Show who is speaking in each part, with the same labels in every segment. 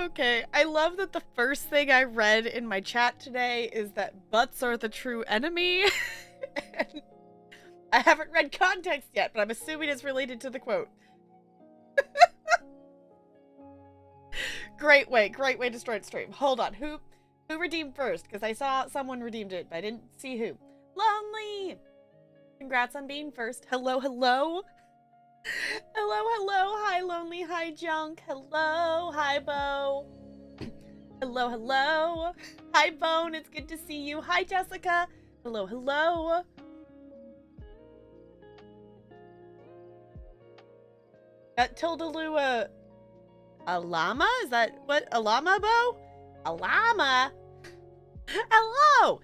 Speaker 1: Okay, I love that the first thing I read in my chat today is that butts are the true enemy. And I haven't read context yet, but I'm assuming it's related to the quote. Great way to start stream. Hold on, who redeemed first? Because I saw someone redeemed it, but I didn't see who. Lonely! Congrats on being first. Hello, hello. Hello, hello. Hi, Lonely. Hi, Junk. Hello. Hi, Bo. Hello, hello. Hi, Bone. It's good to see you. Hi, Jessica. Hello, hello. Got Tildaloo a llama? Is that what? A llama, Bo? A llama? Hello!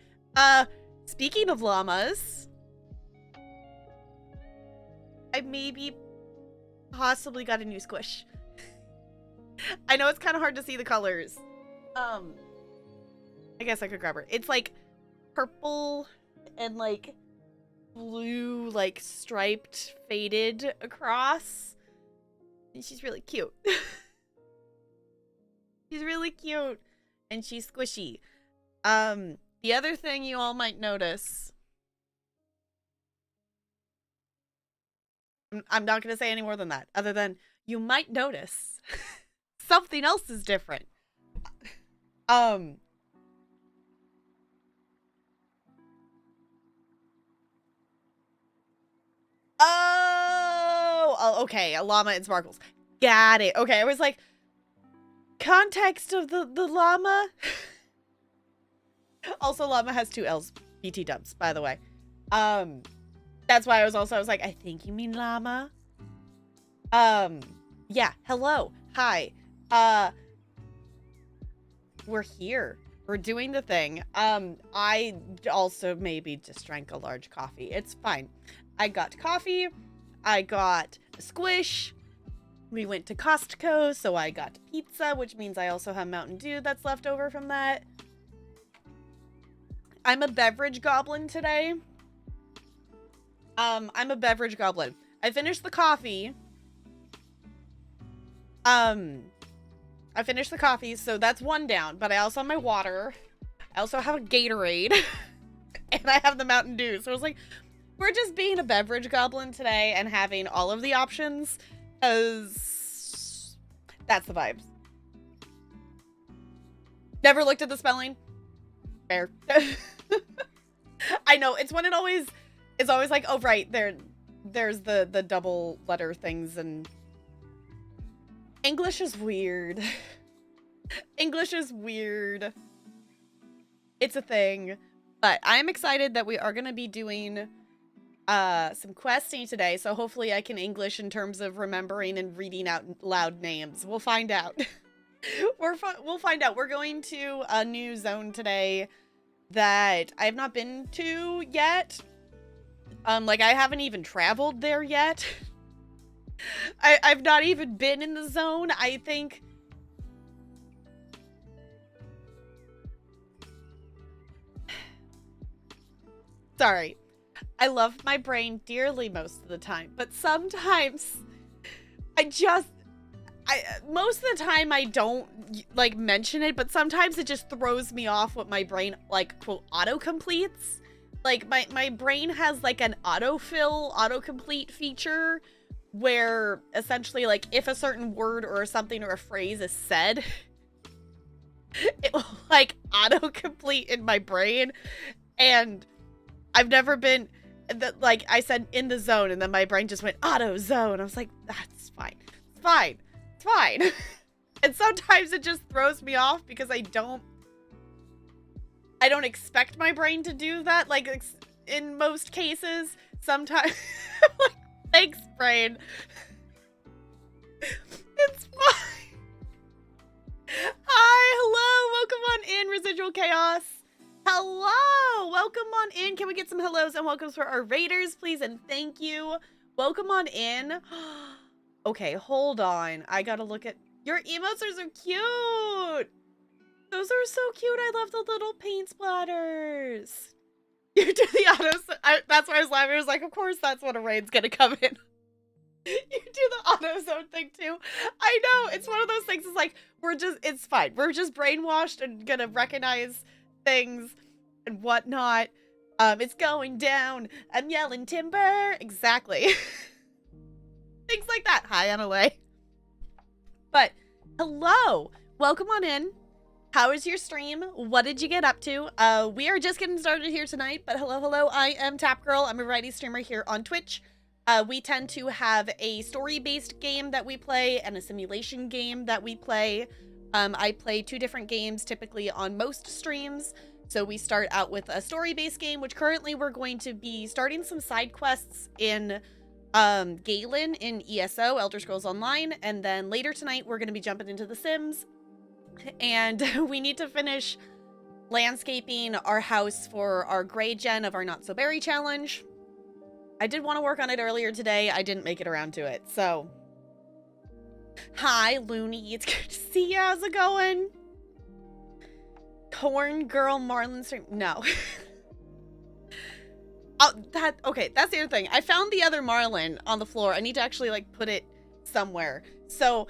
Speaker 1: Speaking of llamas, I maybe possibly got a new squish. I know it's kind of hard to see the colors. I guess I could grab her. It's like purple and like blue, like striped, faded across. And she's really cute. She's really cute. And she's squishy. The other thing you all might notice, I'm not going to say any more than that, other than you might notice something else is different. Oh, okay, a llama and sparkles. Got it. Okay, I was like, context of the llama? Also, llama has 2 L's. BT dubs, by the way. That's why I was like, I think you mean llama. Yeah, hello. Hi. We're here. We're doing the thing. I also maybe just drank a large coffee. It's fine. I got coffee. I got a squish. We went to Costco, so I got pizza, which means I also have Mountain Dew that's left over from that. I'm a beverage goblin today. I'm a beverage goblin. I finished the coffee. I finished the coffee, so that's 1 down, but I also have my water. I also have a Gatorade. And I have the Mountain Dew. So I was like, we're just being a beverage goblin today and having all of the options, because that's the vibes. Never looked at the spelling. Fair. I know, it's when it's always like, oh right, there's the double letter things, and English is weird. English is weird. It's a thing. But I'm excited that we are going to be doing some questing today, so hopefully I can English in terms of remembering and reading out loud names. We'll find out. We'll find out. We're going to a new zone today that I have not been to yet. Like, I haven't even traveled there yet. I've not even been in the zone. I think... Sorry. I love my brain dearly most of the time, but sometimes most of the time I don't like mention it, but sometimes it just throws me off what my brain like quote auto-completes. Like my brain has like an autocomplete feature where essentially like if a certain word or something or a phrase is said, it will like autocomplete in my brain. And I've never been like I said in the zone, and then my brain just went auto zone. I was like, that's fine. It's fine. It's fine. And sometimes it just throws me off because I don't expect my brain to do that. Like in most cases, sometimes like, thanks, brain. It's fine. Hi, hello, welcome on in, Residual Chaos. Hello! Welcome on in. Can we get some hellos and welcomes for our raiders, please? And thank you. Welcome on in. Okay, hold on. I gotta look at... Your emotes are so cute! Those are so cute. I love the little paint splatters. You do the autos. That's why I was laughing. I was like, of course that's when a raid's gonna come in. You do the auto zone thing too. I know. It's one of those things. It's like, it's fine. We're just brainwashed and gonna recognize things and whatnot. It's going down. I'm yelling timber. Exactly. Things like that. Hi, I'm away. But hello. Welcome on in. How is your stream? What did you get up to? We are just getting started here tonight, but hello. I am Tap Girl. I'm a variety streamer here on Twitch. We tend to have a story-based game that we play and a simulation game that we play. I play 2 different games typically on most streams. So we start out with a story-based game, which currently we're going to be starting some side quests in Galen in ESO, Elder Scrolls Online. And then later tonight, we're going to be jumping into The Sims. And we need to finish landscaping our house for our grade gen of our Not So Berry challenge. I did want to work on it earlier today. I didn't make it around to it, so. Hi, Looney. It's good to see you. How's it going? Corn Girl Marlin stream. No. Oh, okay, that's the other thing. I found the other Marlin on the floor. I need to actually, like, put it somewhere. So,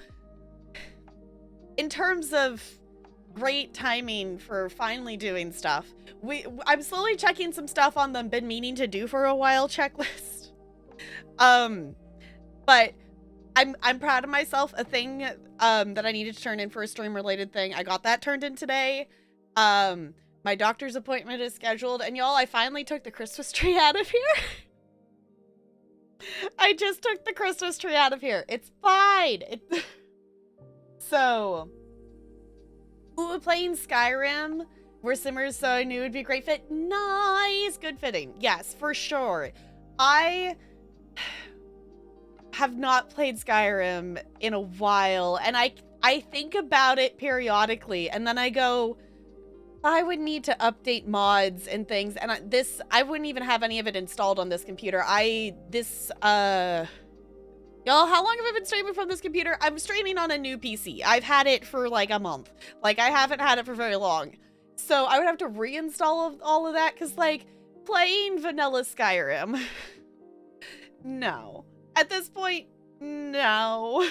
Speaker 1: in terms of great timing for finally doing stuff, I'm slowly checking some stuff on the been meaning to do for a while checklist. But I'm proud of myself. A thing that I needed to turn in for a stream related thing, I got that turned in today. My doctor's appointment is scheduled, and y'all, I finally took the Christmas tree out of here. I just took the Christmas tree out of here. It's fine. So, ooh, playing Skyrim. We're simmers, so I knew it'd be a great fit. Nice! Good fitting. Yes, for sure. I have not played Skyrim in a while, and I think about it periodically, and then I go, I would need to update mods and things, and I wouldn't even have any of it installed on this computer. Y'all, how long have I been streaming from this computer? I'm streaming on a new PC. I've had it for like a month. Like, I haven't had it for very long. So I would have to reinstall all of that, because, like, playing vanilla Skyrim. No. At this point, no.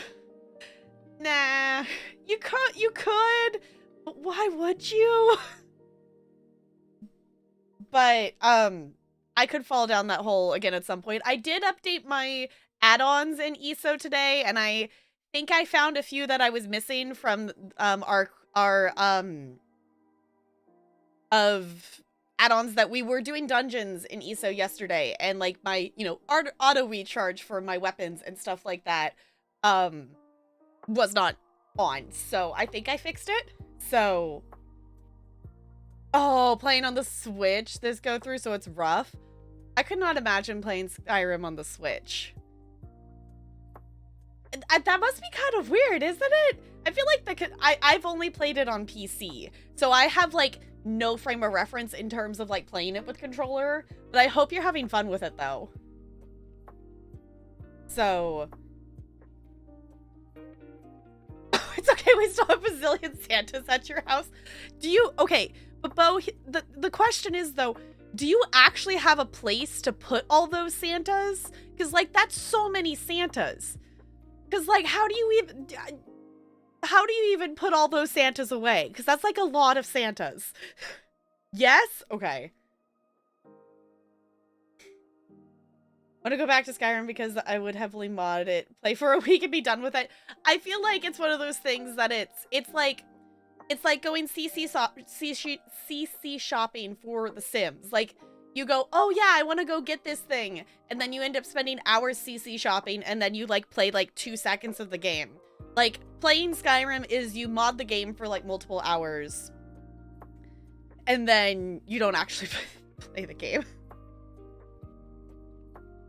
Speaker 1: Nah. You could, but why would you? But, I could fall down that hole again at some point. I did update my add-ons in ESO today, and I think I found a few that I was missing from, of add-ons that we were doing dungeons in ESO yesterday, and like my, auto recharge for my weapons and stuff like that, was not on. So I think I fixed it. So, oh, playing on the Switch, this go through, so it's rough. I could not imagine playing Skyrim on the Switch. That must be kind of weird, isn't it? I feel like I've only played it on PC, so I have, like, no frame of reference in terms of, like, playing it with controller, but I hope you're having fun with it, though. So. It's okay, we still have a bazillion Santas at your house. Okay, but Bo, the question is, though, do you actually have a place to put all those Santas? Because, like, that's so many Santas. Because, like, how do you even put all those Santas away? Because that's, like, a lot of Santas. Yes? Okay. I want to go back to Skyrim because I would heavily mod it, play for a week and be done with it. I feel like it's one of those things that it's like going CC shopping for The Sims. Like, you go, oh yeah, I want to go get this thing, and then you end up spending hours CC shopping, and then you, like, play, like, 2 seconds of the game. Like, playing Skyrim is you mod the game for, like, multiple hours, and then you don't actually play the game.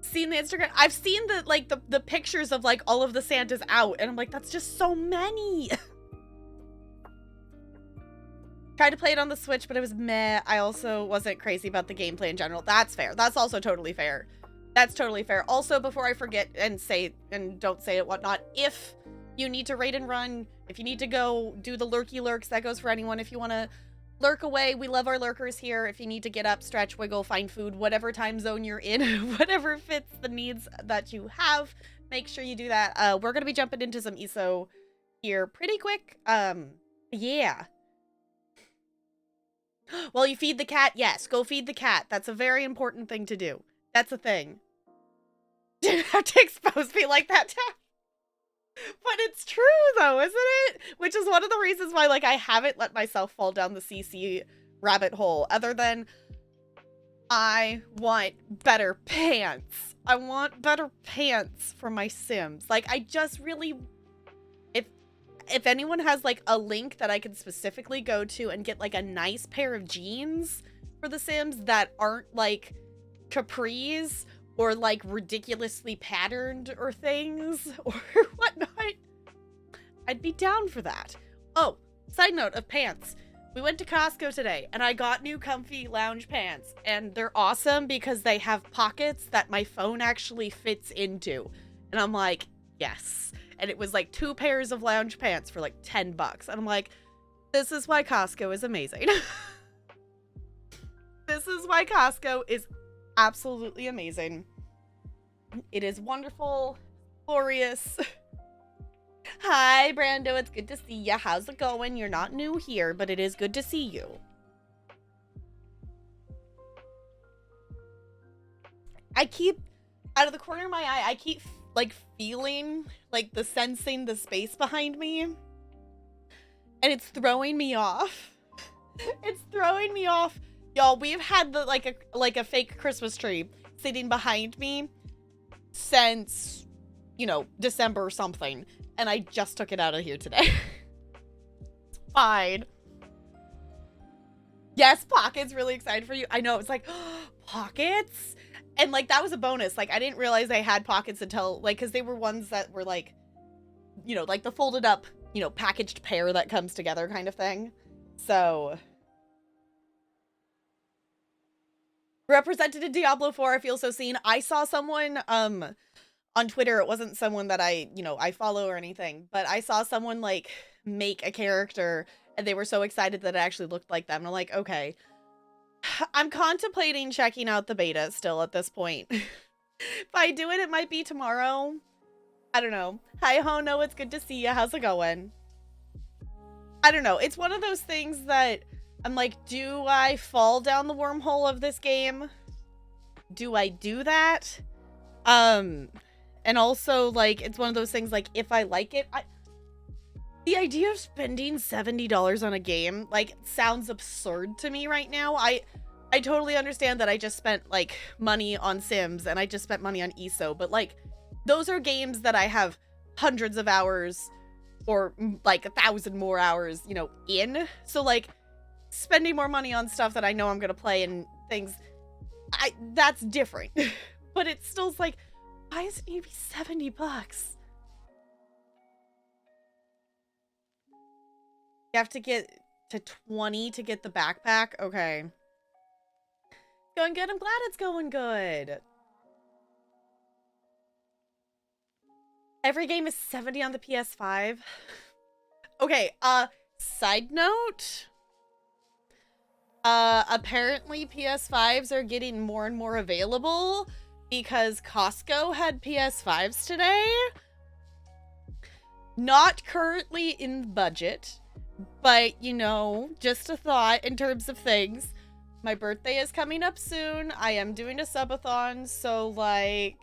Speaker 1: Seen the Instagram, I've seen the pictures of, like, all of the Santas out, and I'm like, that's just so many. Tried to play it on the Switch, but it was meh. I also wasn't crazy about the gameplay in general. That's fair. That's also totally fair. That's totally fair. Also, before I forget and don't say it, whatnot, if you need to raid and run, if you need to go do the lurky lurks, that goes for anyone. If you want to lurk away, we love our lurkers here. If you need to get up, stretch, wiggle, find food, whatever time zone you're in, whatever fits the needs that you have, make sure you do that. We're gonna be jumping into some ESO here pretty quick. Yeah. Well, you feed the cat? Yes, go feed the cat. That's a very important thing to do. That's a thing. Didn't have to expose me like that, but it's true though, isn't it? Which is one of the reasons why, like, I haven't let myself fall down the CC rabbit hole, other than I want better pants. I want better pants for my Sims. Like, I just really, if anyone has like a link that I can specifically go to and get like a nice pair of jeans for the Sims that aren't like capris or like ridiculously patterned or things or whatnot, I'd be down for that. Oh, side note of pants. We went to Costco today and I got new comfy lounge pants, and they're awesome because they have pockets that my phone actually fits into. And I'm like, yes. And it was like 2 pairs of lounge pants for like $10. And I'm like, this is why Costco is amazing. This is why Costco is absolutely amazing. It is wonderful, glorious. Hi, Brando. It's good to see ya. How's it going? You're not new here, but it is good to see you. I keep, out of the corner of my eye, I keep like feeling like sensing the space behind me, and it's throwing me off. It's throwing me off. Y'all, we've had the like a fake Christmas tree sitting behind me since, you know, December or something, and I just took it out of here today. It's fine. Yes, Pocket's really excited for you. I know, it's like, Pockets? And like, that was a bonus. Like, I didn't realize they had Pockets until, like, because they were ones that were like, you know, like the folded up, you know, packaged pair that comes together kind of thing. So, represented in Diablo 4, I feel so seen. I saw someone, on Twitter, it wasn't someone that I follow or anything, but I saw someone like make a character and they were so excited that it actually looked like them. And I'm like, okay, I'm contemplating checking out the beta still at this point. If I do it, it might be tomorrow. I don't know. Hi, Hono. It's good to see you. How's it going? I don't know. It's one of those things that I'm like, do I fall down the wormhole of this game? Do I do that? And also, like, it's one of those things, like, if I like it, the idea of spending $70 on a game, like, sounds absurd to me right now. I totally understand that I just spent, like, money on Sims, and I just spent money on ESO, but, like, those are games that I have hundreds of hours, or, like, 1,000 more hours, you know, in. So, like, spending more money on stuff that I know I'm gonna play and things, that's different. But it's still like, why does it need to be $70? You have to get to 20 to get the backpack? Okay. Going good? I'm glad it's going good. Every game is 70 on the PS5. Okay, side note. Apparently PS5s are getting more and more available because Costco had PS5s today. Not currently in budget, but, you know, just a thought in terms of things. My birthday is coming up soon. I am doing a subathon, so, like,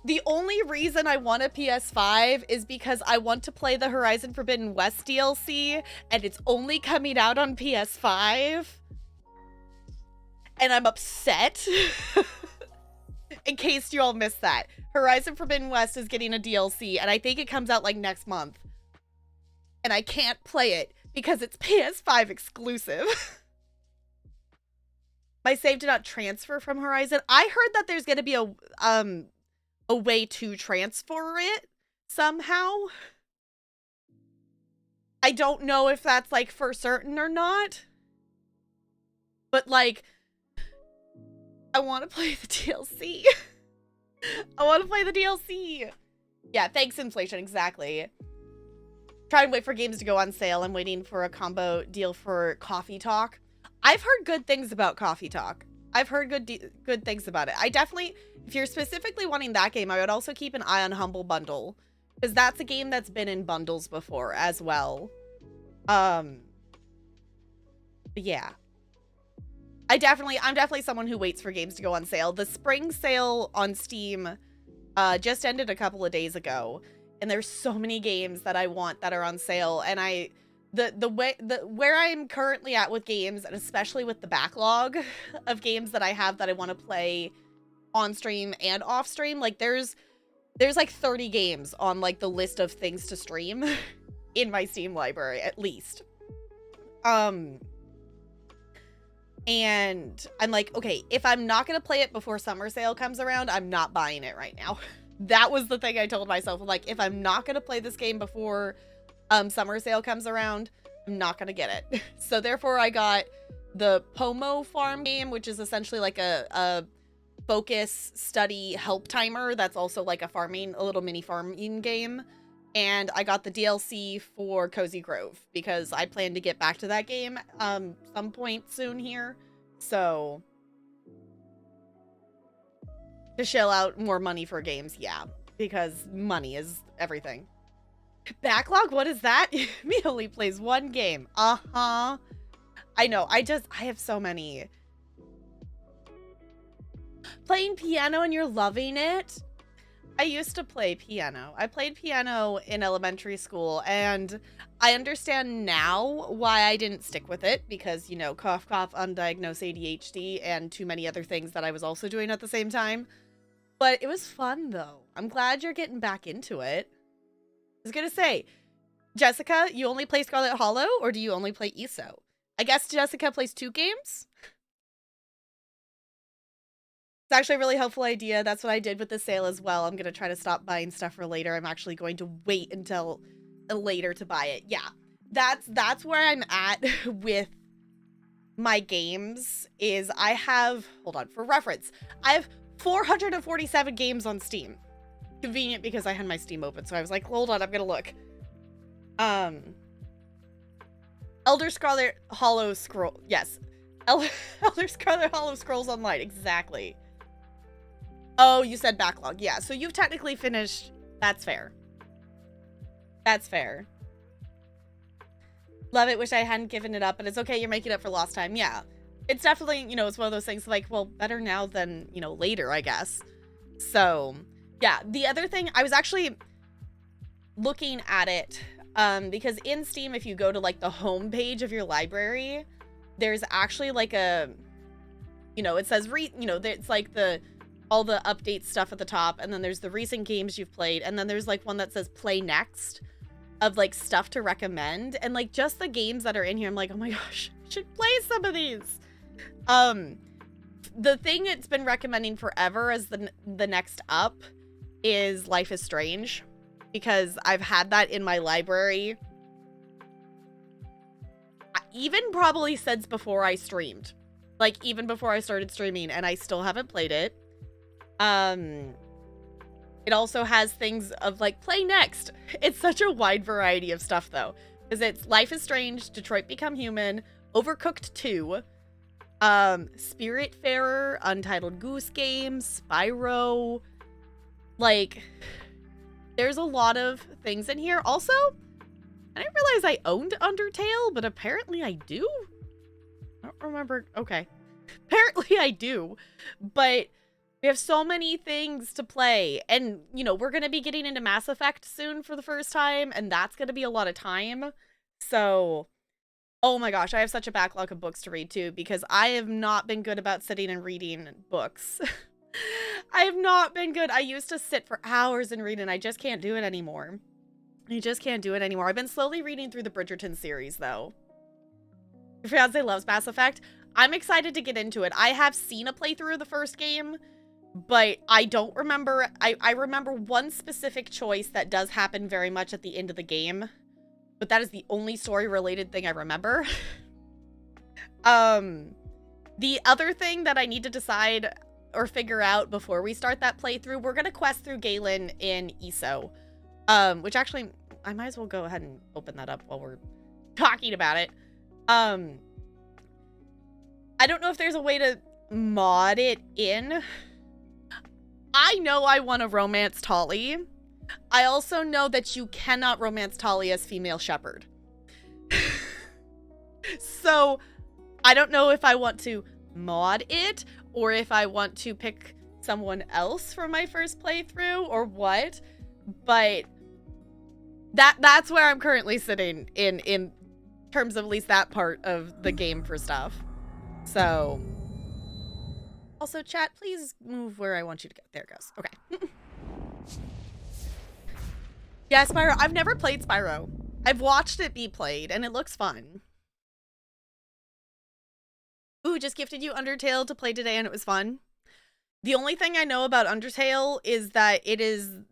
Speaker 1: the only reason I want a PS5 is because I want to play the Horizon Forbidden West DLC, and it's only coming out on PS5. And I'm upset. In case you all missed that. Horizon Forbidden West is getting a DLC, and I think it comes out like next month. And I can't play it because it's PS5 exclusive. My save did not transfer from Horizon. I heard that there's gonna be a way to transfer it somehow. I don't know if that's like for certain or not. But like, I want to play the DLC. I want to play the DLC. Yeah, thanks, inflation. Exactly. Try and wait for games to go on sale. I'm waiting for a combo deal for Coffee Talk. I've heard good things about Coffee Talk. I've heard good things about it. I definitely, if you're specifically wanting that game, I would also keep an eye on Humble Bundle, because that's a game that's been in bundles before as well. Yeah. I'm definitely someone who waits for games to go on sale. The spring sale on Steam just ended a couple of days ago, and there's so many games that I want that are on sale, and where I'm currently at with games, and especially with the backlog of games that I have that I want to play on stream and off stream, like there's like 30 games on like the list of things to stream in my Steam library at least. And I'm like, okay, if I'm not going to play it before summer sale comes around, I'm not buying it right now. That was the thing I told myself. Like, if I'm not going to play this game before summer sale comes around, I'm not going to get it. So therefore I got the Pomo farm game, which is essentially like a focus study help timer. That's also like a little mini farming game. And I got the DLC for Cozy Grove because I plan to get back to that game some point soon here. So to shell out more money for games, yeah, because money is everything. Backlog? What is that? Me only plays one game. I know. I have so many. Playing piano and you're loving it? I used to play piano. I played piano in elementary school, and I understand now why I didn't stick with it because, you know, cough, cough, undiagnosed ADHD and too many other things that I was also doing at the same time. But it was fun, though. I'm glad you're getting back into it. I was going to say, Jessica, you only play Scarlet Hollow, or do you only play ESO? I guess Jessica plays 2 games? It's actually a really helpful idea. That's what I did with the sale as well. I'm going to try to stop buying stuff for later. I'm actually going to wait until later to buy it. Yeah, that's where I'm at with my games is I have, hold on, for reference, I have 447 games on Steam. Convenient because I had my Steam open, so I was like, hold on, I'm going to look. Elder Scarlet Hollow Scroll. Yes. Elder Scarlet Hollow Scrolls Online. Exactly. Oh, you said backlog. Yeah, so you've technically finished. That's fair. That's fair. Love it. Wish I hadn't given it up, but it's okay. You're making up for lost time. Yeah. It's definitely, you know, it's one of those things like, well, better now than, you know, later, I guess. So, yeah. The other thing, I was actually looking at it because in Steam, if you go to like the home page of your library, there's actually like a, you know, it says, it's like all the update stuff at the top, and then there's the recent games you've played, and then there's like one that says play next of like stuff to recommend, and like just the games that are in here, I'm like, oh my gosh, I should play some of these. The thing it's been recommending forever as the next up is Life is Strange, because I've had that in my library even probably since before I streamed, like even before I started streaming, and I still haven't played it. It also has things of like play next. It's such a wide variety of stuff though, because it's Life is Strange, Detroit Become Human, Overcooked 2, Spiritfarer, Untitled Goose Game, Spyro. Like, there's a lot of things in here. Also, I didn't realize I owned Undertale, but apparently I do. I don't remember. Okay. Apparently I do, but we have so many things to play, and, you know, we're going to be getting into Mass Effect soon for the first time, and that's going to be a lot of time. So, oh my gosh, I have such a backlog of books to read, too, because I have not been good about sitting and reading books. I have not been good. I used to sit for hours and read, and I just can't do it anymore. I just can't do it anymore. I've been slowly reading through the Bridgerton series, though. Your fiance loves Mass Effect. I'm excited to get into it. I have seen a playthrough of the first game, but I don't remember. I remember one specific choice that does happen very much at the end of the game, but that is the only story-related thing I remember. The other thing that I need to decide or figure out before we start that playthrough, we're going to quest through Galen in ESO, which actually, I might as well go ahead and open that up while we're talking about it. I don't know if there's a way to mod it in. I know I want to romance Tolly. I also know that you cannot romance Tolly as female shepherd. So I don't know if I want to mod it or if I want to pick someone else for my first playthrough or what, but that's where I'm currently sitting in terms of at least that part of the game for stuff. So also chat, please move where I want you to go. There it goes. Okay. Yeah, Spyro. I've never played Spyro. I've watched it be played and it looks fun. Ooh, just gifted you Undertale to play today and it was fun. The only thing I know about Undertale is that it is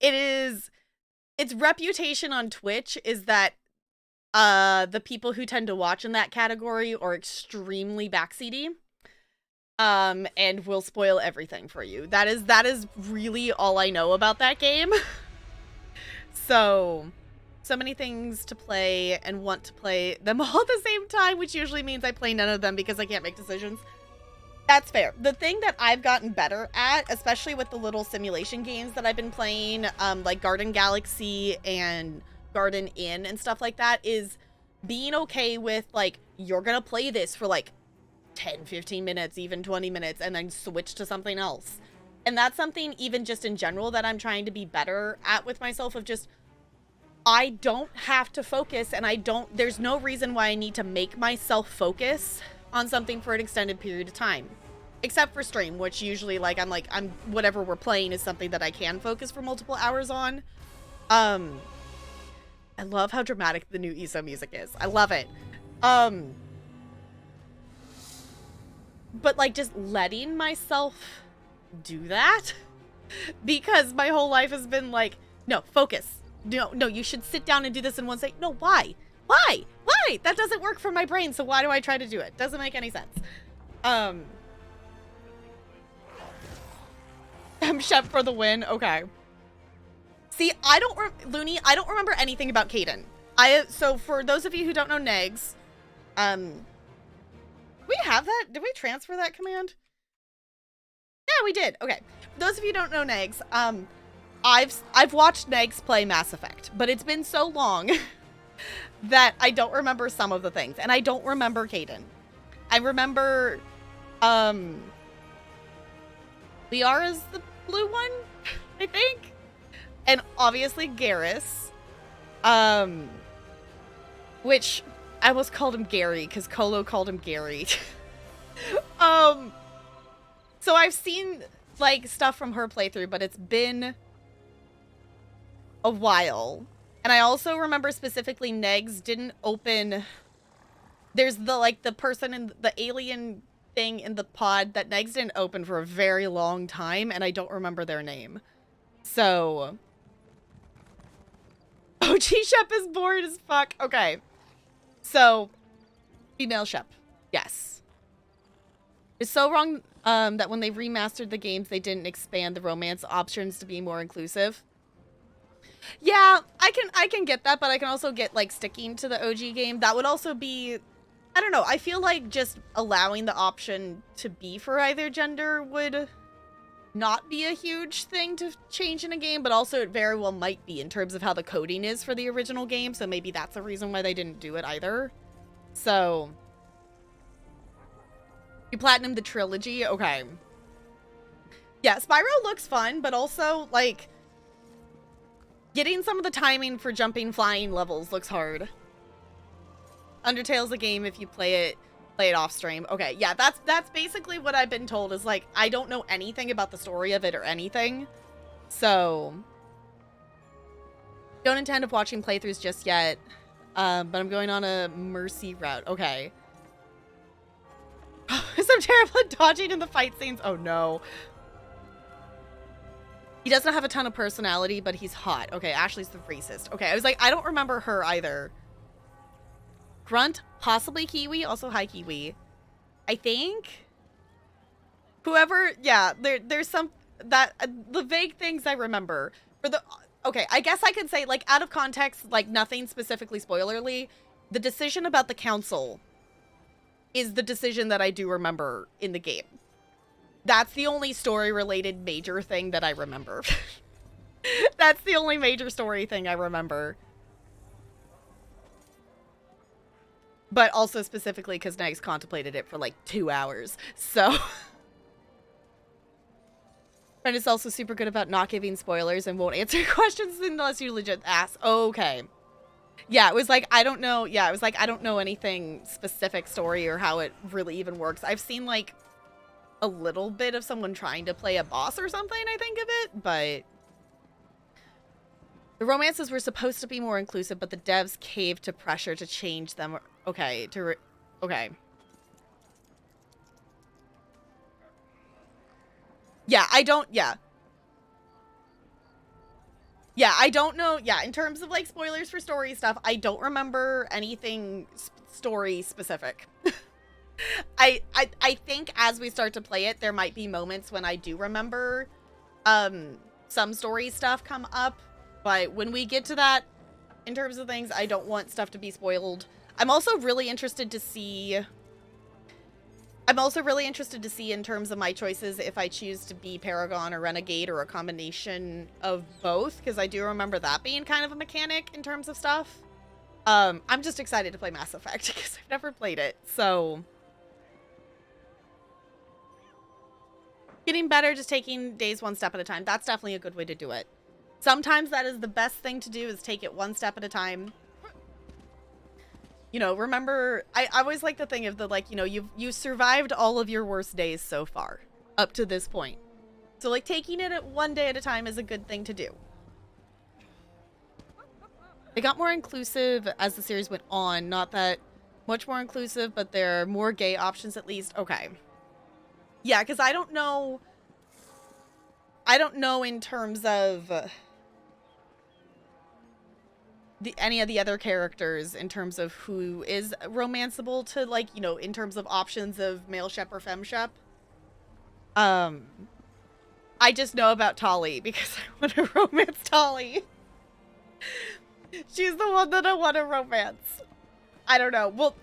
Speaker 1: its reputation on Twitch is that the people who tend to watch in that category are extremely backseaty. And will spoil everything for you. That is really all I know about that game. So many things to play and want to play them all at the same time, which usually means I play none of them because I can't make decisions. That's fair. The thing that I've gotten better at, especially with the little simulation games that I've been playing, like Garden Galaxy and Garden Inn and stuff like that, is being okay with, like, you're gonna play this for, like, 10, 15 minutes, even 20 minutes, and then switch to something else. And that's something, even just in general, that I'm trying to be better at with myself, of just, I don't have to focus, and there's no reason why I need to make myself focus on something for an extended period of time. Except for stream, which usually, like, I'm whatever we're playing is something that I can focus for multiple hours on. I love how dramatic the new ESO music is. I love it. But, like, just letting myself do that, because my whole life has been like, no, focus. No, you should sit down and do this in one second. No, why? Why? That doesn't work for my brain, so why do I try to do it? Doesn't make any sense. I'm Shep for the win. Okay. See, Looney, I don't remember anything about Caden. So for those of you who don't know Negs, we have that? Did we transfer that command? Yeah, we did. Okay. For those of you who don't know Negs, I've watched Negs play Mass Effect, but it's been so long that I don't remember some of the things, and I don't remember Caden. I remember, Liara's the blue one, I think, and obviously Garrus, which I almost called him Gary because Colo called him Gary. So I've seen, like, stuff from her playthrough, but it's been a while. And I also remember specifically Negs didn't open. There's the person in the alien thing in the pod that Negs didn't open for a very long time, and I don't remember their name. So OG Shep is bored as fuck. Okay. So female Shep. Yes. It's so wrong that when they remastered the games, they didn't expand the romance options to be more inclusive. Yeah, I can get that, but I can also get, like, sticking to the OG game. That would also be, I don't know, I feel like just allowing the option to be for either gender would not be a huge thing to change in a game, but also it very well might be in terms of how the coding is for the original game, so maybe that's the reason why they didn't do it either. So you platinum the trilogy? Okay. Yeah, Spyro looks fun, but also, like, getting some of the timing for jumping, flying levels looks hard. Undertale's a game if you play it off stream. Okay, yeah, that's basically what I've been told, is, like, I don't know anything about the story of it or anything. So don't intend of watching playthroughs just yet. But I'm going on a mercy route. Okay. I'm terrible at dodging in the fight scenes. Oh no. He doesn't have a ton of personality, but he's hot. Okay, Ashley's the racist. Okay, I was like, I don't remember her either. Grunt, possibly Kiwi. Also, hi, Kiwi. I think. Whoever, yeah, there's some, the vague things I remember. Okay, I guess I could say, like, out of context, like, nothing specifically spoilerly, the decision about the council is the decision that I do remember in the game. That's the only story-related major thing that I remember. That's the only major story thing I remember. But also specifically because Nags contemplated it for like 2 hours. So. And it's also super good about not giving spoilers and won't answer questions unless you legit ask. Okay. Yeah, it was like, I don't know. Yeah, it was like, I don't know anything specific story or how it really even works. I've seen like a little bit of someone trying to play a boss or something, I think of it, but the romances were supposed to be more inclusive, but the devs caved to pressure to change them. Okay, okay. Yeah, I don't, yeah. Yeah, I don't know. Yeah, in terms of like spoilers for story stuff, I don't remember anything story specific. I think as we start to play it, there might be moments when I do remember some story stuff come up, but when we get to that, in terms of things, I don't want stuff to be spoiled. I'm also really interested to see in terms of my choices if I choose to be Paragon or Renegade or a combination of both, because I do remember that being kind of a mechanic in terms of stuff. I'm just excited to play Mass Effect because I've never played it, so. Getting better, just taking days one step at a time. That's definitely a good way to do it. Sometimes that is the best thing to do, is take it one step at a time. You know, remember, I always like the thing of the, like, you know, you survived all of your worst days so far, up to this point. So, like, taking it one day at a time is a good thing to do. They got more inclusive as the series went on. Not that much more inclusive, but there are more gay options at least. Okay. Yeah, because I don't know in terms of any of the other characters in terms of who is romanceable to, like, you know, in terms of options of male shep or femme shep. I just know about Tali because I want to romance Tali. She's the one that I want to romance. I don't know. Well,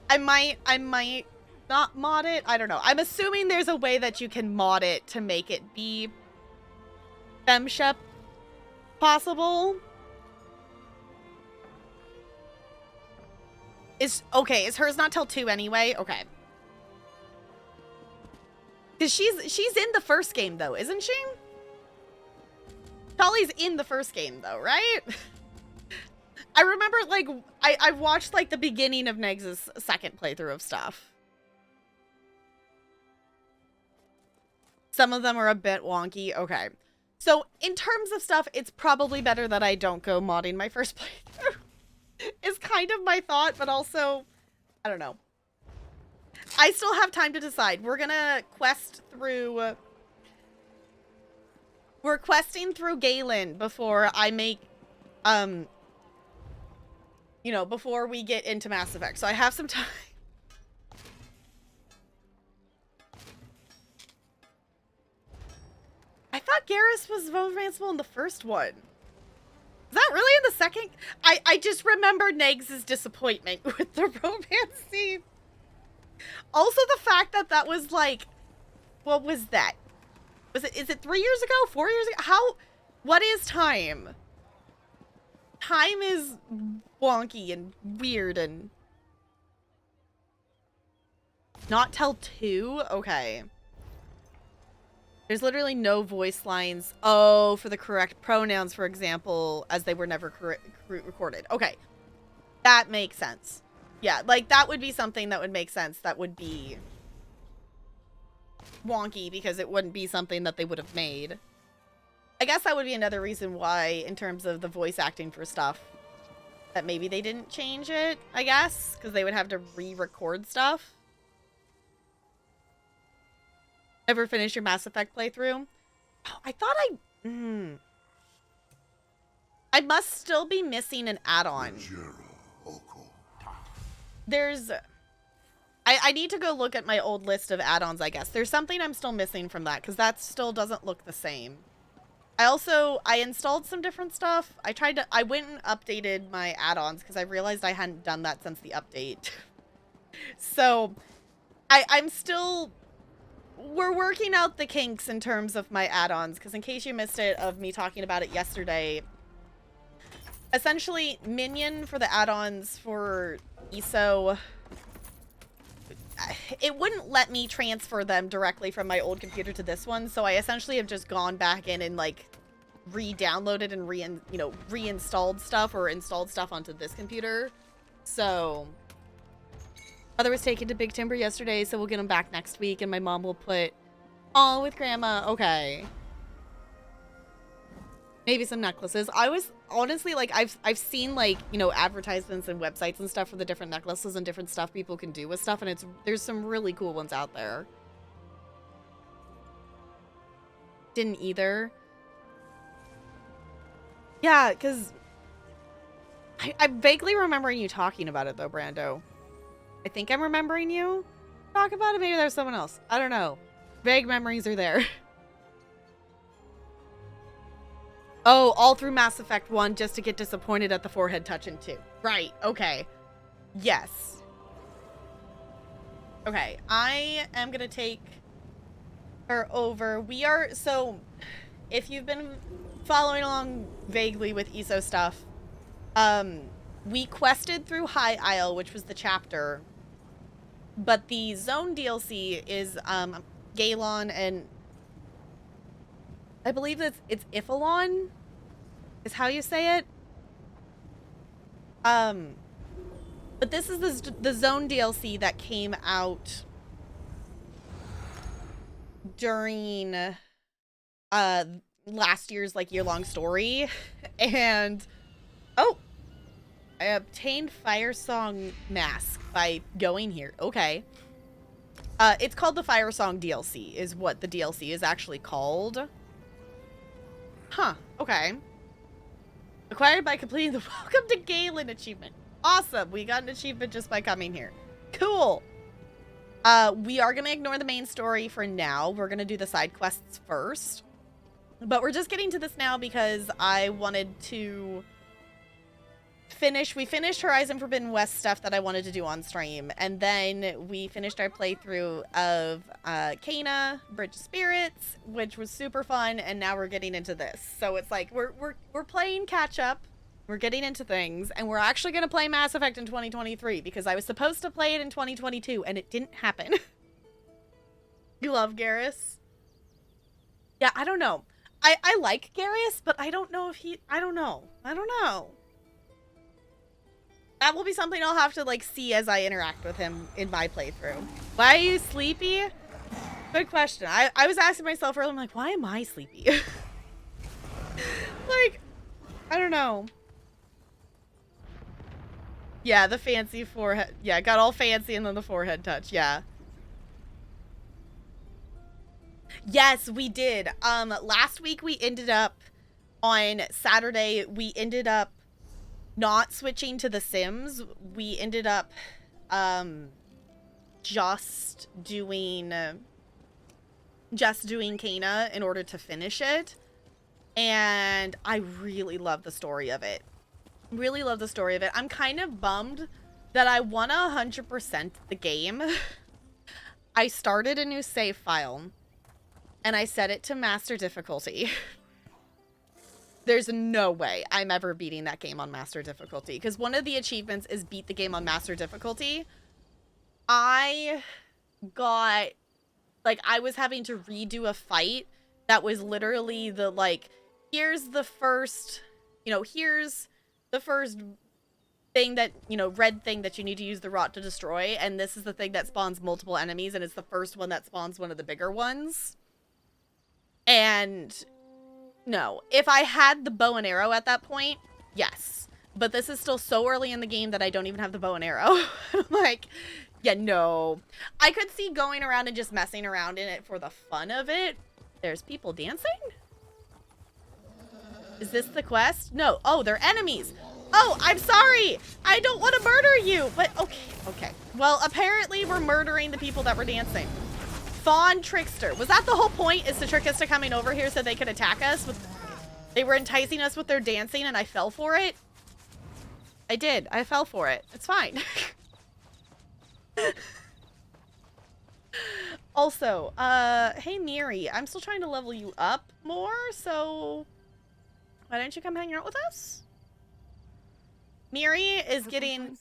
Speaker 1: I might not mod it. I don't know. I'm assuming there's a way that you can mod it to make it be femme shep possible. Is hers not till 2 anyway? Okay. Because she's in the first game though, isn't she? Tali's in the first game though, right? I remember, like, I watched like the beginning of Negs' second playthrough of stuff. Some of them are a bit wonky. Okay. So in terms of stuff, it's probably better that I don't go modding my first playthrough. Is kind of my thought, but also, I don't know. I still have time to decide. We're gonna quest through... We're questing through Galen before I make, you know, before we get into Mass Effect. So I have some time. I thought Garrus was romanceable in the first one. Is that really in the second? I just remember Negs' disappointment with the romance scene. Also the fact that that was like, what was that? Is it 3 years ago? 4 years ago? What is time? Time is wonky and weird and... Not till 2? Okay. There's literally no voice lines. Oh, for the correct pronouns, for example, as they were never recorded. Okay. That makes sense. Yeah, like, that would be something that would make sense. That would be wonky because it wouldn't be something that they would have made. I guess that would be another reason why, in terms of the voice acting for stuff, that maybe they didn't change it, I guess, because they would have to re-record stuff. Ever finish your Mass Effect playthrough? Oh, I thought I must still be missing an add-on. There's... I need to go look at my old list of add-ons, I guess. There's something I'm still missing from that, because that still doesn't look the same. I installed some different stuff. I went and updated my add-ons, because I realized I hadn't done that since the update. So, I'm still... We're working out the kinks in terms of my add-ons, because in case you missed it of me talking about it yesterday, essentially, Minion for the add-ons for ESO, it wouldn't let me transfer them directly from my old computer to this one, so I essentially have just gone back in and, like, re-downloaded and reinstalled stuff or installed stuff onto this computer. So... Mother was taken to Big Timber yesterday, so we'll get him back next week, and my mom will put, "Oh, with Grandma." Okay. Maybe some necklaces. I was honestly like, I've seen like, you know, advertisements and websites and stuff for the different necklaces and different stuff people can do with stuff, and there's some really cool ones out there. Didn't either. Yeah, because I'm vaguely remembering you talking about it though, Brando. I think I'm remembering you talk about it. Maybe there's someone else. I don't know. Vague memories are there. Oh, all through Mass Effect 1 just to get disappointed at the forehead touch in 2. Right. Okay. Yes. Okay. I am going to take her over. We are... So, if you've been following along vaguely with ESO stuff, we quested through High Isle, which was the chapter... But the Zone DLC is, Galen and... I believe it's Iphalon, is how you say it. But this is the Zone DLC that came out during, last year's, like, year-long story. And... Oh! I obtained Fire Song Mask by going here. Okay. It's called the Fire Song DLC, is what the DLC is actually called. Huh. Okay. Acquired by completing the Welcome to Galen achievement. Awesome. We got an achievement just by coming here. Cool. We are going to ignore the main story for now. We're going to do the side quests first. But we're just getting to this now because I wanted to... We finished Horizon Forbidden West stuff that I wanted to do on stream, and then we finished our playthrough of Kana, Bridge of Spirits, which was super fun, and now we're getting into this. So it's like we're playing catch up, we're getting into things, and we're actually gonna play Mass Effect in 2023 because I was supposed to play it in 2022 and it didn't happen. You love Garrus? Yeah, I don't know. I like Garrus, but I don't know if I don't know. That will be something I'll have to, like, see as I interact with him in my playthrough. Why are you sleepy? Good question. I was asking myself earlier, I'm like, why am I sleepy? Like, I don't know. Yeah, the fancy forehead. Yeah, got all fancy and then the forehead touch. Yeah. Yes, we did. Last week we ended up, on Saturday, we ended up not switching to The Sims. We ended up just doing Kana in order to finish it. And I really love the story of it. Really love the story of it. I'm kind of bummed that I want to 100% the game. I started a new save file and I set it to master difficulty. There's no way I'm ever beating that game on master difficulty, because one of the achievements is beat the game on master difficulty. I got, like, I was having to redo a fight that was literally the, like, here's the first, you know, here's the first thing that, you know, red thing that you need to use the rot to destroy, and this is the thing that spawns multiple enemies, and it's the first one that spawns one of the bigger ones. And... no. If I had the bow and arrow at that point, yes. But this is still so early in the game that I don't even have the bow and arrow. I'm like, yeah, no. I could see going around and just messing around in it for the fun of it. There's people dancing? Is this the quest? No. Oh, they're enemies. Oh, I'm sorry. I don't want to murder you. But okay, okay. Well, apparently we're murdering the people that were dancing. Fawn Trickster. Was that the whole point, is to trick us to coming over here so they could attack us? They were enticing us with their dancing and I fell for it? I did. I fell for it. It's fine. Also, hey Miri, I'm still trying to level you up more, so why don't you come hang out with us? Miri is getting,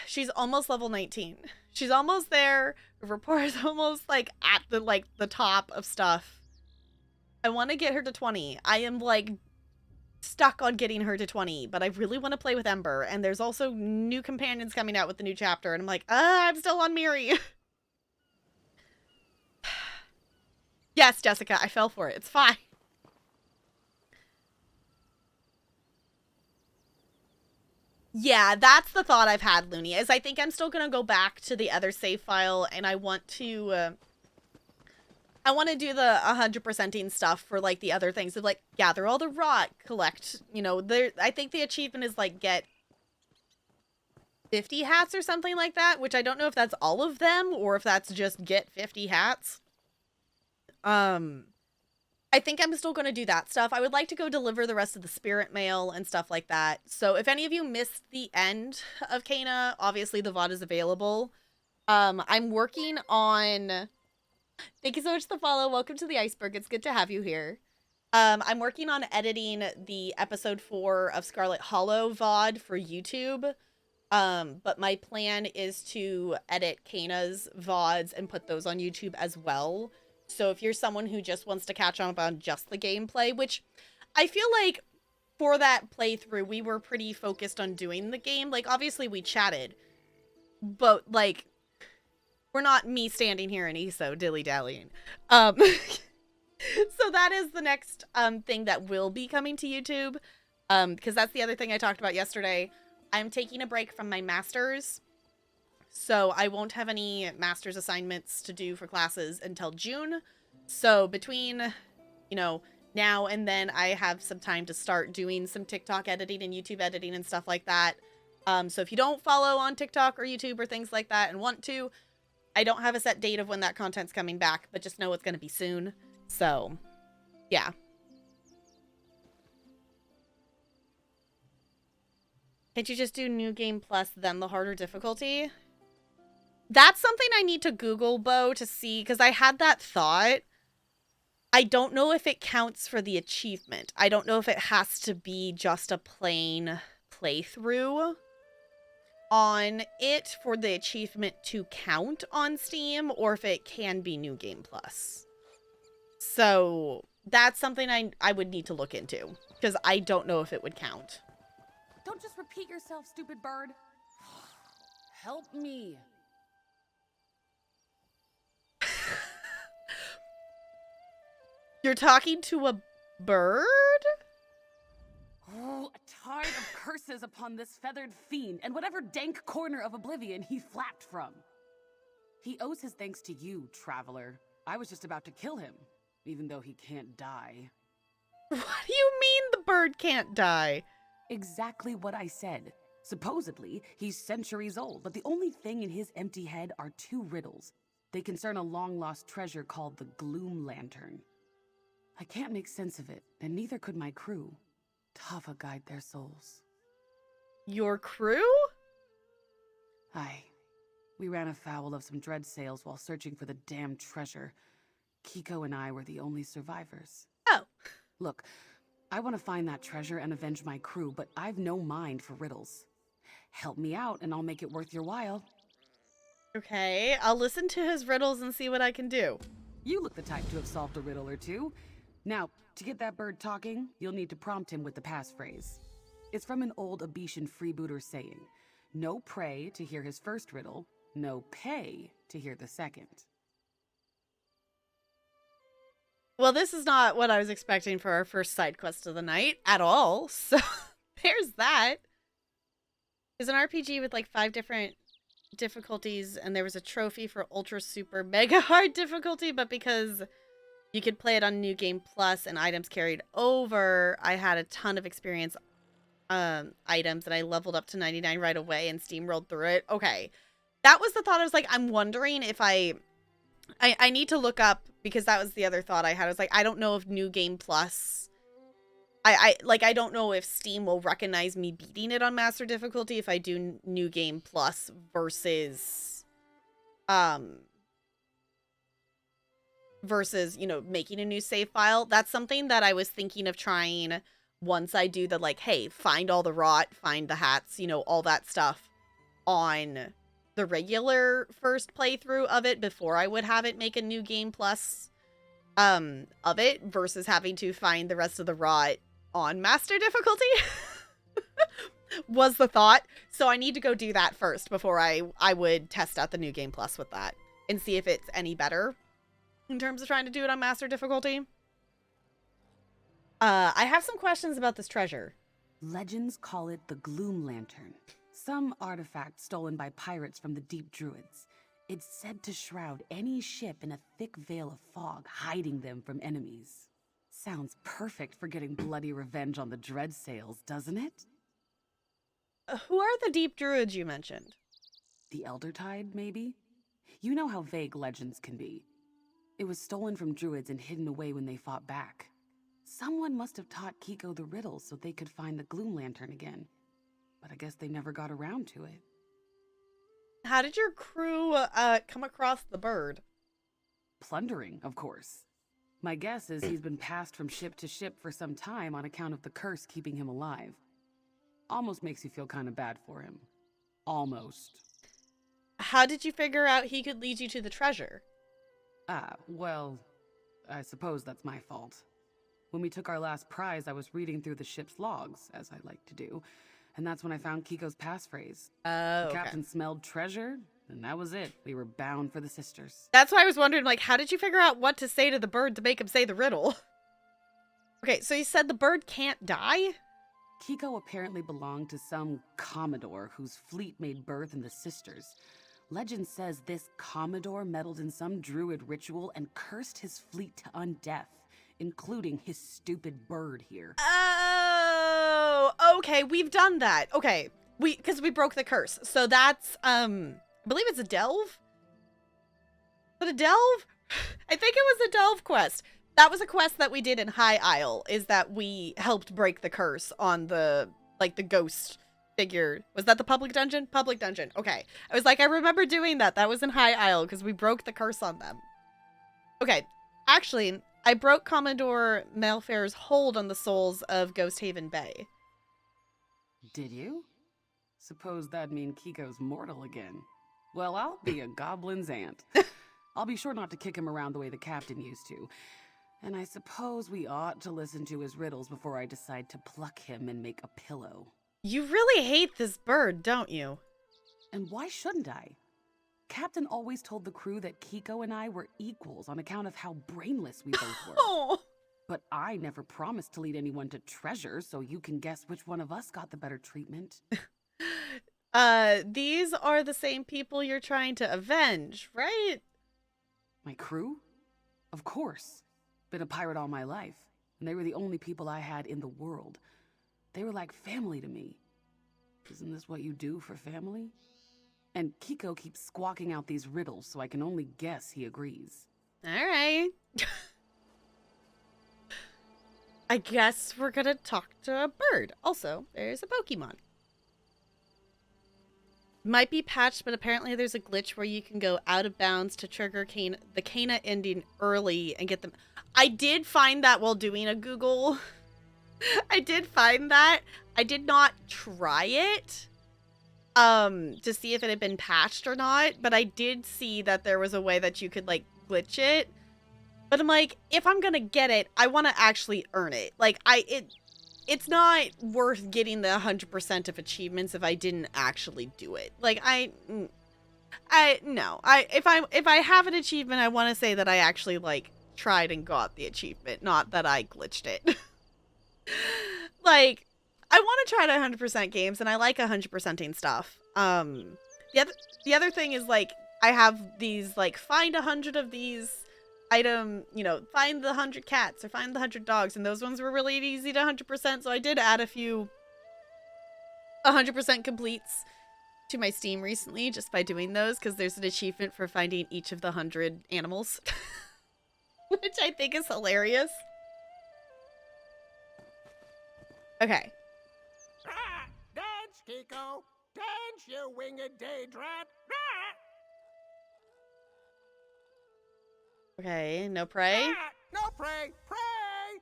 Speaker 1: she's almost level 19. She's almost there. Rapport is almost like at the top of stuff. I want to get her to 20. I am like stuck on getting her to 20, but I really want to play with Ember, and there's also new companions coming out with the new chapter, and I'm like, I'm still on Miri. Yes, Jessica, I fell for it. It's fine. Yeah, that's the thought I've had, Looney, is I think I'm still going to go back to the other save file, and I want to do the 100%ing stuff for, like, the other things. So, like, gather all the rot, collect, you know, I think the achievement is, like, get 50 hats or something like that, which I don't know if that's all of them, or if that's just get 50 hats. I think I'm still going to do that stuff. I would like to go deliver the rest of the spirit mail and stuff like that. So if any of you missed the end of Cana, obviously the VOD is available. I'm working on... Thank you so much for the follow. Welcome to the iceberg. It's good to have you here. I'm working on editing the episode 4 of Scarlet Hollow VOD for YouTube. But my plan is to edit Cana's VODs and put those on YouTube as well. So if you're someone who just wants to catch up on just the gameplay, which I feel like for that playthrough, we were pretty focused on doing the game. Like, obviously we chatted, but, like, we're not me standing here in ESO dilly-dallying. So that is the next thing that will be coming to YouTube, because that's the other thing I talked about yesterday. I'm taking a break from my master's. So I won't have any master's assignments to do for classes until June. So between, you know, now and then I have some time to start doing some TikTok editing and YouTube editing and stuff like that. So if you don't follow on TikTok or YouTube or things like that and want to, I don't have a set date of when that content's coming back, but just know it's going to be soon. So, yeah. Can't you just do New Game Plus, then the harder difficulty? That's something I need to Google, Bo, to see, because I had that thought. I don't know if it counts for the achievement. I don't know if it has to be just a plain playthrough on it for the achievement to count on Steam, or if it can be New Game Plus. So that's something I would need to look into, because I don't know if it would count.
Speaker 2: Don't just repeat yourself, stupid bird. Help me.
Speaker 1: You're talking to a bird?
Speaker 2: Oh, tired of curses upon this feathered fiend and whatever dank corner of oblivion he flapped from. He owes his thanks to you, traveler. I was just about to kill him, even though he can't die.
Speaker 1: What do you mean the bird can't die?
Speaker 2: Exactly what I said. Supposedly, he's centuries old, but the only thing in his empty head are 2 riddles. They concern a long-lost treasure called the Gloom Lantern. I can't make sense of it, and neither could my crew. Tava guide their souls.
Speaker 1: Your crew?
Speaker 2: Aye. We ran afoul of some dread sails while searching for the damned treasure. Kiko and I were the only survivors.
Speaker 1: Oh.
Speaker 2: Look, I want to find that treasure and avenge my crew, but I've no mind for riddles. Help me out, and I'll make it worth your while.
Speaker 1: Okay, I'll listen to his riddles and see what I can do.
Speaker 2: You look the type to have solved a riddle or two. Now, to get that bird talking, you'll need to prompt him with the passphrase. It's from an old Abitian freebooter saying, no pray to hear his first riddle, no pay to hear the second.
Speaker 1: Well, this is not what I was expecting for our first side quest of the night at all, so there's that. It's an RPG with like 5 different difficulties, and there was a trophy for ultra super mega hard difficulty, but because you could play it on New Game Plus and items carried over, I had a ton of experience items, and I leveled up to 99 right away and steamrolled through it. Okay, that was the thought. I was like, I'm wondering if I need to look up, because that was the other thought I had. I was like, I don't know if New Game Plus, I don't know if Steam will recognize me beating it on master difficulty if I do New Game Plus versus versus, you know, making a new save file. That's something that I was thinking of trying once I do the, like, hey, find all the rot, find the hats, you know, all that stuff on the regular first playthrough of it before I would have it make a new game plus of it versus having to find the rest of the rot on master difficulty was the thought. So I need to go do that first before I would test out the new game plus with that and see if it's any better in terms of trying to do it on master difficulty. I have some questions about this treasure.
Speaker 2: Legends call it the Gloom Lantern, some artifact stolen by pirates from the Deep Druids. It's said to shroud any ship in a thick veil of fog, hiding them from enemies. Sounds perfect for getting bloody revenge on the Dread Sails, doesn't it?
Speaker 1: Who are the Deep Druids you mentioned?
Speaker 2: The Elder Tide, maybe? You know how vague legends can be. It was stolen from Druids and hidden away when they fought back. Someone must have taught Kiko the riddle so they could find the Gloom Lantern again. But I guess they never got around to it.
Speaker 1: How did your crew come across the bird?
Speaker 2: Plundering, of course. My guess is he's been passed from ship to ship for some time on account of the curse keeping him alive. Almost makes you feel kind of bad for him. Almost.
Speaker 1: How did you figure out he could lead you to the treasure?
Speaker 2: Well, I suppose that's my fault. When we took our last prize, I was reading through the ship's logs, as I like to do, and that's when I found Kiko's passphrase. The captain smelled treasure, and that was it. We were bound for the sisters.
Speaker 1: That's why I was wondering, like, how did you figure out what to say to the bird to make him say the riddle? Okay, so you said the bird can't die?
Speaker 2: Kiko apparently belonged to some commodore whose fleet made birth in the sisters. Legend says this commodore meddled in some druid ritual and cursed his fleet to undeath, including his stupid bird here.
Speaker 1: Oh, okay, we've done that. Okay, because we broke the curse. So that's, I believe it's a delve? Is it a delve? I think it was a delve quest. That was a quest that we did in High Isle, is that we helped break the curse on the, like, the ghost figure. Was that the public dungeon? Public dungeon. Okay. I was like, I remember doing that. That was in High Isle because we broke the curse on them. Okay. Actually, I broke Commodore Malfair's hold on the souls of Ghost Haven Bay.
Speaker 2: Did you? Suppose that'd mean Kiko's mortal again. Well, I'll be a goblin's aunt. I'll be sure not to kick him around the way the captain used to. And I suppose we ought to listen to his riddles before I decide to pluck him and make a pillow.
Speaker 1: You really hate this bird, don't you?
Speaker 2: And why shouldn't I? Captain always told the crew that Kiko and I were equals on account of how brainless we both were.
Speaker 1: Oh.
Speaker 2: But I never promised to lead anyone to treasure, so you can guess which one of us got the better treatment.
Speaker 1: These are the same people you're trying to avenge, right?
Speaker 2: My crew? Of course. Been a pirate all my life, and they were the only people I had in the world. They were like family to me. Isn't this what you do for family? And Kiko keeps squawking out these riddles, so I can only guess he agrees.
Speaker 1: All right. I guess we're gonna talk to a bird. Also, there's a Pokemon. Might be patched, but apparently there's a glitch where you can go out of bounds to trigger the Kana ending early and get them. I did find that while doing a Google. I did find that. I did not try it to see if it had been patched or not, but I did see that there was a way that you could, like, glitch it. But I'm like, if I'm gonna get it, I want to actually earn it. Like, it's not worth getting the 100% of achievements if I didn't actually do it. Like, no. If I have an achievement, I want to say that I actually, like, tried and got the achievement, not that I glitched it. Like, I want to try to 100% games, and I like 100%ing stuff. The other thing is, like, I have these, like, find 100 of these item, you know, find the 100 cats or find the 100 dogs, and those ones were really easy to 100%, so I did add a few 100% completes to my Steam recently just by doing those, because there's an achievement for finding each of the 100 animals, which I think is hilarious. Okay.
Speaker 3: Dance, Kiko! Dance, you winged daedrat!
Speaker 1: Okay, no prey.
Speaker 3: No prey, pray!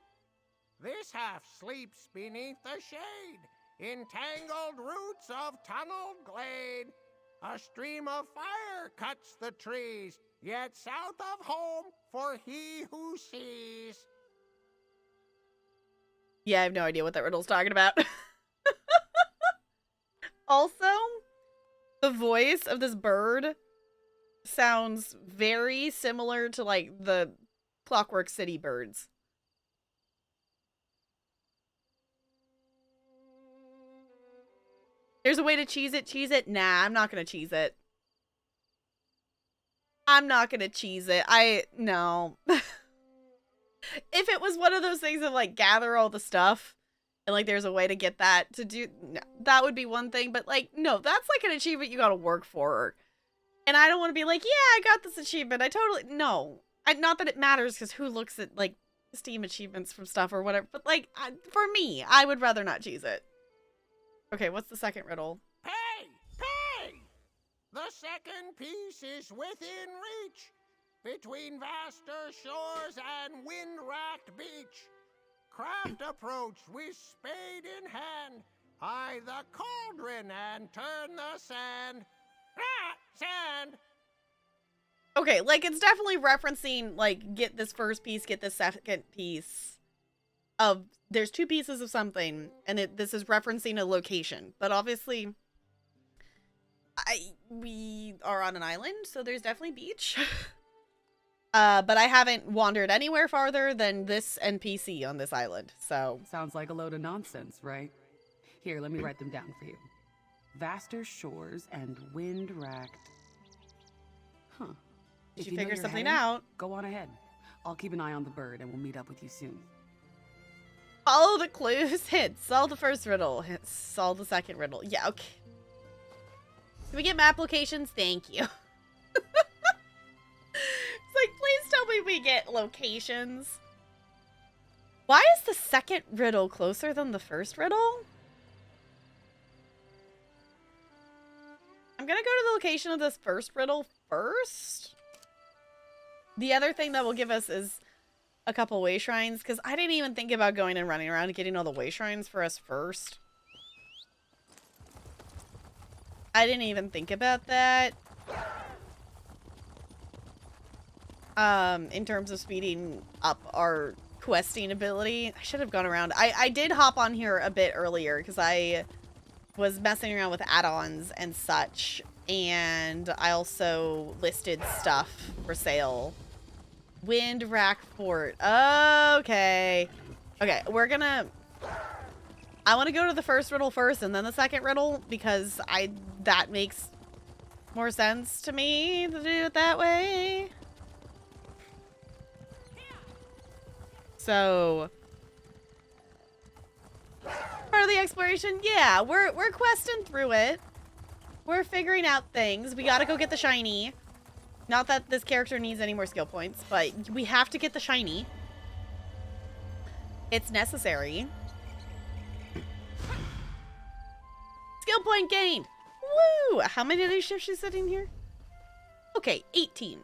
Speaker 3: This half sleeps beneath the shade, in tangled roots of tunneled glade. A stream of fire cuts the trees, yet south of home for he who sees.
Speaker 1: Yeah, I have no idea what that riddle's talking about. Also, the voice of this bird sounds very similar to, like, the Clockwork City birds. There's a way to cheese it. Cheese it? Nah, I'm not gonna cheese it. I'm not gonna cheese it. No. If it was one of those things of, like, gather all the stuff, and, like, there's a way to get that to do, no, that would be one thing, but, like, no, that's, like, an achievement you gotta work for. And I don't want to be like, yeah, I got this achievement. No. Not that it matters, because who looks at, like, Steam achievements from stuff or whatever, but, like, for me, I would rather not cheese it. Okay, what's the second riddle?
Speaker 3: Pay! Pay! The second piece is within reach, between vaster shores and wind-racked beach. Craft approach with spade in hand, eye the cauldron and turn the sand. Sand!
Speaker 1: Okay, like, it's definitely referencing, like, get this first piece, get this second piece of, there's two pieces of something, and this is referencing a location. But obviously, we are on an island, so there's definitely beach. But I haven't wandered anywhere farther than this NPC on this island, so.
Speaker 2: Sounds like a load of nonsense, right? Here, let me write them down for you. Vaster shores and wind-racked. Huh.
Speaker 1: If
Speaker 2: If
Speaker 1: you
Speaker 2: know
Speaker 1: figure
Speaker 2: you're
Speaker 1: something
Speaker 2: heading,
Speaker 1: out.
Speaker 2: go on ahead. I'll keep an eye on the bird and we'll meet up with you soon.
Speaker 1: Follow the clues, hit, solve the first riddle, hit, solve the second riddle. Yeah, okay. Can we get map locations? Thank you. It's like, please tell me we get locations. Why is the second riddle closer than the first riddle? I'm gonna go to the location of this first riddle first. The other thing that will give us is a couple way shrines, because I didn't even think about going and running around and getting all the way shrines for us first. I didn't even think about that. In terms of speeding up our questing ability. I should have gone around. I did hop on here a bit earlier because I was messing around with add-ons and such, and I also listed stuff for sale. Wind Rack Fort. Okay. Okay, we're gonna... I want to go to the first riddle first and then the second riddle because that makes more sense to me to do it that way. So, part of the exploration, yeah, we're questing through it. We're figuring out things. We gotta go get the shiny. Not that this character needs any more skill points, but we have to get the shiny. It's necessary. Skill point gained. Woo! How many of these shifts is sitting here? Okay, 18.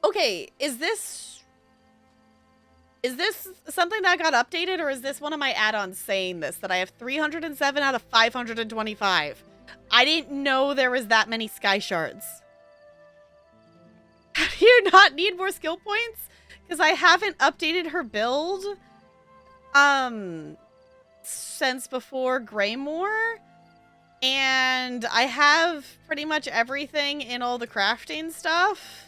Speaker 1: Okay, is this something that got updated, or is this one of my add-ons saying this, that I have 307 out of 525? I didn't know there was that many sky shards. Do you not need more skill points? Because I haven't updated her build since before Greymore, and I have pretty much everything in all the crafting stuff.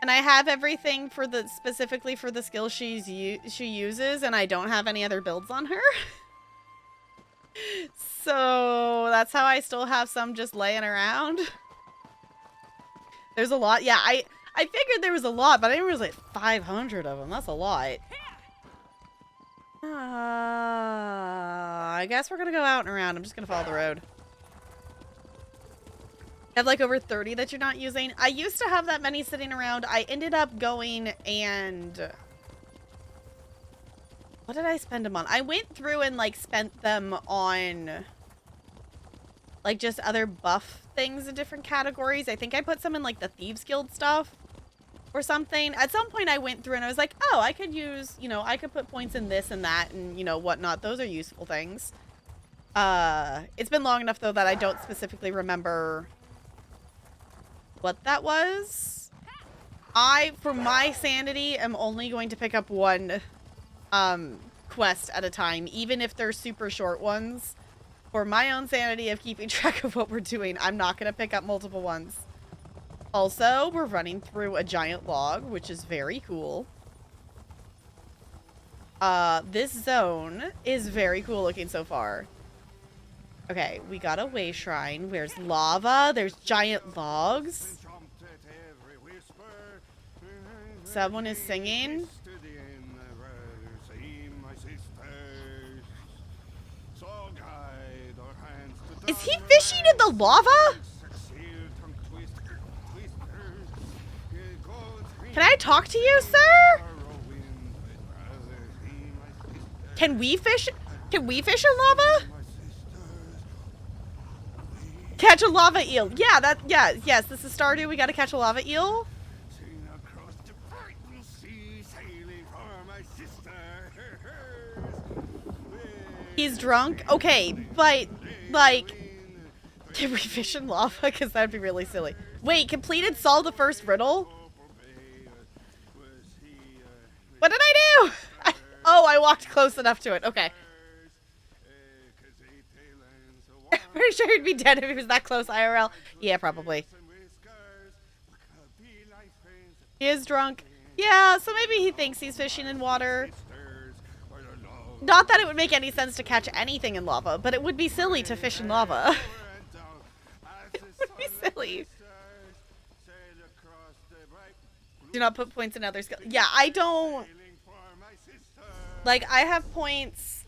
Speaker 1: And I have everything for specifically for the skill she uses, and I don't have any other builds on her. So that's how I still have some just laying around. There's a lot. Yeah, I figured there was a lot, but I didn't realize like 500 of them. That's a lot. I guess we're gonna go out and around. I'm just gonna follow the road. Have like over 30 that you're not using. I used to have that many sitting around. I ended up going and... What did I spend them on? I went through and like spent them on like just other buff things in different categories. I think I put some in like the Thieves Guild stuff. or something. At some point I went through and I was like, oh, I could use, you know, I could put points in this and that and, you know, whatnot. Those are useful things. It's been long enough, though, that I don't specifically remember what that was. I, for my sanity, am only going to pick up one quest at a time, even if they're super short ones. For my own sanity of keeping track of what we're doing, I'm not going to pick up multiple ones. Also, we're running through a giant log, which is very cool. This zone is very cool looking so far. Okay, we got a way shrine. There's lava. There's giant logs. Someone is singing. Is he fishing in the lava? Can I talk to you, sir? Can we fish? Can we fish in lava? Catch a lava eel. Yeah, yes, this is Stardew. We gotta catch a lava eel. He's drunk? Okay, but, like, can we fish in lava? Because that'd be really silly. Wait, completed, solve the first riddle? What did I do? Oh, I walked close enough to it. Okay. Pretty sure he'd be dead if he was that close, IRL. Yeah, probably. He is drunk. Yeah, so maybe he thinks he's fishing in water. Not that it would make any sense to catch anything in lava, but it would be silly to fish in lava. It would be silly. Do not put points in other skills. Yeah, I don't... Like, I have points...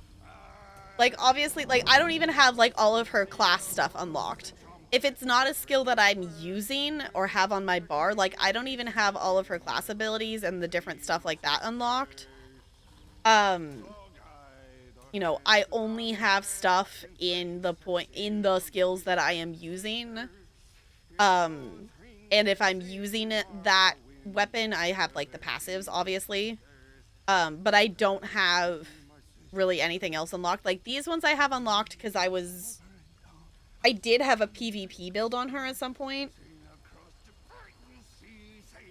Speaker 1: Like, obviously, like, I don't even have, like, all of her class stuff unlocked. If it's not a skill that I'm using or have on my bar, like, I don't even have all of her class abilities and the different stuff like that unlocked. You know, I only have stuff in the skills that I am using. And if I'm using that weapon, I have, like, the passives, obviously. But I don't have really anything else unlocked. Like, these ones I have unlocked because I did have a PvP build on her at some point.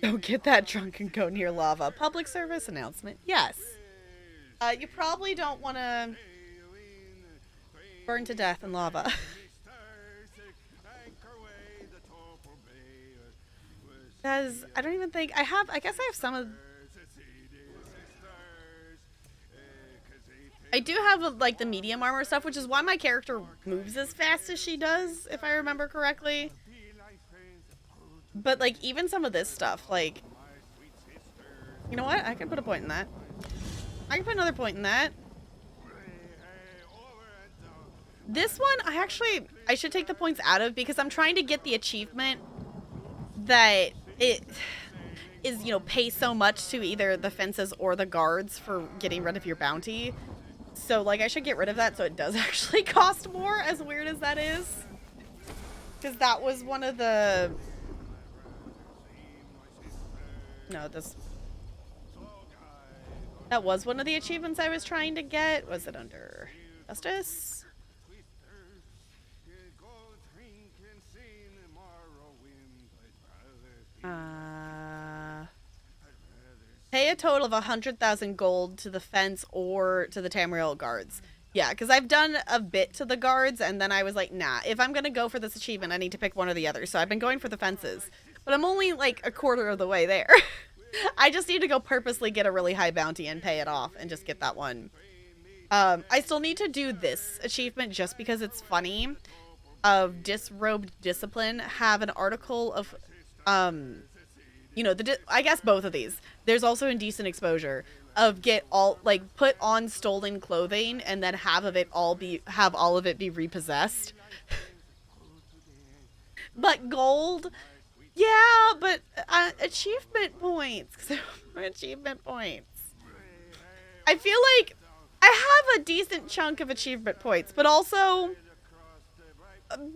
Speaker 1: Don't get that drunk and go near lava. Public service announcement. Yes. You probably don't want to burn to death in lava. Because I don't even think I guess I have some of... I do have, like, the medium armor stuff, which is why my character moves as fast as she does, if I remember correctly. But, like, even some of this stuff, like... You know what? I can put a point in that. I can put another point in that. This one, I should take the points out of, because I'm trying to get the achievement that it is, you know, pay so much to either the fences or the guards for getting rid of your bounty. So, like, I should get rid of that so it does actually cost more, as weird as that is. Because that was one of the... No, that was one of the achievements I was trying to get. Was it under Justice? Pay a total of 100,000 gold to the fence or to the Tamriel guards. Yeah, because I've done a bit to the guards, and then I was like, nah, if I'm going to go for this achievement, I need to pick one or the other. So I've been going for the fences. But I'm only, like, a quarter of the way there. I just need to go purposely get a really high bounty and pay it off and just get that one. I still need to do this achievement just because it's funny. Of Disrobed Discipline have an article of, you know, I guess both of these. There's also Indecent Exposure of put on stolen clothing and then have all of it be repossessed. But gold, yeah, but achievement points. Achievement points. I feel like I have a decent chunk of achievement points, but also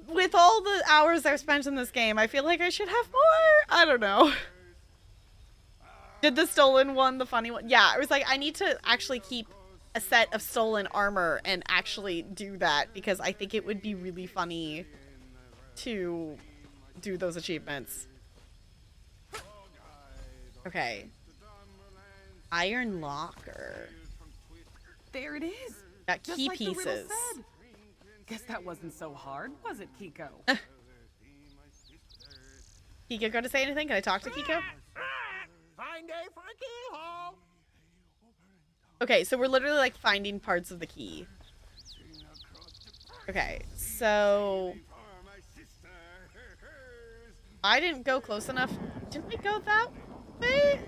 Speaker 1: with all the hours I've spent in this game, I feel like I should have more. I don't know. Did the stolen one, the funny one? Yeah, I was like, I need to actually keep a set of stolen armor and actually do that because I think it would be really funny to do those achievements. Okay. Iron locker.
Speaker 2: There it is.
Speaker 1: Got
Speaker 2: Just
Speaker 1: key
Speaker 2: like the riddle
Speaker 1: pieces.
Speaker 2: said. Guess that wasn't so hard, was it, Kiko?
Speaker 1: Kiko going to say anything? Can I talk to Kiko?
Speaker 3: Fine day for a keyhole.
Speaker 1: Okay, so we're literally like finding parts of the key. Okay, so I didn't go close enough. Didn't we go that way?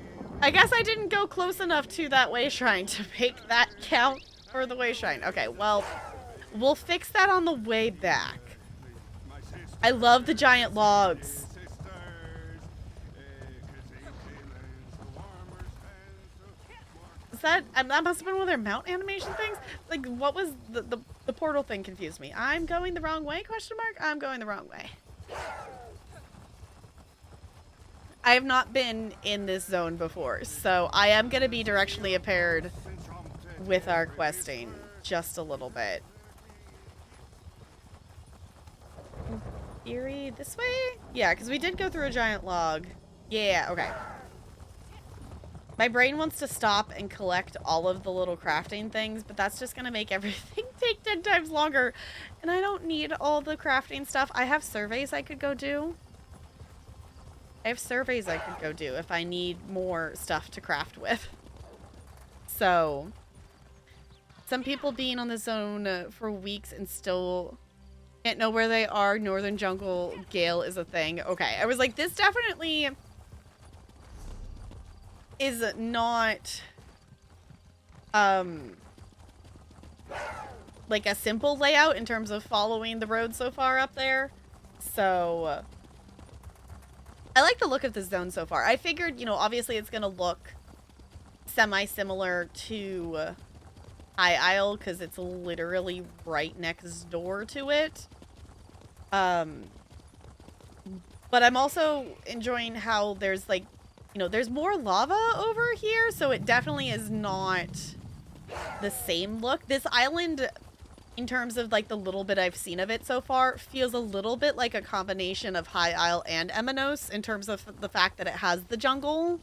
Speaker 1: I guess I didn't go close enough to that way shrine to make that count for the way shrine. Okay, well, we'll fix that on the way back. I love the giant logs. Is that must have been one of their mount animation things? Like, what was the portal thing confused me. I'm going the wrong way, question mark? I'm going the wrong way. I have not been in this zone before, so I am going to be directionally impaired with our questing just a little bit. In theory, this way? Yeah, because we did go through a giant log. Yeah, okay. My brain wants to stop and collect all of the little crafting things, but that's just going to make everything take 10 times longer. And I don't need all the crafting stuff. I have surveys I could go do. I have surveys I could go do if I need more stuff to craft with. So, some people being on the zone for weeks and still can't know where they are. Northern Jungle Gale is a thing. Okay, I was like, this definitely is not like a simple layout in terms of following the road so far up there. So I like the look of this zone so far. I figured, you know, obviously it's gonna look semi-similar to High Isle because it's literally right next door to it. But I'm also enjoying how there's like, you know, there's more lava over here, so it definitely is not the same look. This island, in terms of like the little bit I've seen of it so far, feels a little bit like a combination of High Isle and Emenos in terms of the fact that it has the jungle.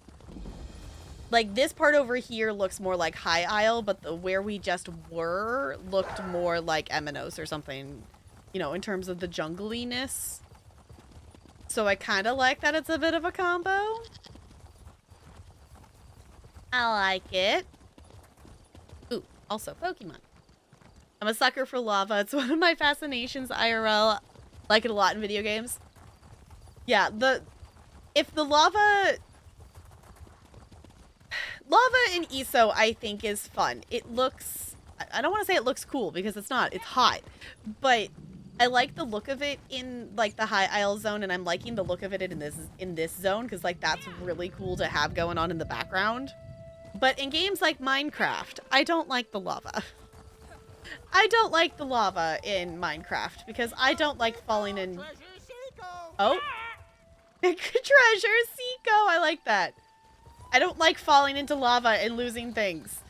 Speaker 1: Like this part over here looks more like High Isle, but where we just were looked more like Emenos or something, you know, in terms of the jungliness. So I kind of like that it's a bit of a combo. I like it. Ooh, also Pokemon. I'm a sucker for lava. It's one of my fascinations IRL. Like it a lot in video games. Yeah, if the lava in ESO I think is fun. It looks, I don't want to say it looks cool because it's not. It's hot. But I like the look of it in like the High Isle zone, and I'm liking the look of it in this zone because like that's really cool to have going on in the background. But in games like Minecraft, I don't like the lava. I don't like the lava in Minecraft because I don't like falling in. Oh, treasure Seiko. I like that. I don't like falling into lava and losing things.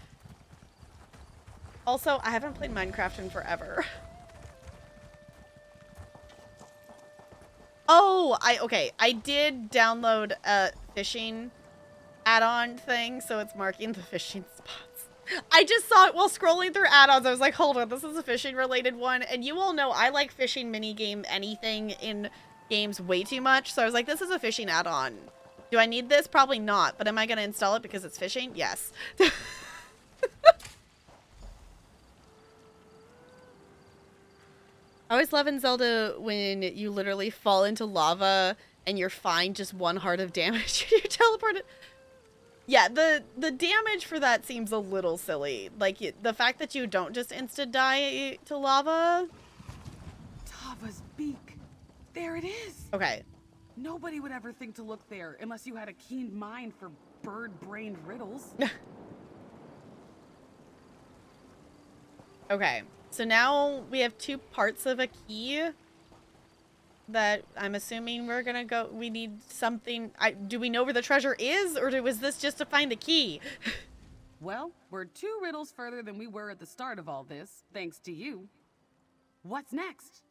Speaker 1: Also, I haven't played Minecraft in forever. Oh, okay. I did download a fishing add-on thing, so it's marking the fishing spots. I just saw it while scrolling through add-ons. I was like, hold on, this is a fishing related one. And you all know I like fishing minigame anything in games way too much. So I was like, this is a fishing add-on. Do I need this? Probably not. But am I going to install it because it's fishing? Yes. I always love in Zelda when you literally fall into lava and you're fine, just one heart of damage. You're teleported. Yeah, the damage for that seems a little silly. Like, the fact that you don't just insta-die to lava.
Speaker 2: Tava's beak. There it is.
Speaker 1: Okay.
Speaker 2: Nobody would ever think to look there unless you had a keen mind for bird-brained riddles.
Speaker 1: Okay. So now we have two parts of a key. that I'm assuming we're gonna go. We need something. Do we know where the treasure is, or was this just to find the key?
Speaker 2: Well, we're 2 riddles further than we were at the start of all this, thanks to you. What's next?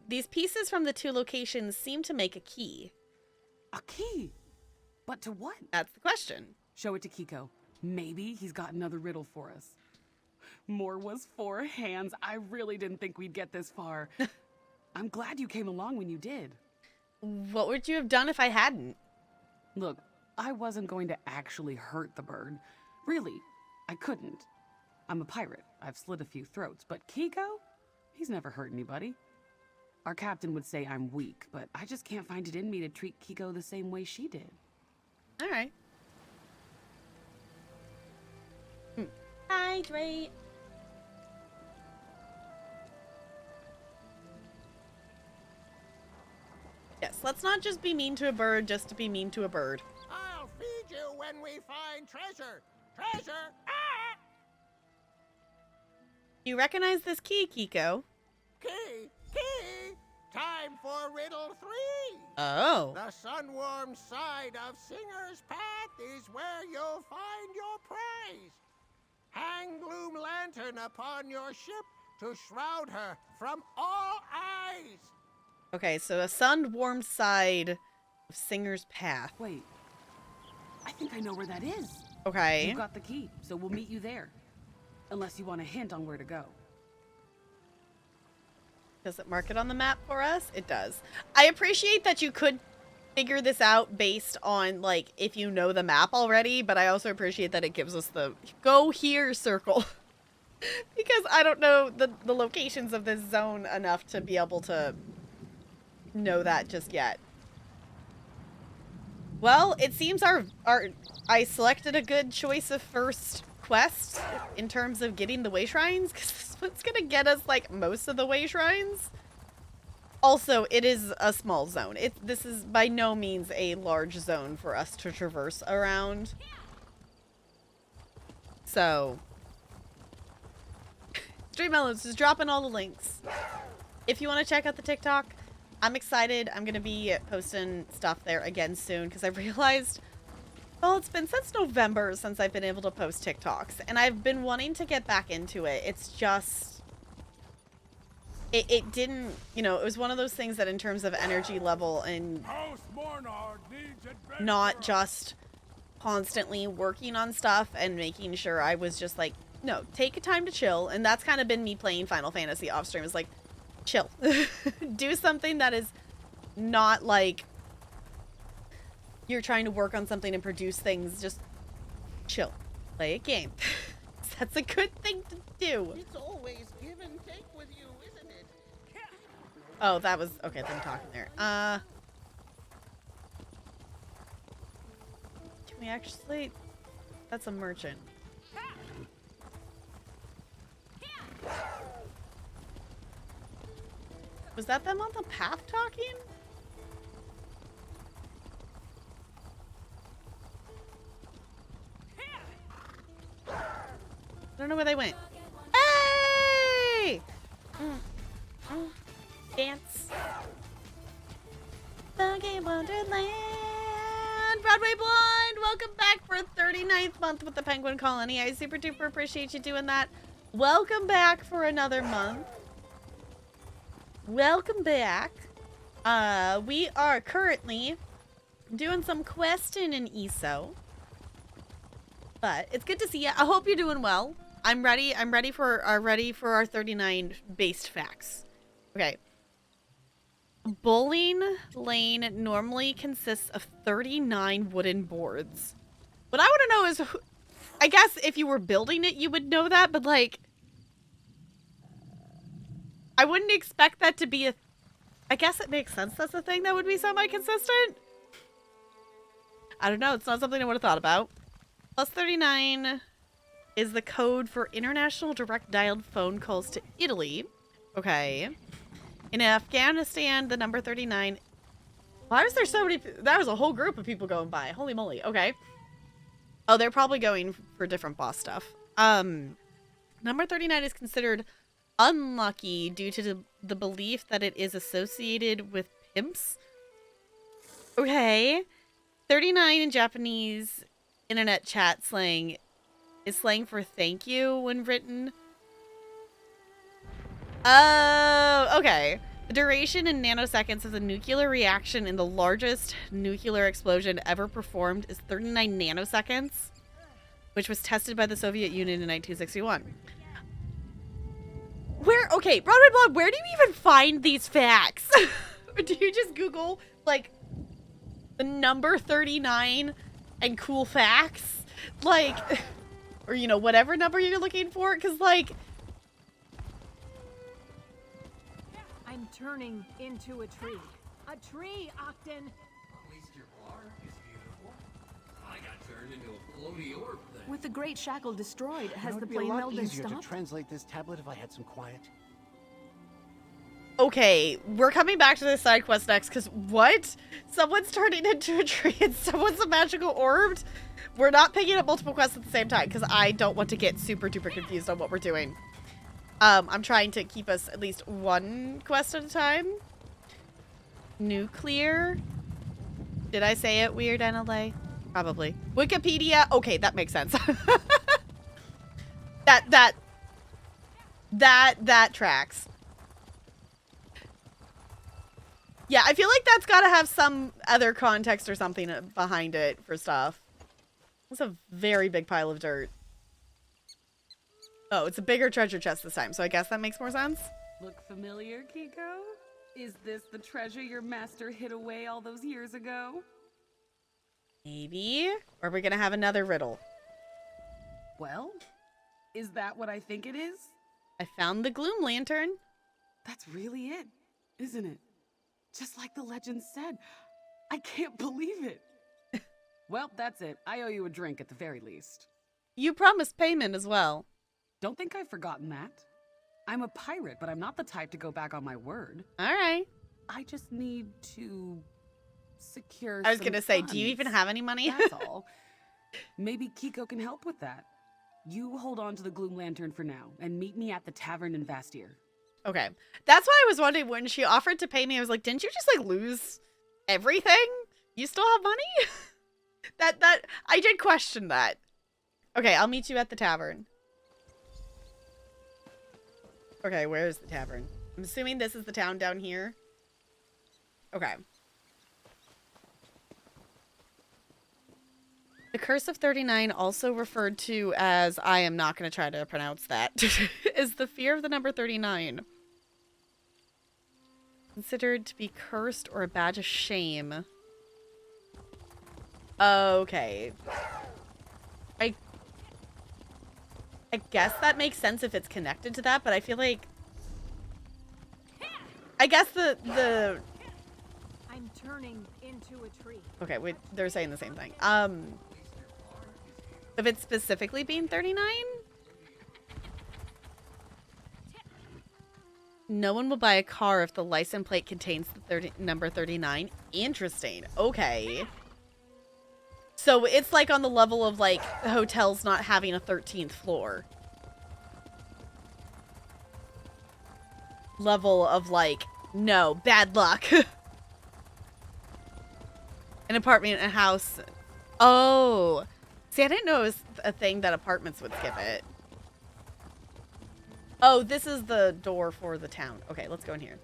Speaker 1: These pieces from the 2 locations seem to make a key.
Speaker 2: A key? But to what?
Speaker 1: That's the question.
Speaker 2: Show it to Kiko. Maybe he's got another riddle for us. More was 4 hands. I really didn't think we'd get this far. I'm glad you came along when you did.
Speaker 1: What would you have done if I hadn't?
Speaker 2: Look, I wasn't going to actually hurt the bird. Really, I couldn't. I'm a pirate. I've slit a few throats. But Kiko? He's never hurt anybody. Our captain would say I'm weak, but I just can't find it in me to treat Kiko the same way she did.
Speaker 1: All right. Hydrate. Yes, let's not just be mean to a bird just to be mean to a bird.
Speaker 3: I'll feed you when we find treasure. Treasure! Ah!
Speaker 1: You recognize this key, Kiko?
Speaker 3: Key! Key! Time for riddle 3!
Speaker 1: Oh.
Speaker 3: The sun-warmed side of Singer's Path is where you'll find your prize. Hang Gloom Lantern upon your ship to shroud her from all eyes.
Speaker 1: Okay, so a sun-warmed side of Singer's Path.
Speaker 2: Wait, I think I know where that is.
Speaker 1: Okay.
Speaker 2: You got the key, so we'll meet you there. Unless you want a hint on where to go.
Speaker 1: Does it mark it on the map for us? It does. I appreciate that you could figure this out based on, like, if you know the map already, but I also appreciate that it gives us the go here circle. Because I don't know the locations of this zone enough to be able to know that just yet. Well, it seems I selected a good choice of first quest in terms of getting the way shrines, because this one's gonna get us like most of the way shrines. Also, it is a small zone. This is by no means a large zone for us to traverse around. So, Stream Melons is dropping all the links. If you want to check out the TikTok, I'm excited. I'm going to be posting stuff there again soon because I realized, well, it's been since November since I've been able to post TikToks, and I've been wanting to get back into it. It's just, it didn't, you know, it was one of those things that in terms of energy level and not just constantly working on stuff and making sure I was just like, no, take a time to chill. And that's kind of been me playing Final Fantasy off stream. It's like, chill. Do something that is not like you're trying to work on something and produce things. Just chill. Play a game. That's a good thing to do.
Speaker 3: It's always give and take with you, isn't it?
Speaker 1: Oh, that was... Okay, them talking there. Can we actually... That's a merchant. Was that them on the path talking? I don't know where they went. Hey! Dance. Buggy Wonderland. Broadway Blind, welcome back for a 39th month with the Penguin Colony. I super duper appreciate you doing that. Welcome back for another month. Welcome back. We are currently doing some questing in ESO. But it's good to see you. I hope you're doing well. I'm ready. I'm ready for our 39 based facts. Okay. Bowling lane normally consists of 39 wooden boards. What I want to know is, I guess if you were building it, you would know that, but like, I wouldn't expect that to be a... I guess it makes sense that's a thing that would be semi-consistent. I don't know. It's not something I would have thought about. Plus 39 is the code for international direct dialed phone calls to Italy. Okay. In Afghanistan, the number 39... Why was there so many... That was a whole group of people going by. Holy moly. Okay. Oh, they're probably going for different boss stuff. Number 39 is considered unlucky due to the belief that it is associated with pimps. Okay. 39 in Japanese internet chat slang is slang for thank you when written. Oh, okay. The duration in nanoseconds of the nuclear reaction in the largest nuclear explosion ever performed is 39 nanoseconds, which was tested by the Soviet Union in 1961. Okay, Broadway Blog, where do you even find these facts? Do you just Google, like, the number 39 and cool facts? Like, or, you know, whatever number you're looking for? Because, like...
Speaker 4: I'm turning into a tree. A tree, Octon!
Speaker 5: At least your bark is beautiful. I got turned into a floaty orb then.
Speaker 4: With the Great Shackle destroyed, has the
Speaker 6: It would be
Speaker 4: plane
Speaker 6: a
Speaker 4: meld
Speaker 6: lot
Speaker 4: been
Speaker 6: easier to
Speaker 4: stopped?
Speaker 6: translate this tablet if I had some quiet.
Speaker 1: Okay, we're coming back to this side quest next, because what? Someone's turning into a tree and someone's a magical orbed? We're not picking up multiple quests at the same time, because I don't want to get super duper confused on what we're doing. I'm trying to keep us at least one quest at a time. Nuclear. Did I say it weird, NLA? Probably. Wikipedia. Okay, that makes sense. that tracks. Yeah, I feel like that's got to have some other context or something behind it for stuff. It's a very big pile of dirt. Oh, it's a bigger treasure chest this time, so I guess that makes more sense.
Speaker 2: Look familiar, Kiko? Is this the treasure your master hid away all those years ago?
Speaker 1: Maybe. Or are we gonna have another riddle?
Speaker 2: Well, is that what I think it is?
Speaker 1: I found the gloom lantern.
Speaker 2: That's really it, isn't it? Just like the legend said. I can't believe it. Well, that's it. I owe you a drink at the very least.
Speaker 1: You promised payment as well.
Speaker 2: Don't think I've forgotten that. I'm a pirate, but I'm not the type to go back on my word.
Speaker 1: All right.
Speaker 2: I just need to secure
Speaker 1: I was
Speaker 2: some
Speaker 1: gonna say, do you
Speaker 2: funds.
Speaker 1: even have any money?
Speaker 2: That's all. Maybe Kiko can help with that. You hold on to the gloom lantern for now, and meet me at the tavern in Vastir.
Speaker 1: Okay. That's why I was wondering when she offered to pay me, I was like, didn't you just like lose everything? You still have money? that I did question that. Okay, I'll meet you at the tavern. Okay, where's the tavern? I'm assuming this is the town down here. Okay. The Curse of 39, also referred to as, I am not going to try to pronounce that, is the fear of the number 39. Considered to be cursed or a badge of shame. Okay. I guess that makes sense if it's connected to that, but I feel like... I guess the...
Speaker 4: I'm turning into a tree.
Speaker 1: Okay, wait, they're saying the same thing. If it's specifically being 39? No one will buy a car if the license plate contains the number 39. Interesting. Okay. So it's like on the level of like hotels not having a 13th floor. Level of like, no, bad luck. An apartment, a house. Oh. See, I didn't know it was a thing that apartments would skip it. Oh, this is the door for the town. Okay, let's go in here.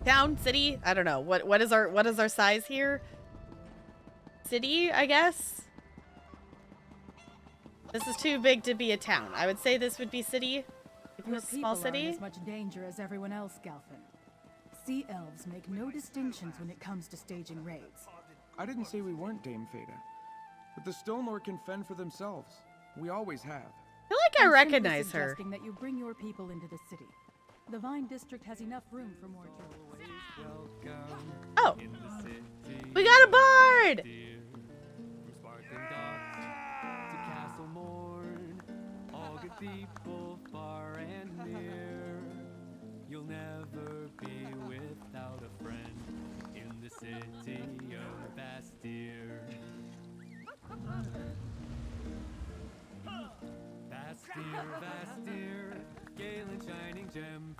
Speaker 1: Town, city, I don't know. What is our size here? City, I guess. This is too big to be a town. I would say this would be city. If it was a small city.
Speaker 7: Are in as much danger as everyone else, Galfin. Sea elves make no distinctions when it comes to staging raids.
Speaker 8: I didn't say we weren't, Dame Fada. But the Stonelord can fend for themselves. We always have.
Speaker 1: I feel like I
Speaker 7: I'm
Speaker 1: recognize
Speaker 7: simply
Speaker 1: her.
Speaker 7: suggesting that you bring your people into the city. The Vine District has enough room for more tourists.
Speaker 1: Oh. We got a bard!
Speaker 9: People far and near. You'll never be without a friend in the city of Bastir. Bastir, Bastir, Galen shining gem,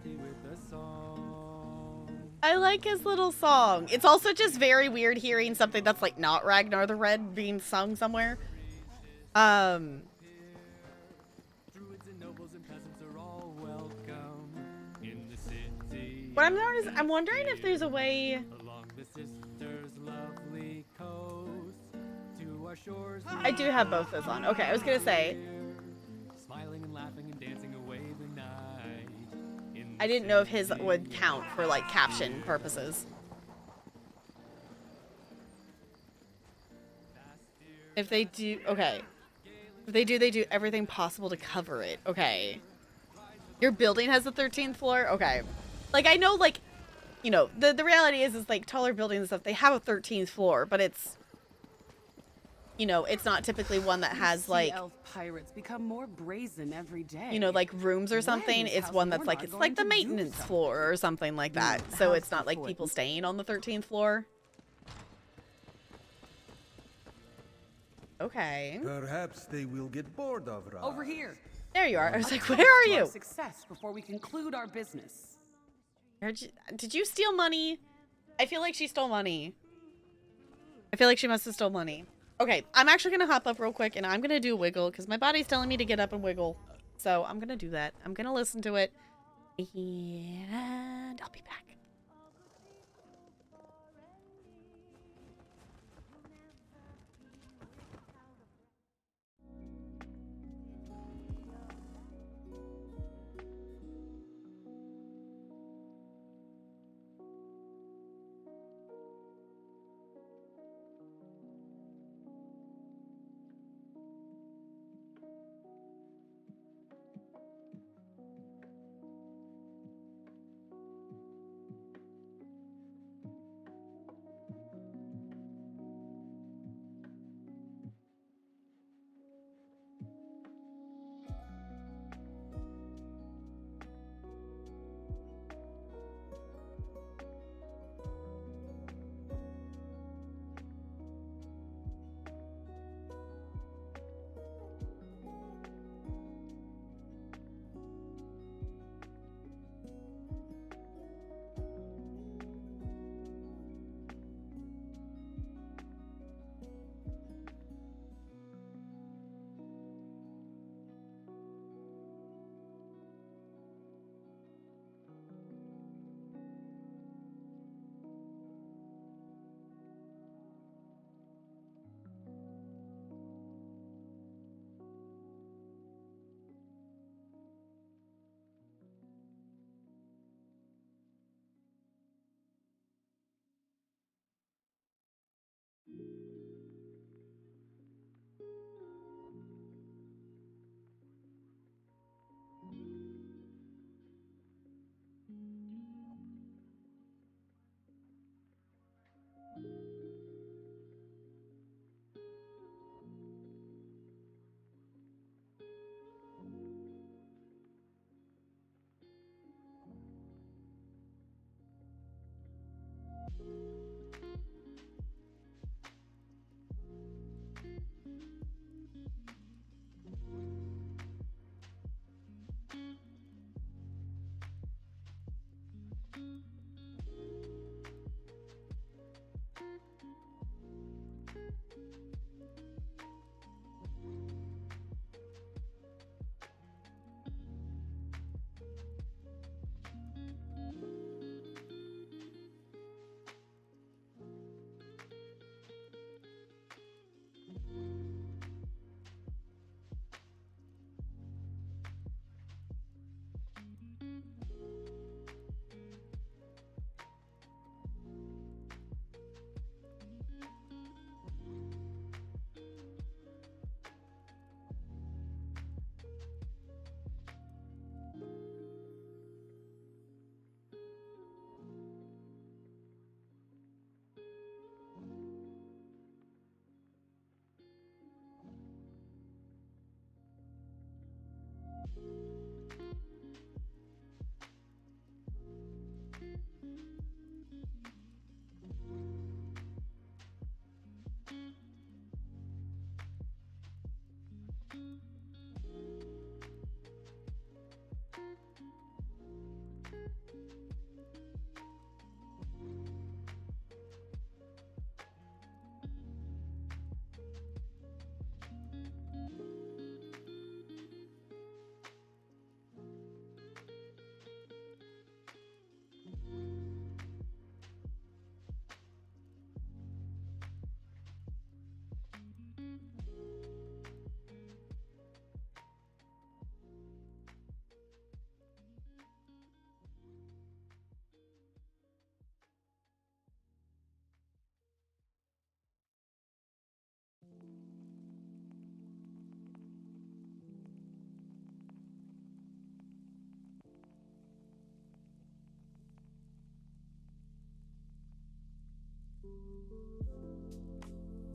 Speaker 9: city with a song.
Speaker 1: I like his little song. It's also just very weird hearing something that's like not Ragnar the Red being sung somewhere.
Speaker 9: Druids and nobles and peasants are all welcome in the city.
Speaker 1: What I'm wondering if there's a way.
Speaker 9: Along the sisters' lovely coast, to our shores.
Speaker 1: I do have both those on. Okay, I was gonna say.
Speaker 9: Smiling and laughing and dancing away the night.
Speaker 1: I didn't know if his would count for like caption purposes. If they do, okay. If they do everything possible to cover it. Okay. Your building has the 13th floor? Okay. Like, I know, like, you know, the reality is like, taller buildings and stuff, they have a 13th floor, but it's, you know, it's not typically one that has, like,
Speaker 2: Elf pirates become more brazen every day.
Speaker 1: you know, like, rooms or something. It's one that's, like, it's like the maintenance floor or something like that. So it's not, like, people staying on the 13th floor. Okay.
Speaker 10: Perhaps they will get bored of Ra.
Speaker 2: Over here.
Speaker 1: There you are. I was like, where are you?
Speaker 2: Success before we conclude our business.
Speaker 1: Did you steal money? I feel like she stole money. I feel like she must have stole money. Okay, I'm actually gonna hop up real quick and I'm gonna do wiggle because my body's telling me to get up and wiggle. So I'm gonna do that. I'm gonna listen to it. And I'll be back.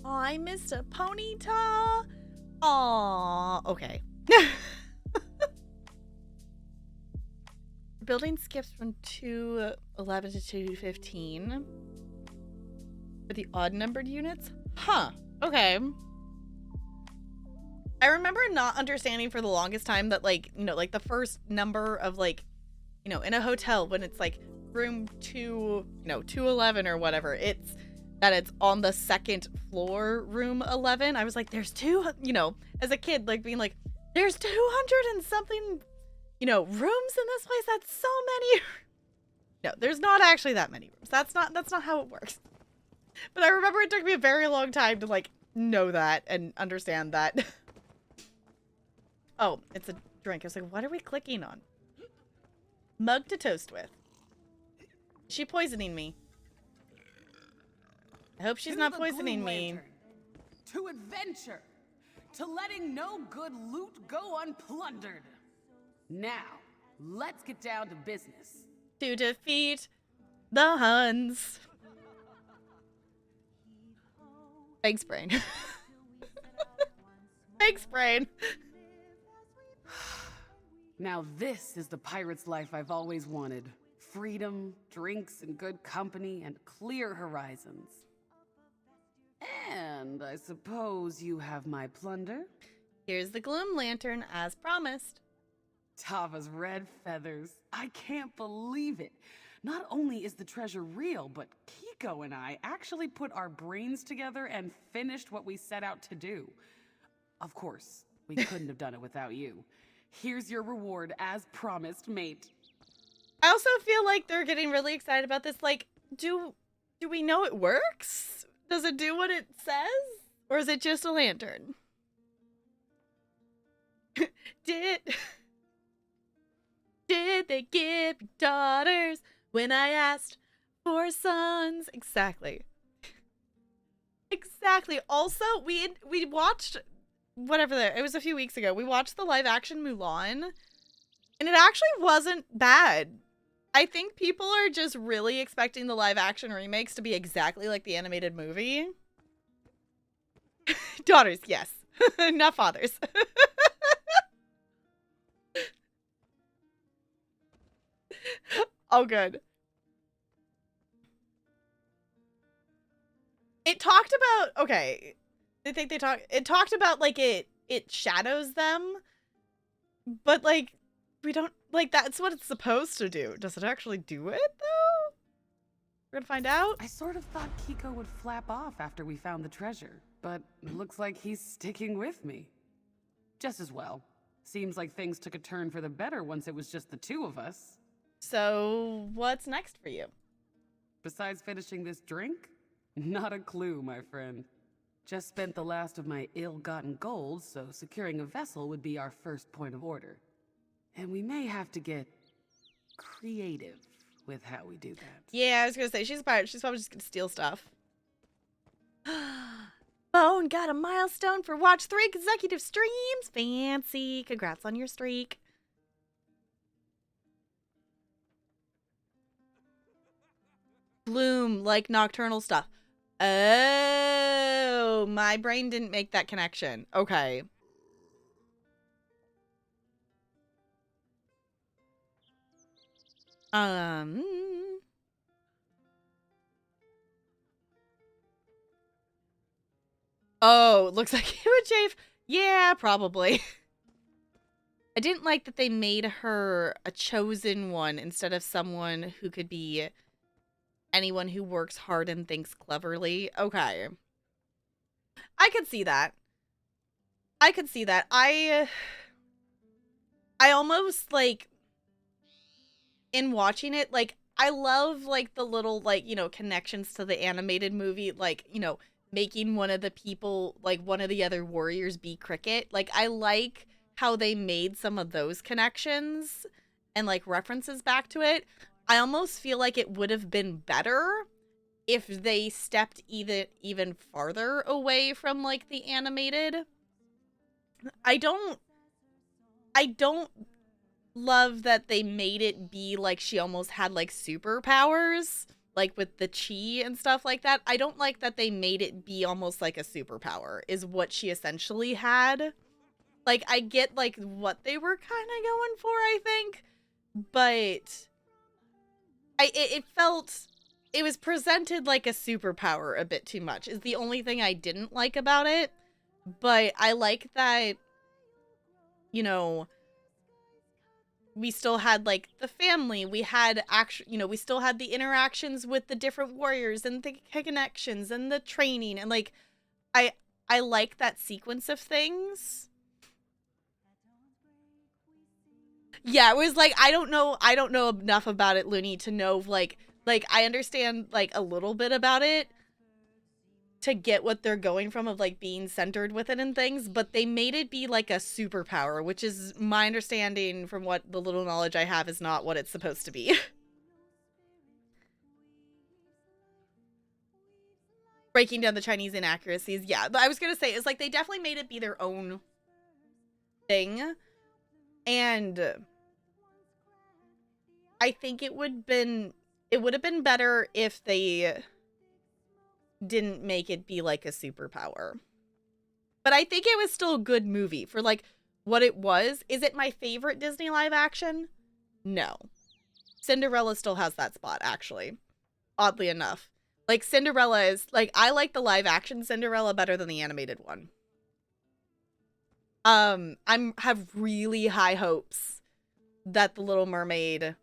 Speaker 1: Oh, I missed a Ponyta. Aw, okay. Building skips from 211 to 215 for the odd numbered units. Huh. Okay. I remember not understanding for the longest time that, like, you know, like the first number of, like, you know, in a hotel when it's like room 211 or whatever, it's on the second floor, room 11. I was like, there's two, you know, as a kid, like being like, there's 200 and something, you know, rooms in this place. That's so many. No, there's not actually that many rooms. That's not how it works. But I remember it took me a very long time to, like, know that and understand that. Oh, it's a drink. I was like, what are we clicking on? Mug to toast with. Is she poisoning me? I hope she's not poisoning me.
Speaker 2: To adventure. To letting no good loot go unplundered. Now, let's get down to business.
Speaker 1: To defeat the Huns. Thanks, Brain. Thanks, Brain.
Speaker 2: Now this is the pirate's life I've always wanted. Freedom, drinks, and good company, and clear horizons. And I suppose you have my plunder?
Speaker 1: Here's the Gloom Lantern, as promised.
Speaker 2: Tava's red feathers. I can't believe it. Not only is the treasure real, but Kiko and I actually put our brains together and finished what we set out to do. Of course, we couldn't have done it without you. Here's your reward, as promised, mate.
Speaker 1: I also feel like they're getting really excited about this. Like, do we know it works? Does it do what it says? Or is it just a lantern? Did they give you daughters when I asked for sons? Exactly. Exactly. Also, we watched it was a few weeks ago. We watched the live action Mulan, and it actually wasn't bad. I think people are just really expecting the live action remakes to be exactly like the animated movie. Daughters, yes. Not fathers. Oh, good. It talked about, okay, it talked about, like, it shadows them, but, like, we don't, like, that's what it's supposed to do. Does it actually do it, though? We're gonna find out.
Speaker 2: I sort of thought Kiko would flap off after we found the treasure, but it looks like he's sticking with me. Just as well. Seems like things took a turn for the better once it was just the two of us.
Speaker 1: So, what's next for you?
Speaker 2: Besides finishing this drink? Not a clue, my friend. Just spent the last of my ill-gotten gold, so securing a vessel would be our first point of order. And we may have to get creative with how we do that.
Speaker 1: Yeah, I was gonna say, she's a pirate. She's probably just gonna steal stuff. Bone got a milestone for watch 3 consecutive streams. Fancy. Congrats on your streak. Bloom, like nocturnal stuff. Oh, my brain didn't make that connection. Okay. Oh, looks like he would shave. Yeah, probably. I didn't like that they made her a chosen one instead of someone who could be anyone who works hard and thinks cleverly. Okay. I could see that. I could see that. I almost, like, in watching it, like, I love, like, the little, like, you know, connections to the animated movie, like, you know, making one of the people, like, one of the other warriors be Cricket. Like, I like how they made some of those connections and, like, references back to it. I almost feel like it would have been better if they stepped even farther away from, like, the animated. I don't love that they made it be like she almost had, like, superpowers. like with the chi and stuff like that. I don't like that they made it be almost like a superpower is what she essentially had. Like, I get like what they were kind of going for, I think, but it felt, it was presented like a superpower a bit too much is the only thing I didn't like about it. But I like that, you know, we still had like the family, we had we still had the interactions with the different warriors and the connections and the training, and like I like that sequence of things. Yeah, it was like I don't know enough about it, Looney, to know like I understand like a little bit about it to get what they're going from of like being centered with it and things, but they made it be like a superpower, which is my understanding from what the little knowledge I have is not what it's supposed to be. Breaking down the Chinese inaccuracies. Yeah, but I was going to say, it's like they definitely made it be their own thing. And I think it would have been better if they didn't make it be like a superpower. But I think it was still a good movie for like what it was. Is it my favorite Disney live action? No. Cinderella still has that spot, actually. Oddly enough. Like Cinderella is like, I like the live action Cinderella better than the animated one. Have really high hopes that the Little Mermaid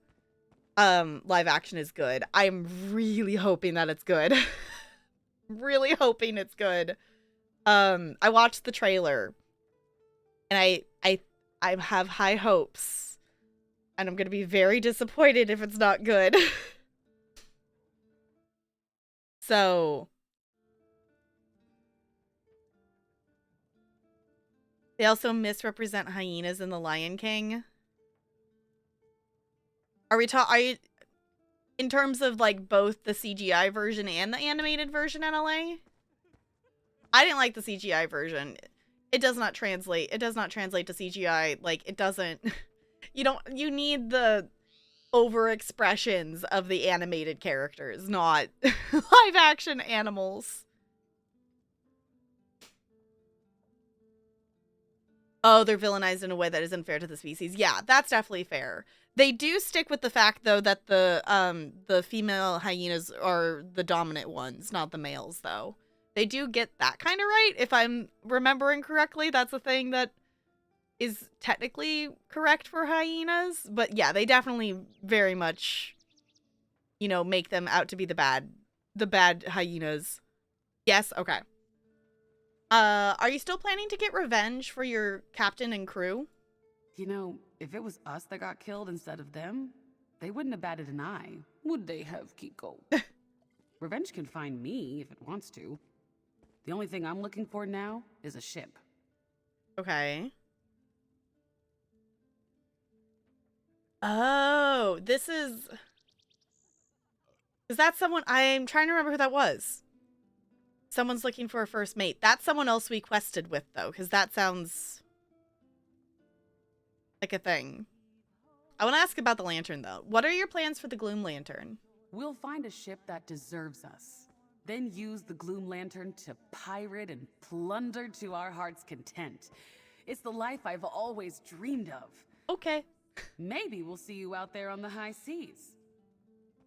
Speaker 1: live action is good. I'm really hoping that it's good. Really hoping it's good. I watched the trailer and I have high hopes, and I'm gonna be very disappointed if it's not good. So they also misrepresent hyenas in The Lion King. Are you in terms of like both the CGI version and the animated version, NLA? I didn't like the CGI version. It does not translate. It does not translate to CGI. Like, it doesn't. You need the over expressions of the animated characters, not live action animals. Oh, they're villainized in a way that is unfair to the species. Yeah, that's definitely fair. They do stick with the fact, though, that the female hyenas are the dominant ones, not the males, though. They do get that kind of right, if I'm remembering correctly. That's a thing that is technically correct for hyenas. But yeah, they definitely very much, make them out to be the bad hyenas. Yes, okay. Are you still planning to get revenge for your captain and crew?
Speaker 2: If it was us that got killed instead of them, they wouldn't have batted an eye, would they have, Kiko? Revenge can find me if it wants to. The only thing I'm looking for now is a ship.
Speaker 1: Okay. Oh, is that someone? I'm trying to remember who that was. Someone's looking for a first mate. That's someone else we quested with, though, because that sounds like a thing. I want to ask about the lantern, though. What are your plans for the Gloom Lantern?
Speaker 2: We'll find a ship that deserves us, then use the Gloom Lantern to pirate and plunder to our heart's content. It's the life I've always dreamed of.
Speaker 1: Okay.
Speaker 2: Maybe we'll see you out there on the high seas.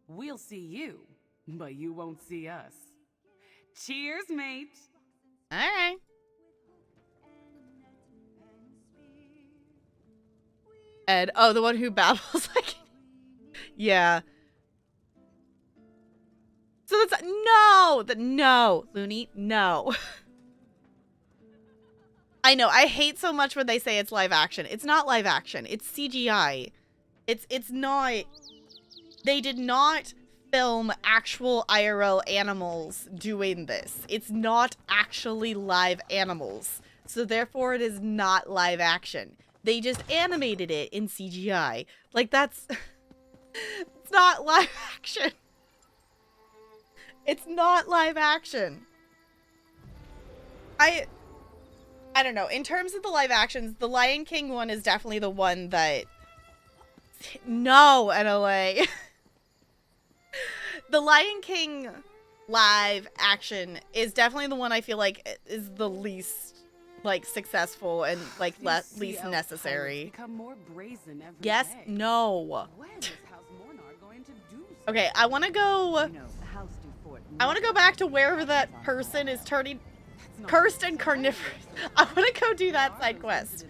Speaker 2: We'll see you, but you won't see us. Cheers, mate.
Speaker 1: All right. Ed. Oh, the one who babbles like... Yeah. So that's... No! Looney, no. I know, I hate so much when they say it's live action. It's not live action. It's CGI. It's not... They did not film actual IRL animals doing this. It's not actually live animals. So therefore it is not live action. They just animated it in CGI. Like, that's... It's not live action. It's not live action. I don't know. In terms of the live actions, the Lion King one is definitely the one that... No, NLA. The Lion King live action is definitely the one I feel like is the least like successful and like least necessary.
Speaker 2: Become more brazen every
Speaker 1: Yes,
Speaker 2: day.
Speaker 1: no.
Speaker 2: When is House Mornar going to do something?
Speaker 1: Okay, I want to go.
Speaker 2: You know, the House do Fort
Speaker 1: I want to go back to wherever that person is turning cursed and carnivorous. I want to go do that side quest.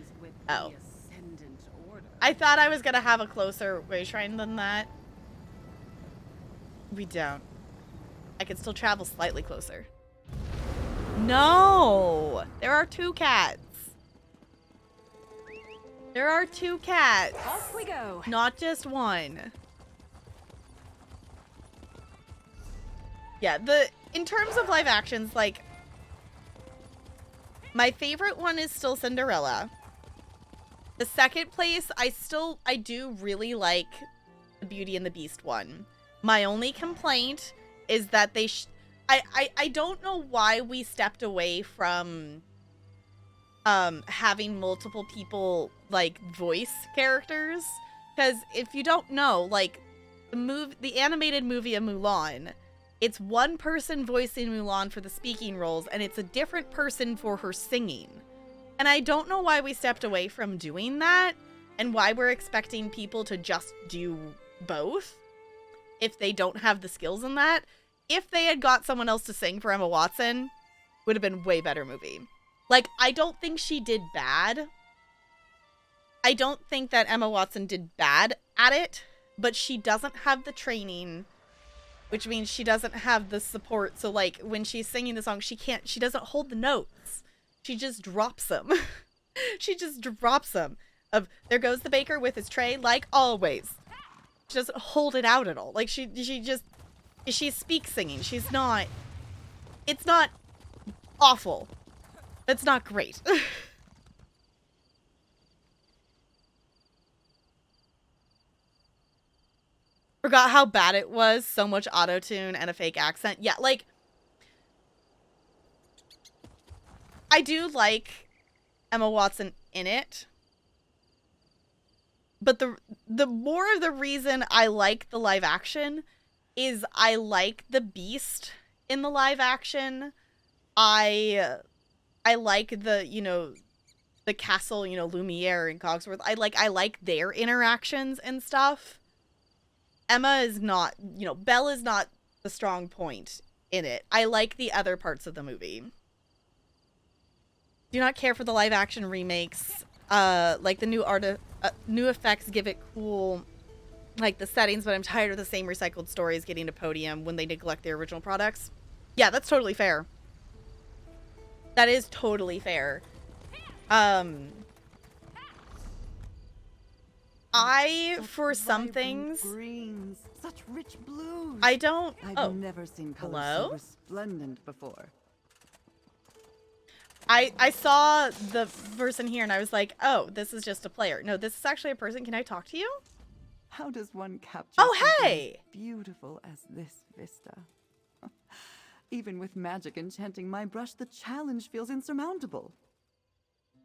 Speaker 1: Oh. I thought I was gonna have a closer way shrine than that. We don't. I can still travel slightly closer. No! There are 2 cats. There are 2 cats.
Speaker 4: Off we go.
Speaker 1: Not just one. Yeah, in terms of live actions, like, my favorite one is still Cinderella. The second place, I do really like the Beauty and the Beast one. My only complaint is that they I don't know why we stepped away from having multiple people like voice characters, because if you don't know, like the animated movie of Mulan, it's one person voicing Mulan for the speaking roles and it's a different person for her singing. And I don't know why we stepped away from doing that and why we're expecting people to just do both if they don't have the skills in that. If they had got someone else to sing for Emma Watson, would have been a way better movie. Like, I don't think she did bad. I don't think that Emma Watson did bad at it, but she doesn't have the training, which means she doesn't have the support. So, like, when she's singing the song, she doesn't hold the notes. She just drops them. She just drops them. There goes the baker with his tray, like always. She doesn't hold it out at all. Like, she speaks singing. It's not awful. It's not great. Forgot how bad it was. So much auto-tune and a fake accent. Yeah, like, I do like Emma Watson in it. But the more of the reason I like the live action is I like the Beast in the live action. I like the castle, Lumiere and Cogsworth. I like their interactions and stuff. Emma is not, Belle is not the strong point in it. I like the other parts of the movie. Do not care for the live action remakes. Like the new effects give it cool, like the settings, but I'm tired of the same recycled stories getting to podium when they neglect their original products. Yeah, that's totally fair. That is totally fair. For some things,
Speaker 11: greens, such rich blues.
Speaker 1: I don't.
Speaker 11: I've never seen colors so resplendent before.
Speaker 1: I saw the person here and I was like, oh, this is just a player. No, this is actually a person. Can I talk to you?
Speaker 11: How does one capture
Speaker 1: hey!
Speaker 11: as beautiful as this vista? Even with magic enchanting my brush, the challenge feels insurmountable.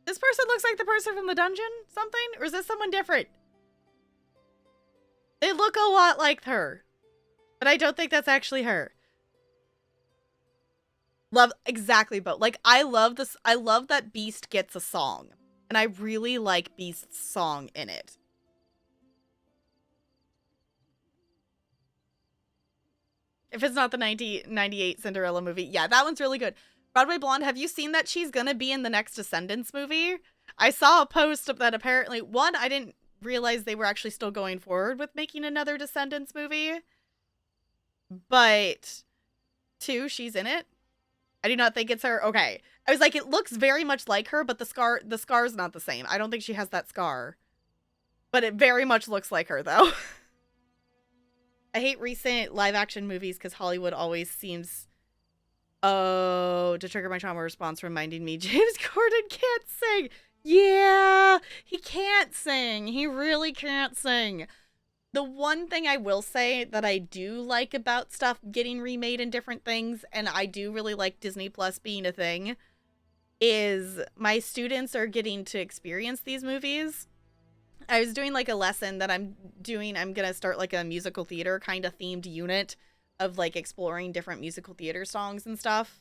Speaker 1: This person looks like the person from the dungeon, something? Or is this someone different? They look a lot like her. But I don't think that's actually her. Love exactly, but like I love this. I love that Beast gets a song, and I really like Beast's song in it. If it's not the 1998 Cinderella movie, yeah, that one's really good. Broadway Blonde, have you seen that she's gonna be in the next Descendants movie? I saw a post that apparently, one, I didn't realize they were actually still going forward with making another Descendants movie, but two, she's in it. I do not think it's her. Okay. I was like, it looks very much like her, but the scar's not the same. I don't think she has that scar. But it very much looks like her, though. I hate recent live-action movies because Hollywood always seems... Oh, to trigger my trauma response reminding me James Corden can't sing. Yeah, he can't sing. He really can't sing. The one thing I will say that I do like about stuff getting remade in different things, and I do really like Disney Plus being a thing, is my students are getting to experience these movies. I was doing like a lesson that I'm doing. I'm going to start like a musical theater kind of themed unit of like exploring different musical theater songs and stuff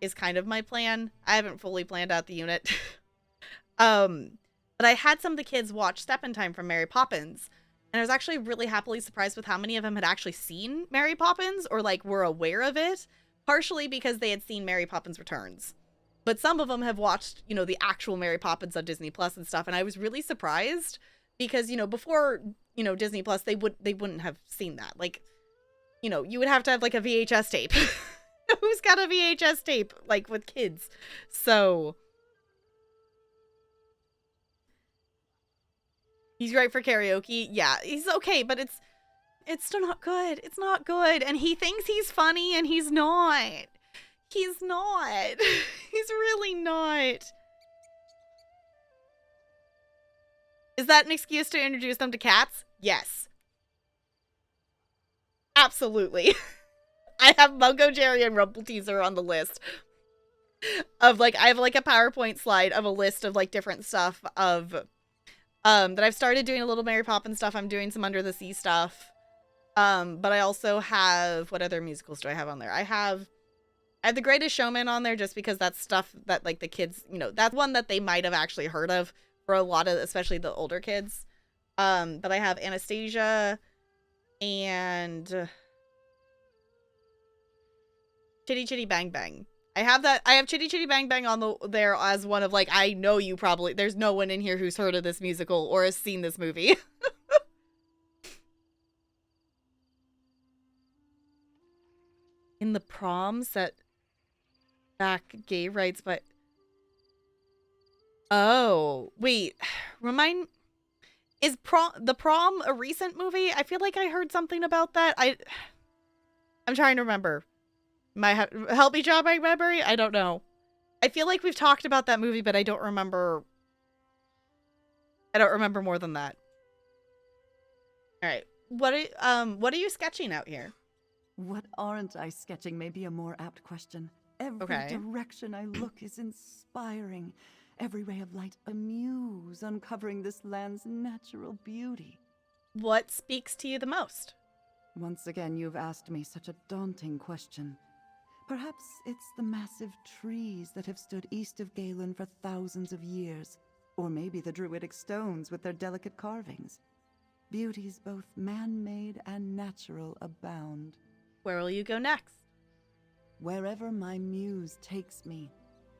Speaker 1: is kind of my plan. I haven't fully planned out the unit. But I had some of the kids watch Step in Time from Mary Poppins, and I was actually really happily surprised with how many of them had actually seen Mary Poppins or like were aware of it, partially because they had seen Mary Poppins Returns. But some of them have watched, you know, the actual Mary Poppins on Disney Plus and stuff, and I was really surprised because, you know, before, you know, Disney Plus, they wouldn't have seen that. Like, you know, you would have to have like a VHS tape. Who's got a VHS tape like with kids? So he's right for karaoke. Yeah, he's okay, but it's still not good. It's not good. And he thinks he's funny and he's not. He's not. He's really not. Is that an excuse to introduce them to cats? Yes. Absolutely. I have Mungo Jerry and Rumpelteazer on the list of like, I have like a PowerPoint slide of a list of like different stuff of that I've started doing a little Mary Poppins stuff. I'm doing some Under the Sea stuff. But I also have, what other musicals do I have on there? I have The Greatest Showman on there just because that's stuff that like the kids, you know, that's one that they might have actually heard of for a lot of, especially the older kids. But I have Anastasia and Chitty Chitty Bang Bang. I have Chitty Chitty Bang Bang on there as one of like, I know you probably, there's no one in here who's heard of this musical or has seen this movie. In the Prom set back gay rights, but oh wait, is the Prom a recent movie? I feel like I heard something about that. I'm trying to remember. Help me jog my memory. I don't know. I feel like we've talked about that movie, but I don't remember. I don't remember more than that. All right, what are you sketching out here?
Speaker 11: What aren't I sketching may be a more apt question. Every direction I look is inspiring. Every ray of light a muse, uncovering this land's natural beauty.
Speaker 1: What speaks to you the most?
Speaker 11: Once again, you've asked me such a daunting question. Perhaps it's the massive trees that have stood east of Galen for thousands of years. Or maybe the druidic stones with their delicate carvings. Beauties both man-made and natural abound.
Speaker 1: Where will you go next?
Speaker 11: Wherever my muse takes me.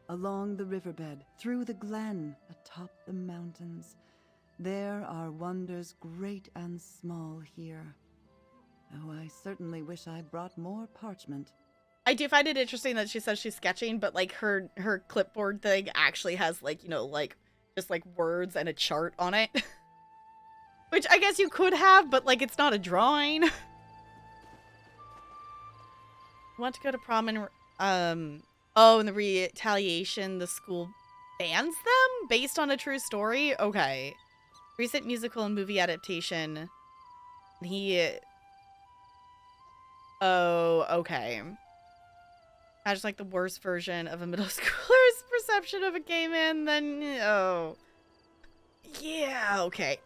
Speaker 11: Along the riverbed, through the glen, atop the mountains. There are wonders great and small here. Oh, I certainly wish I brought more parchment.
Speaker 1: I do find it interesting that she says she's sketching, but like her clipboard thing actually has like, you know, like just like words and a chart on it. Which I guess you could have, but like it's not a drawing. Want to go to prom and oh, in the retaliation the school bans them based on a true story? Okay. Recent musical and movie adaptation. Oh, okay. I just like the worst version of a middle schooler's perception of a gay man, then oh. Yeah, okay.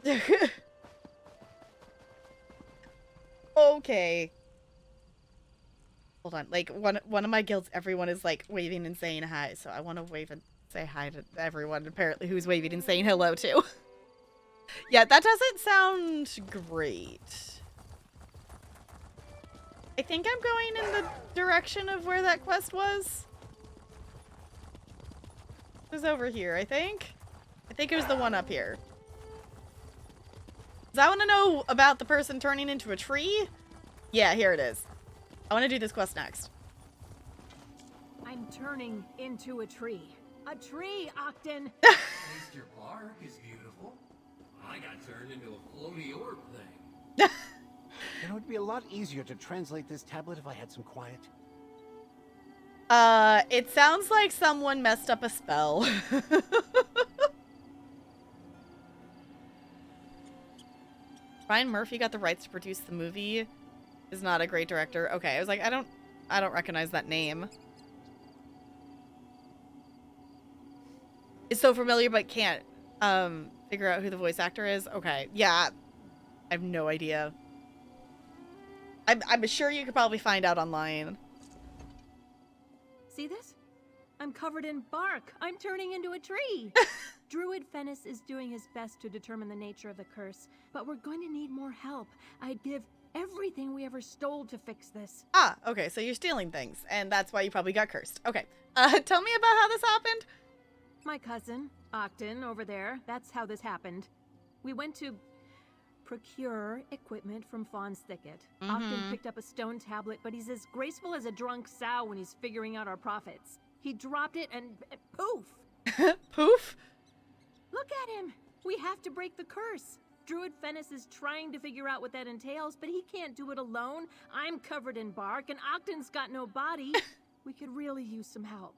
Speaker 1: Okay. Hold on. Like one of my guilds, everyone is like waving and saying hi, so I want to wave and say hi to everyone apparently who's waving and saying hello too. Yeah, that doesn't sound great. I think I'm going in the direction of where that quest was. It was over here, I think. I think it was the one up here. Does I want to know about the person turning into a tree? Yeah, here it is. I want to do this quest next.
Speaker 4: I'm turning into a tree. A tree, Octon!
Speaker 5: At least your bark is beautiful. I got turned into a floaty orb thing.
Speaker 6: You know, it'd be a lot easier to translate this tablet if I had some quiet.
Speaker 1: It sounds like someone messed up a spell. Ryan Murphy got the rights to produce the movie. Is not a great director. Okay, I was like, I don't recognize that name. It's so familiar, but can't figure out who the voice actor is. Okay, yeah, I have no idea. I'm sure you could probably find out online.
Speaker 4: See this? I'm covered in bark. I'm turning into a tree. Druid Fennis is doing his best to determine the nature of the curse, but we're going to need more help. I'd give everything we ever stole to fix this.
Speaker 1: Ah, okay, so you're stealing things, and that's why you probably got cursed. Okay, tell me about how this happened.
Speaker 4: My cousin, Octon, over there, that's how this happened. We went to procure equipment from Fawn's Thicket. Octon picked up a stone tablet, but he's as graceful as a drunk sow when he's figuring out our profits. He dropped it and poof!
Speaker 1: Poof?
Speaker 4: Look at him! We have to break the curse. Druid Fennis is trying to figure out what that entails, but he can't do it alone. I'm covered in bark, and Octon's got no body. We could really use some help.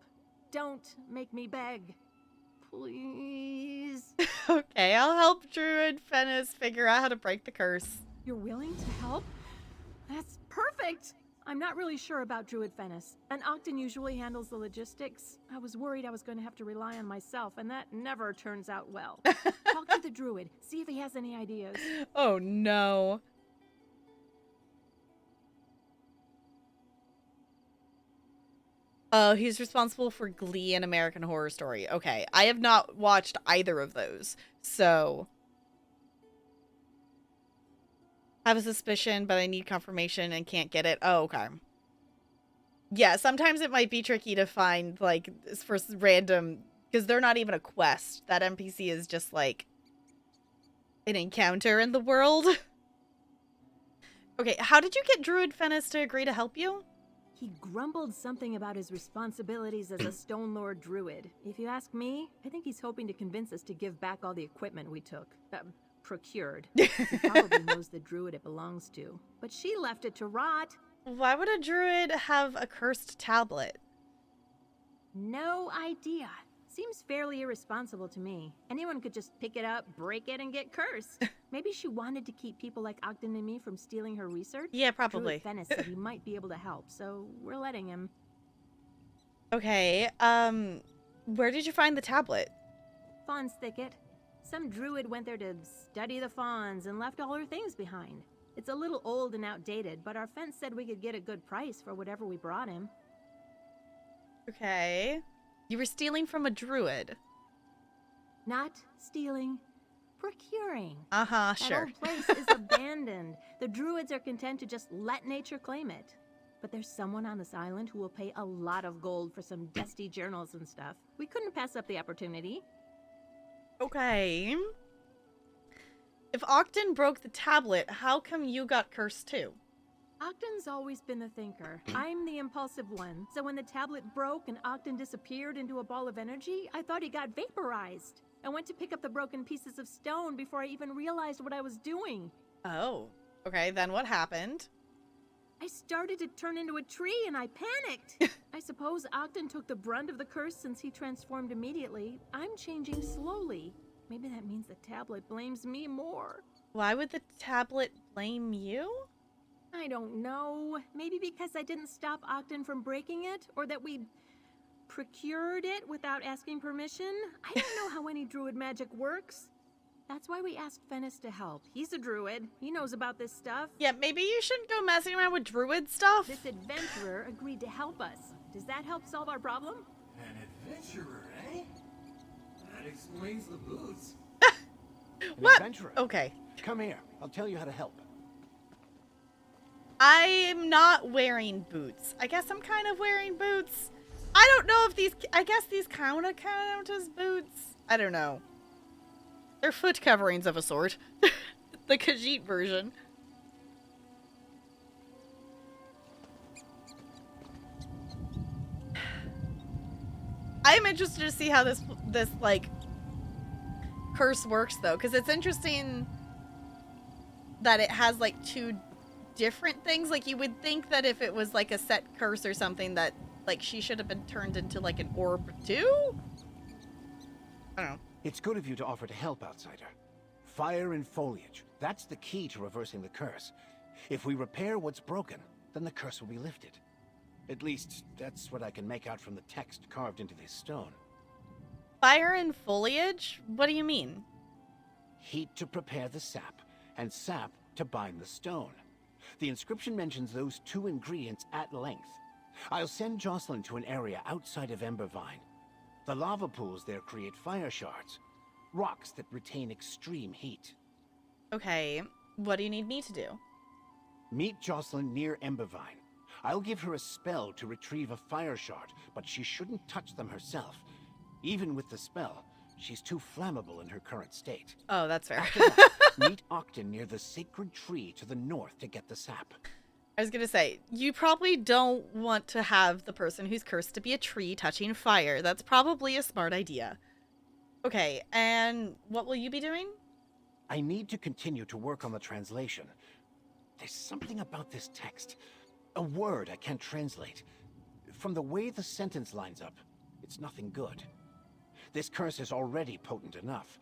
Speaker 4: Don't make me beg. Please.
Speaker 1: Okay, I'll help Druid Fennis figure out how to break the curse.
Speaker 4: You're willing to help? That's perfect! I'm not really sure about Druid Fennis, and Octon usually handles the logistics. I was worried I was going to have to rely on myself, and that never turns out well. Talk to the Druid, see if he has any ideas.
Speaker 1: Oh no. Oh, he's responsible for Glee and American Horror Story. Okay, I have not watched either of those, so I have a suspicion, but I need confirmation and can't get it. Oh, okay. Yeah, sometimes it might be tricky to find, like, for random, because they're not even a quest. That NPC is just, like, an encounter in the world. Okay, how did you get Druid Fennis to agree to help you?
Speaker 4: He grumbled something about his responsibilities as a Stone Lord Druid. If you ask me, I think he's hoping to convince us to give back all the equipment we took. Procured. He probably knows the druid it belongs to. But she left it to rot.
Speaker 1: Why would a druid have a cursed tablet?
Speaker 4: No idea. Seems fairly irresponsible to me. Anyone could just pick it up, break it, and get cursed. Maybe she wanted to keep people like Octon and me from stealing her research?
Speaker 1: Yeah, probably.
Speaker 4: Druid Fennis said he might be able to help, so we're letting him.
Speaker 1: Okay, where did you find the tablet?
Speaker 4: Fawn's Thicket. Some druid went there to study the fawns and left all her things behind. It's a little old and outdated, but our fence said we could get a good price for whatever we brought him.
Speaker 1: Okay. You were stealing from a druid.
Speaker 4: Not stealing, procuring.
Speaker 1: Uh-huh,
Speaker 4: That
Speaker 1: sure.
Speaker 4: old place is abandoned. The druids are content to just let nature claim it. But there's someone on this island who will pay a lot of gold for some dusty journals and stuff. We couldn't pass up the opportunity.
Speaker 1: Okay. If Octon broke the tablet, how come you got cursed too?
Speaker 4: Octon's always been the thinker. I'm the impulsive one. So when the tablet broke and Octon disappeared into a ball of energy, I thought he got vaporized. I went to pick up the broken pieces of stone before I even realized what I was doing.
Speaker 1: Oh. Okay, then what happened?
Speaker 4: I started to turn into a tree and I panicked. I suppose Octon took the brunt of the curse since he transformed immediately. I'm changing slowly. Maybe that means the tablet blames me more.
Speaker 1: Why would the tablet blame you?
Speaker 4: I don't know. Maybe because I didn't stop Octon from breaking it, or that we procured it without asking permission. I don't know how any druid magic works. That's why we asked Fennis to help. He's a druid. He knows about this stuff.
Speaker 1: Yeah, maybe you shouldn't go messing around with druid stuff.
Speaker 4: This adventurer agreed to help us. Does that help solve our problem?
Speaker 5: An adventurer, eh? That explains the boots.
Speaker 1: What?
Speaker 6: Adventurer.
Speaker 1: Okay.
Speaker 6: Come here. I'll tell you how to help.
Speaker 1: I'm not wearing boots. I guess I'm kind of wearing boots. I don't know if these... I guess these count as boots. I don't know. They're foot coverings of a sort. The Khajiit version. I'm interested to see how this like curse works though, because it's interesting that it has like two different things. Like you would think that if it was like a set curse or something that like she should have been turned into like an orb too. I don't know.
Speaker 6: It's good of you to offer to help, outsider. Fire and foliage. That's the key to reversing the curse. If we repair what's broken, then the curse will be lifted. At least, that's what I can make out from the text carved into this stone.
Speaker 1: Fire and foliage? What do you mean?
Speaker 6: Heat to prepare the sap, and sap to bind the stone. The inscription mentions those 2 ingredients at length. I'll send Jocelyn to an area outside of Embervine. The lava pools there create fire shards, rocks that retain extreme heat.
Speaker 1: Okay, what do you need me to do?
Speaker 6: Meet Jocelyn near Embervine. I'll give her a spell to retrieve a fire shard, but she shouldn't touch them herself. Even with the spell, she's too flammable in her current state.
Speaker 1: Oh, that's fair.
Speaker 6: Meet Octon near the sacred tree to the north to get the sap.
Speaker 1: I was gonna say, you probably don't want to have the person who's cursed to be a tree touching fire. That's probably a smart idea. Okay, and what will you be doing?
Speaker 6: I need to continue to work on the translation. There's something about this text. A word I can't translate. From the way the sentence lines up, it's nothing good. This curse is already potent enough.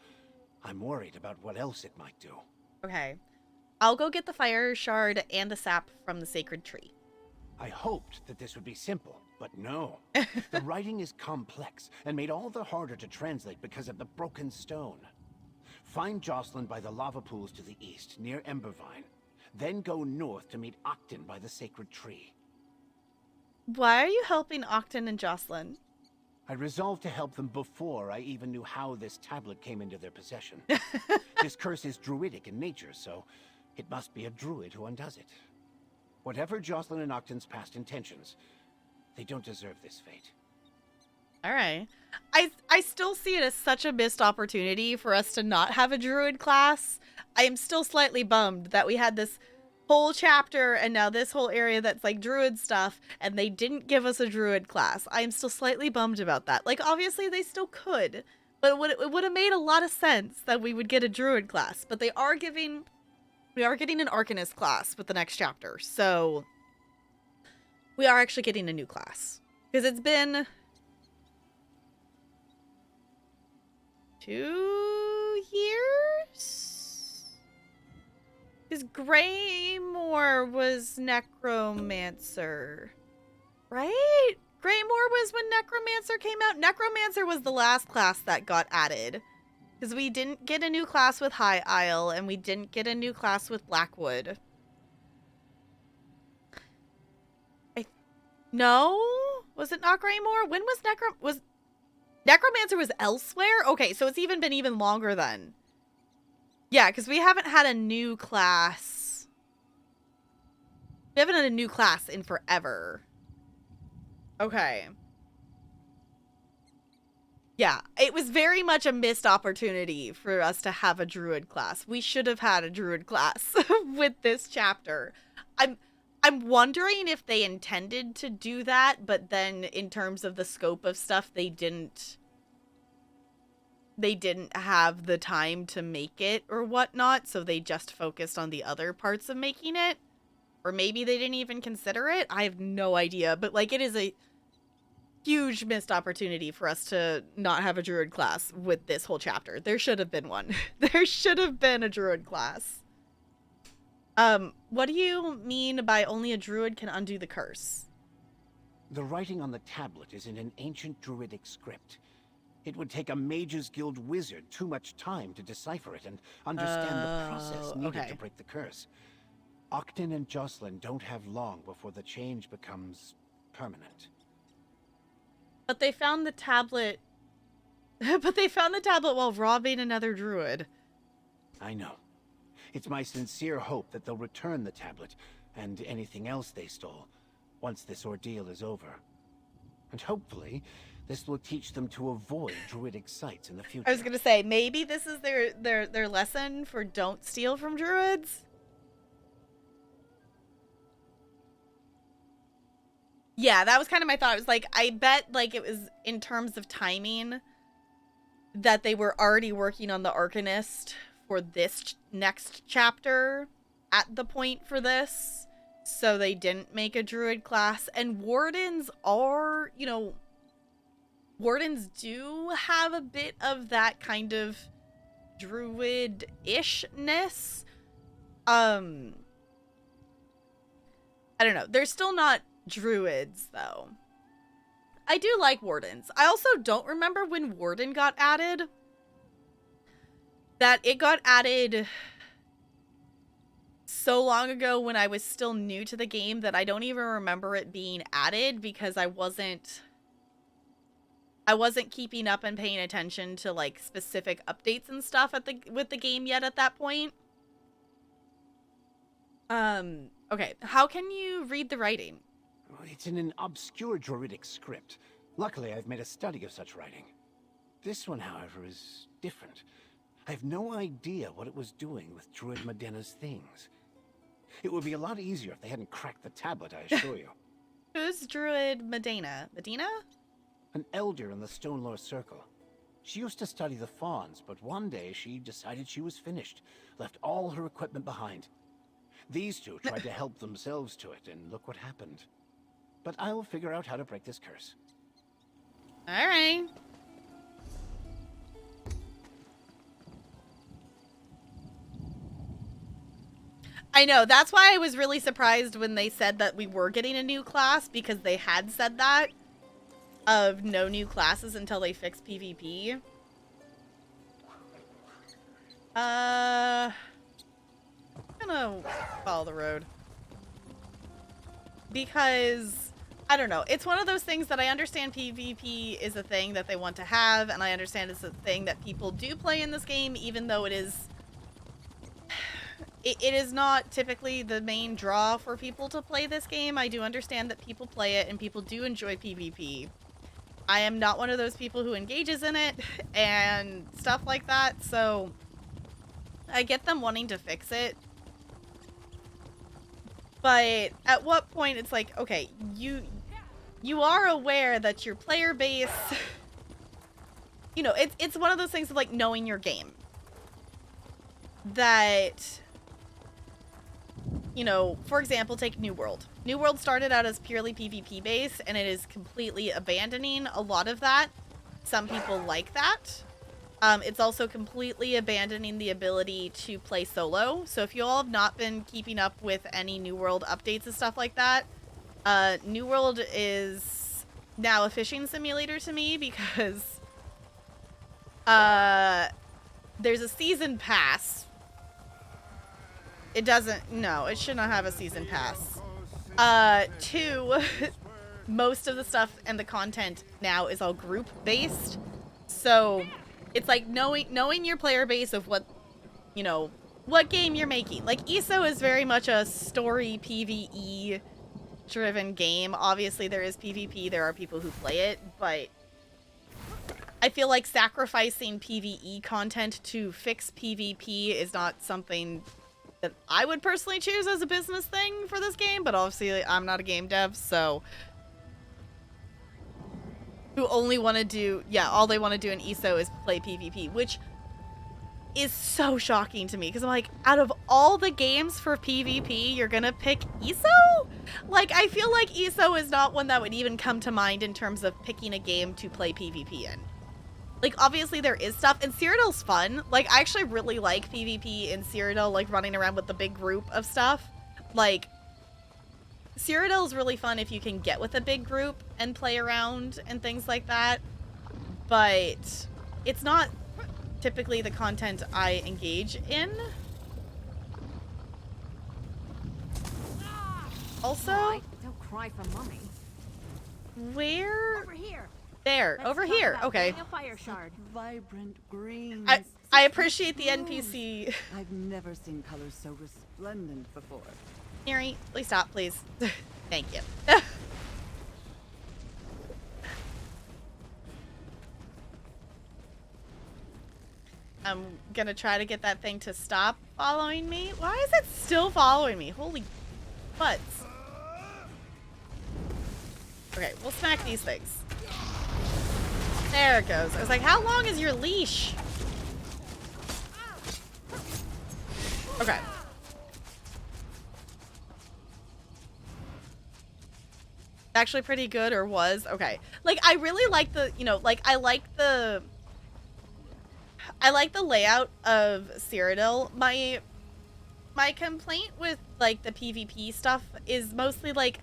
Speaker 6: I'm worried about what else it might do.
Speaker 1: Okay. I'll go get the fire shard and the sap from the sacred tree.
Speaker 6: I hoped that this would be simple, but no. The writing is complex and made all the harder to translate because of the broken stone. Find Jocelyn by the lava pools to the east, near Embervine. Then go north to meet Octon by the sacred tree.
Speaker 1: Why are you helping Octon and Jocelyn?
Speaker 6: I resolved to help them before I even knew how this tablet came into their possession. This curse is druidic in nature, so it must be a druid who undoes it. Whatever Jocelyn and Octon's past intentions, they don't deserve this fate.
Speaker 1: All right. I still see it as such a missed opportunity for us to not have a druid class. I am still slightly bummed that we had this whole chapter and now this whole area that's like druid stuff and they didn't give us a druid class. I am still slightly bummed about that. Like, obviously they still could, but it would have made a lot of sense that we would get a druid class. But we are getting an arcanist class with the next chapter. So we are actually getting a new class. Because it's been 2 years? Because Greymore was Necromancer, right? Greymore was when Necromancer came out. Necromancer was the last class that got added. Because we didn't get a new class with High Isle, and we didn't get a new class with Blackwood. No? Was it not Greymore? When was Necromancer was elsewhere? Okay, so it's been even longer then. Yeah, because we haven't had a new class. We haven't had a new class in forever. Okay. Yeah, it was very much a missed opportunity for us to have a druid class. We should have had a druid class with this chapter. I'm wondering if they intended to do that, but then in terms of the scope of stuff, they didn't have the time to make it or whatnot, so they just focused on the other parts of making it. Or maybe they didn't even consider it. I have no idea, but like, it is a huge missed opportunity for us to not have a druid class with this whole chapter. There should have been one. There should have been a druid class. What do you mean by only a druid can undo the curse?
Speaker 6: The writing on the tablet is in an ancient druidic script. It would take a Mages Guild wizard too much time to decipher it and understand the process needed to break the curse. Octon and Jocelyn don't have long before the change becomes permanent.
Speaker 1: But they found the tablet... but they found the tablet while robbing another druid.
Speaker 6: I know. It's my sincere hope that they'll return the tablet and anything else they stole once this ordeal is over. And hopefully, this will teach them to avoid druidic sites in the future.
Speaker 1: I was gonna say, maybe this is their lesson for don't steal from druids? Yeah, that was kind of my thought. It was like, I bet like it was in terms of timing that they were already working on the Arcanist for this next chapter at the point for this. So they didn't make a druid class. And wardens are, you know, wardens do have a bit of that kind of druid-ishness. I don't know. They're still not druids, though. I do like wardens. I also don't remember when warden got added. That it got added so long ago when I was still new to the game that I don't even remember it being added because I wasn't keeping up and paying attention to like specific updates and stuff with the game yet at that point. Okay, how can you read the writing?
Speaker 6: It's in an obscure druidic script. Luckily, I've made a study of such writing. This one, however, is different. I have no idea what it was doing with Druid Medena's things. It would be a lot easier if they hadn't cracked the tablet, I assure you.
Speaker 1: Who's Druid Medina? Medina?
Speaker 6: An elder in the Stonelore Circle. She used to study the fauns, but one day she decided she was finished, left all her equipment behind. These two tried to help themselves to it, and look what happened. But I'll figure out how to break this curse.
Speaker 1: All right. I know, that's why I was really surprised when they said that we were getting a new class, because they had said that of no new classes until they fix PvP. I'm gonna follow the road. Because, I don't know, it's one of those things that I understand PvP is a thing that they want to have, and I understand it's a thing that people do play in this game, even though it is... It is not typically the main draw for people to play this game. I do understand that people play it, and people do enjoy PvP. I am not one of those people who engages in it, and stuff like that, so... I get them wanting to fix it. But at what point it's like, okay, you are aware that your player base, you know, it's one of those things of like knowing your game. That, you know, for example, take New World. New World started out as purely PvP based, and it is completely abandoning a lot of that. Some people like that. It's also completely abandoning the ability to play solo. So if you all have not been keeping up with any New World updates and stuff like that, New World is now a fishing simulator to me because there's a season pass. It doesn't, no, it should not have a season pass. 2, most of the stuff and the content now is all group based. So it's like knowing your player base of what, you know, what game you're making. Like, ESO is very much a story PvE driven game. Obviously there is PvP, there are people who play it, but I feel like sacrificing PvE content to fix PvP is not something that I would personally choose as a business thing for this game, but obviously I'm not a game dev, so who only want to do, yeah, all they want to do in ESO is play PvP, which is so shocking to me, because I'm like, out of all the games for PvP, you're gonna pick ESO? Like, I feel like ESO is not one that would even come to mind in terms of picking a game to play PvP in. Like, obviously there is stuff, and Cyrodiil's fun. Like, I actually really like PvP in Cyrodiil, like running around with the big group of stuff. Like, Cyrodiil is really fun if you can get with a big group and play around and things like that. But it's not typically the content I engage in. Also,
Speaker 4: don't cry for mommy.
Speaker 1: Where?
Speaker 4: Over here.
Speaker 1: There,
Speaker 4: Let's
Speaker 1: over
Speaker 4: talk
Speaker 1: here.
Speaker 4: about
Speaker 1: Okay.
Speaker 4: getting a fire shard.
Speaker 11: Vibrant greens.
Speaker 1: I appreciate the NPC.
Speaker 11: I've never seen colors so resplendent before.
Speaker 1: Neri, please stop, please. Thank you. I'm gonna try to get that thing to stop following me. Why is it still following me? Holy butts. Okay, we'll smack these things. There it goes. I was like, how long is your leash? Okay. Actually pretty good, or was? Okay. Like, I really like the, you know, like, I like the layout of Cyrodiil. My complaint with, like, the PvP stuff is mostly, like,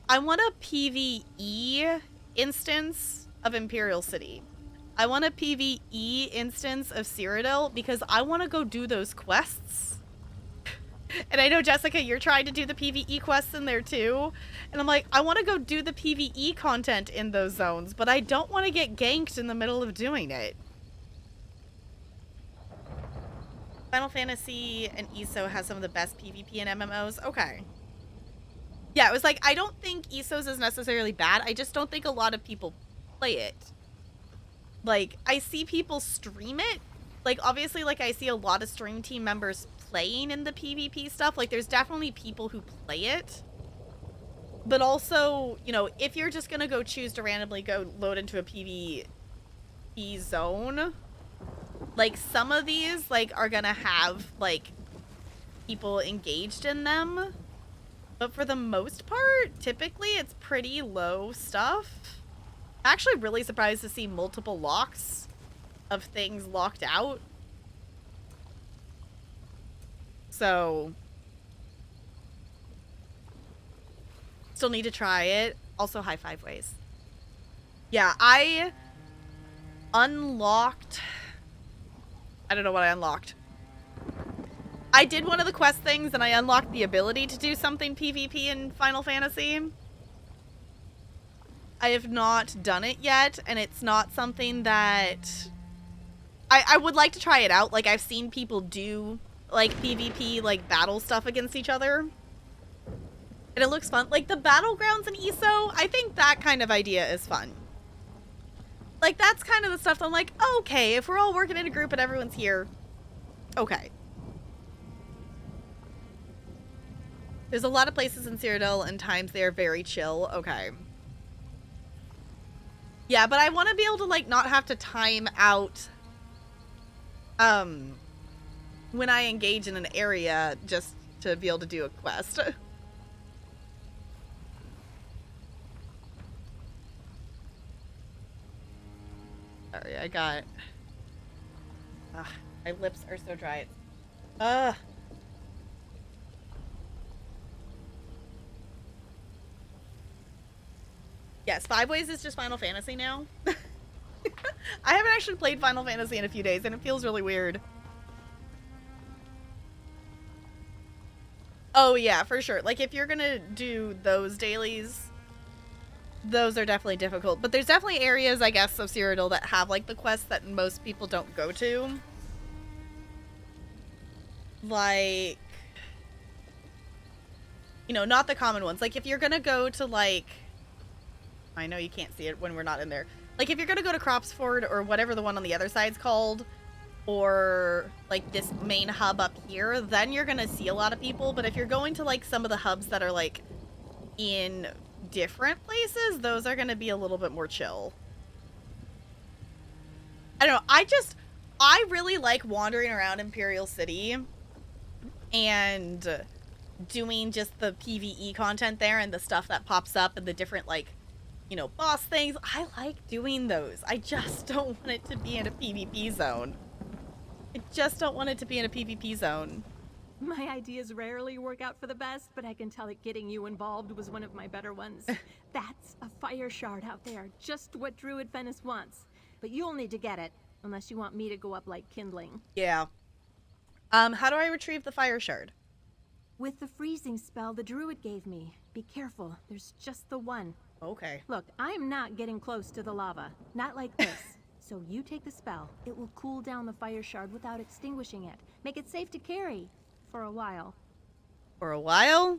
Speaker 1: I want a PvE instance of Imperial City. I want a PvE instance of Cyrodiil because I want to go do those quests. And I know, Jessica, you're trying to do the PvE quests in there too. And I'm like, I want to go do the PvE content in those zones, but I don't want to get ganked in the middle of doing it. Final Fantasy and ESO has some of the best PvP in MMOs. Okay. Yeah, it was like, I don't think ESO's is necessarily bad. I just don't think a lot of people play it. Like, I see people stream it. Like, obviously, like, I see a lot of stream team members playing in the PvP stuff. Like, there's definitely people who play it. But also, you know, if you're just gonna go choose to randomly go load into a PvE zone, like, some of these, like, are gonna have, like, people engaged in them. But for the most part, typically it's pretty low stuff. I'm actually really surprised to see multiple locks of things locked out. So, still need to try it. Also, high five ways. Yeah, I unlocked... I don't know what I unlocked. I did one of the quest things and I unlocked the ability to do something PvP in Final Fantasy. I have not done it yet, and it's not something that... I would like to try it out. Like, I've seen people do, like, PvP, like, battle stuff against each other. And it looks fun. Like, the battlegrounds in ESO, I think that kind of idea is fun. Like, that's kind of the stuff that I'm like, okay, if we're all working in a group and everyone's here, okay. There's a lot of places in Cyrodiil, and times they are very chill. Okay. Yeah, but I want to be able to, like, not have to time out when I engage in an area just to be able to do a quest. Sorry, I got... Ugh, my lips are so dry. Ugh. Yes, 5 Ways is just Final Fantasy now. I haven't actually played Final Fantasy in a few days, and it feels really weird. Oh, yeah, for sure. Like, if you're gonna do those dailies, those are definitely difficult. But there's definitely areas, I guess, of Cyrodiil that have, like, the quests that most people don't go to. Like... You know, not the common ones. Like, if you're gonna go to, like... I know you can't see it when we're not in there. Like, if you're gonna go to Cropsford or whatever the one on the other side's called, or, like, this main hub up here, then you're gonna see a lot of people. But if you're going to, like, some of the hubs that are, like, in different places, those are gonna be a little bit more chill. I don't know. I really like wandering around Imperial City and doing just the PvE content there and the stuff that pops up and the different, like, you know, boss things. I like doing those. I just don't want it to be in a PvP zone. I just don't want it to be in a PvP zone.
Speaker 4: My ideas rarely work out for the best, but I can tell that getting you involved was one of my better ones. That's a fire shard out there, just what Druid Fennis wants. But you'll need to get it, unless you want me to go up like kindling.
Speaker 1: Yeah. How do I retrieve the fire shard?
Speaker 4: With the freezing spell the Druid gave me. Be careful, there's just the one.
Speaker 1: Okay.
Speaker 4: Look, I'm not getting close to the lava. Not like this. So you take the spell. It will cool down the fire shard without extinguishing it. Make it safe to carry. For a while.
Speaker 1: For a while?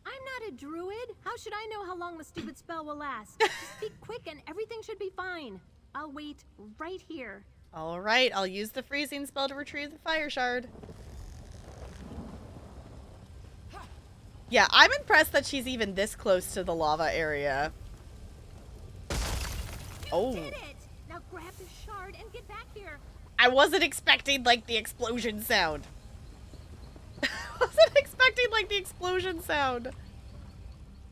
Speaker 4: I'm not a druid. How should I know how long the stupid spell will last? Just be quick and everything should be fine. I'll wait right here.
Speaker 1: Alright, I'll use the freezing spell to retrieve the fire shard. Yeah, I'm impressed that she's even this close to the lava area.
Speaker 4: You did it! Now grab the shard and get back here.
Speaker 1: I wasn't expecting, like, the explosion sound. Wasn't expecting, like, the explosion sound.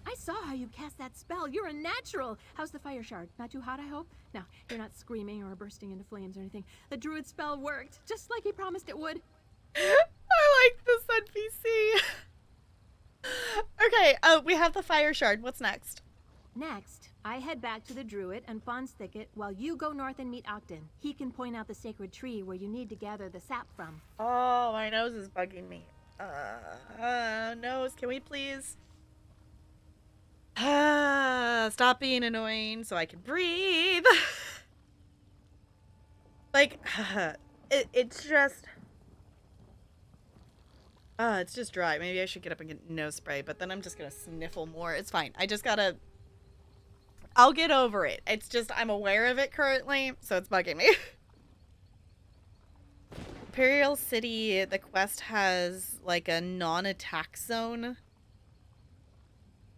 Speaker 4: I saw how you cast that spell. You're a natural. How's the fire shard? Not too hot, I hope? Now, you're not screaming or bursting into flames or anything. The druid spell worked, just like he promised it would.
Speaker 1: I like this NPC. Okay, we have the fire shard. What's next?
Speaker 4: Next, I head back to the druid and Fawn's thicket while you go north and meet Ogden. He can point out the sacred tree where you need to gather the sap from.
Speaker 1: Oh, my nose is bugging me. Nose, can we please? Stop being annoying so I can breathe. Like, it's just... it's just dry. Maybe I should get up and get nose spray, but then I'm just gonna sniffle more. It's fine. I just gotta... I'll get over it. It's just, I'm aware of it currently, so it's bugging me. Imperial City, the quest has, like, a non-attack zone.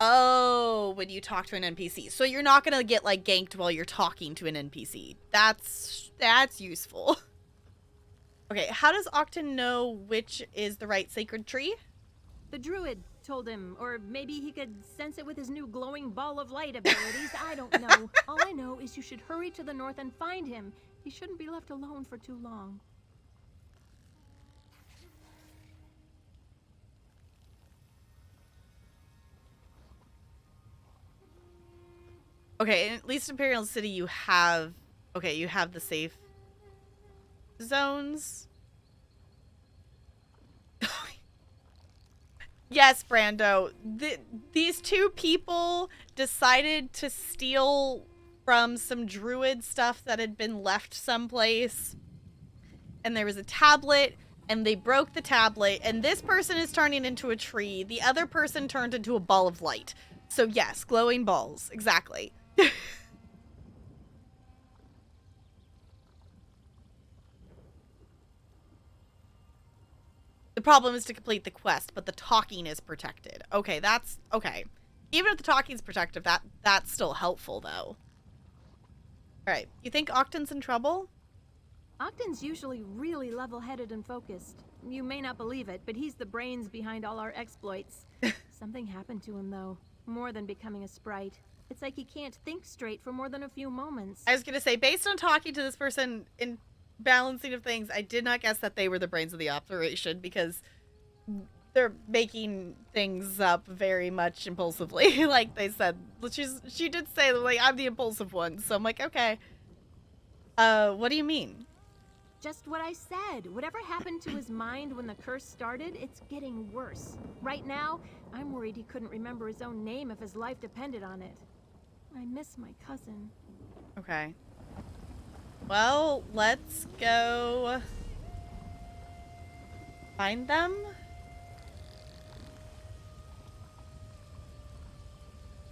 Speaker 1: Oh, when you talk to an NPC. So you're not gonna get, like, ganked while you're talking to an NPC. That's useful. Okay, how does Octon know which is the right sacred tree?
Speaker 4: The druid told him, or maybe he could sense it with his new glowing ball of light abilities. I don't know. All I know is you should hurry to the north and find him. He shouldn't be left alone for too long.
Speaker 1: Okay, at least Imperial City you have... Okay, you have the safe zones. Yes, Brando. These two people decided to steal from some druid stuff that had been left someplace. And there was a tablet, and they broke the tablet, and this person is turning into a tree. The other person turned into a ball of light. So yes, glowing balls. Exactly. The problem is to complete the quest, but the talking is protected. Okay, that's... Okay. Even if the talking's protective, that's still helpful, though. Alright, you think Octon's in trouble?
Speaker 4: Octon's usually really level-headed and focused. You may not believe it, but he's the brains behind all our exploits. Something happened to him, though. More than becoming a sprite. It's like he can't think straight for more than a few moments.
Speaker 1: I was gonna say, based on talking to this person in balancing of things, I did not guess that they were the brains of the operation, because they're making things up very much impulsively. Like they said, she did say, like, I'm the impulsive one, so I'm like, okay. What do you mean?
Speaker 4: Just what I said. Whatever happened to his mind when the curse started, it's getting worse. Right now, I'm worried he couldn't remember his own name if his life depended on it. I miss my cousin.
Speaker 1: Okay. Well, let's go find them.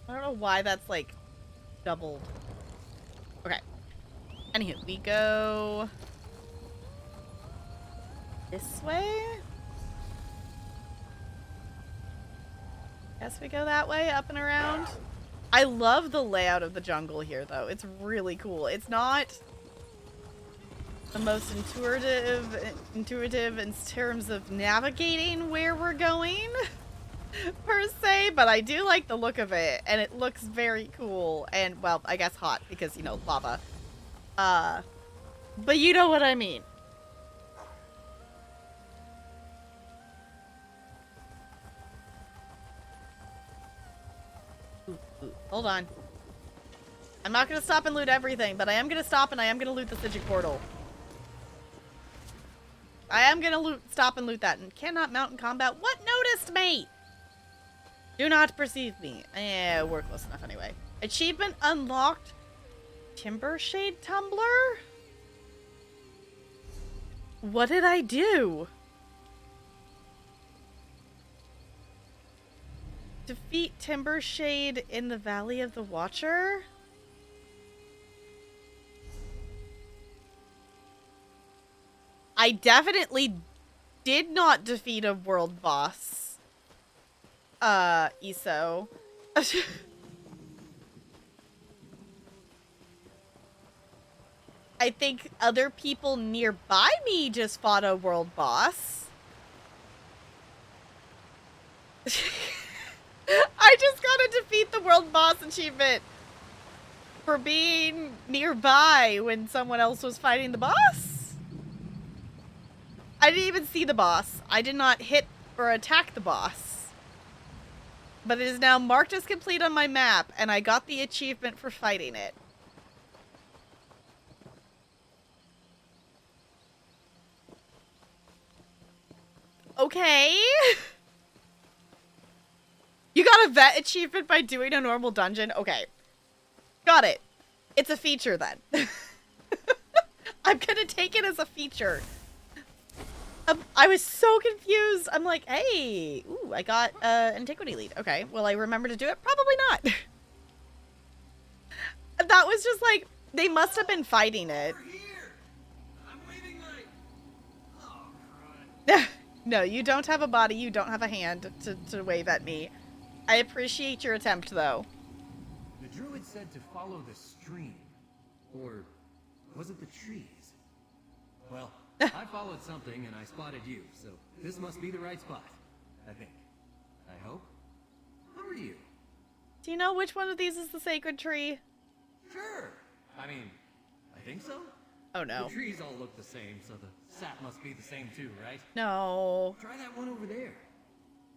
Speaker 1: I don't know why that's, like, doubled. Okay. Anywho, we go this way? Guess we go that way, up and around. I love the layout of the jungle here, though. It's really cool. It's not the most intuitive in terms of navigating where we're going, per se, but I do like the look of it, and it looks very cool, and, well, I guess hot, because, you know, lava. But you know what I mean. Ooh, hold on. I'm not gonna stop and loot everything, but I am gonna stop and I am gonna loot the Psijic portal. I am gonna stop and loot that. And cannot mount in combat. What noticed me? Do not perceive me. We're close enough anyway. Achievement unlocked. Timber Shade Tumbler? What did I do? Defeat Timber Shade in the Valley of the Watcher? I definitely did not defeat a world boss. ESO. I think other people nearby me just fought a world boss. I just gotta defeat the world boss achievement for being nearby when someone else was fighting the boss. I didn't even see the boss. I did not hit or attack the boss. But it is now marked as complete on my map, and I got the achievement for fighting it. Okay. You got a vet achievement by doing a normal dungeon? Okay. Got it. It's a feature then. I'm gonna take it as a feature. I was so confused. I'm like, hey, ooh, I got antiquity lead. Okay, will I remember to do it? Probably not. That was just like, they must have been fighting it. No, you don't have a body. You don't have a hand to wave at me. I appreciate your attempt, though.
Speaker 5: The druid said to follow the stream. Or was it the trees? Well, I followed something and I spotted you, so this must be the right spot. I think. I hope. How are you?
Speaker 1: Do you know which one of these is the sacred tree?
Speaker 5: Sure. I mean, I think so.
Speaker 1: Oh no.
Speaker 5: The trees all look the same, so the sap must be the same too, right?
Speaker 1: No.
Speaker 5: Try that one over there.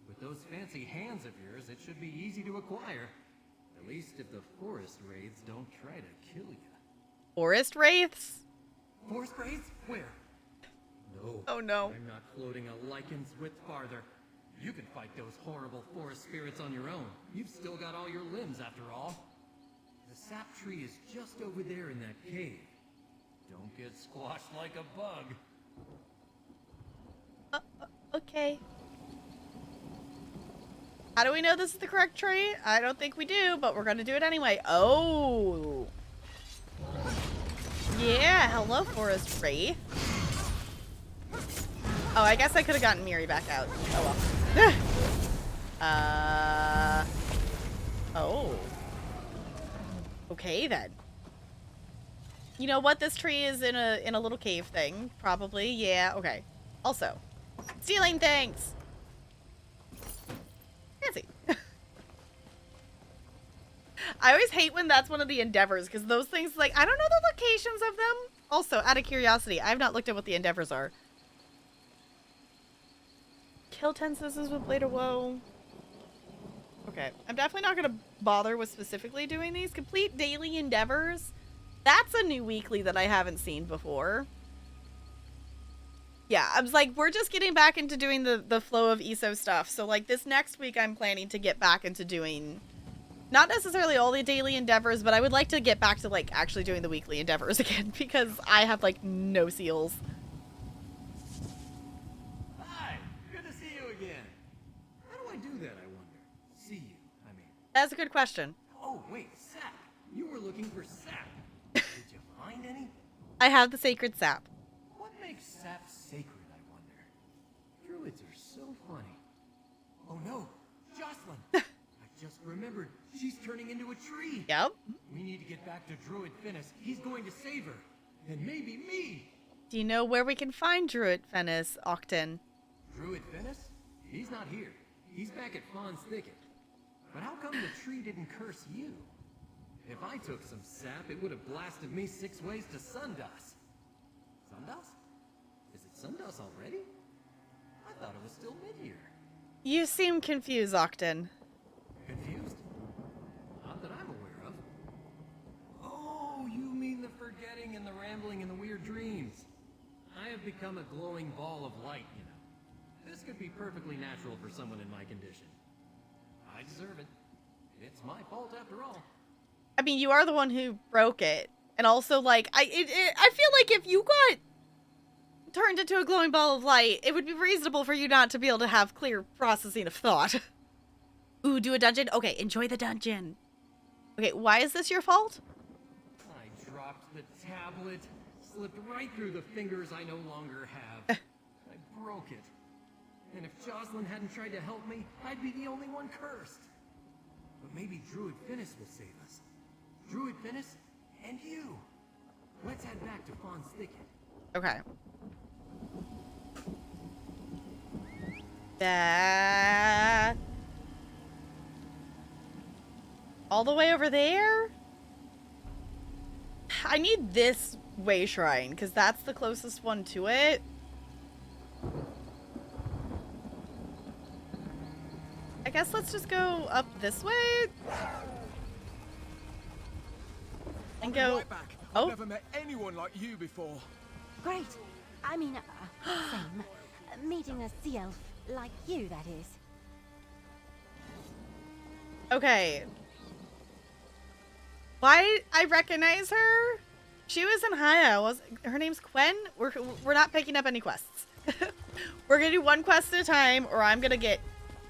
Speaker 5: With those fancy hands of yours, it should be easy to acquire. At least if the forest wraiths don't try to kill you.
Speaker 1: Forest wraiths?
Speaker 5: Forest wraiths? Where? No.
Speaker 1: Oh no.
Speaker 5: I'm not floating a lichen's width farther. You can fight those horrible forest spirits on your own. You've still got all your limbs after all. The sap tree is just over there in that cave. Don't get squashed like a bug.
Speaker 1: Okay. How do we know this is the correct tree? I don't think we do, but we're gonna do it anyway. Oh. Yeah, hello, Forest Wraith. Oh, I guess I could have gotten Miri back out. Oh well. Oh. Okay then. You know what? This tree is in a little cave thing, probably. Yeah. Okay. Also, stealing things. Fancy. I always hate when that's one of the endeavors, because those things, like, I don't know the locations of them. Also, out of curiosity, I've not looked at what the endeavors are. Kill 10 citizens with Blade of Woe. Okay, I'm definitely not going to bother with specifically doing these. Complete daily endeavors. That's a new weekly that I haven't seen before. Yeah, I was like, we're just getting back into doing the flow of ESO stuff. So, like, this next week I'm planning to get back into doing, not necessarily all the daily endeavors, but I would like to get back to, like, actually doing the weekly endeavors again, because I have, like, no seals.
Speaker 5: Hi, good to see you again. How do I do that, I wonder? See you, I mean.
Speaker 1: That's a good question.
Speaker 5: Oh, wait, sap. You were looking for sap. Did you find any?
Speaker 1: I have the sacred sap.
Speaker 5: What makes sap sacred, I wonder? Druids are so funny. Oh no, Jocelyn! I just remembered. She's turning into a tree.
Speaker 1: Yep.
Speaker 5: We need to get back to Druid Finis. He's going to save her. And maybe me.
Speaker 1: Do you know where we can find Druid Finis, Octon?
Speaker 5: Druid Finis? He's not here. He's back at Fawn's Thicket. But how come the tree didn't curse you? If I took some sap, it would have blasted me 6 ways to Sundas. Sundas? Is it Sundas already? I thought it was still mid-year.
Speaker 1: You seem confused, Octon.
Speaker 5: Confused? Not that I'm aware of. Oh, you mean the forgetting and the rambling and the weird dreams. I have become a glowing ball of light, you know. This could be perfectly natural for someone in my condition. I deserve it. It's my fault after all.
Speaker 1: I mean, you are the one who broke it. And also, like, I feel like if you got turned into a glowing ball of light, it would be reasonable for you not to be able to have clear processing of thought. Ooh, do a dungeon? Okay, enjoy the dungeon. Okay, why is this your fault?
Speaker 5: I dropped the tablet, slipped right through the fingers I no longer have. I broke it. And if Jocelyn hadn't tried to help me, I'd be the only one cursed. But maybe Druid Finis will save us. Druid Finis and you. Let's head back to Fawn's Thicket.
Speaker 1: Okay. That... all the way over there? I need this way shrine, because that's the closest one to it. I guess let's just go up this way. And go...
Speaker 8: Right back.
Speaker 1: Oh.
Speaker 8: I've never met anyone like you before.
Speaker 12: Great. I mean, same. Meeting a sea elf Like you, that is.
Speaker 1: Okay. Why I recognize her? She was in Haya. Her name's Quen? We're not picking up any quests. We're gonna do one quest at a time, or I'm gonna get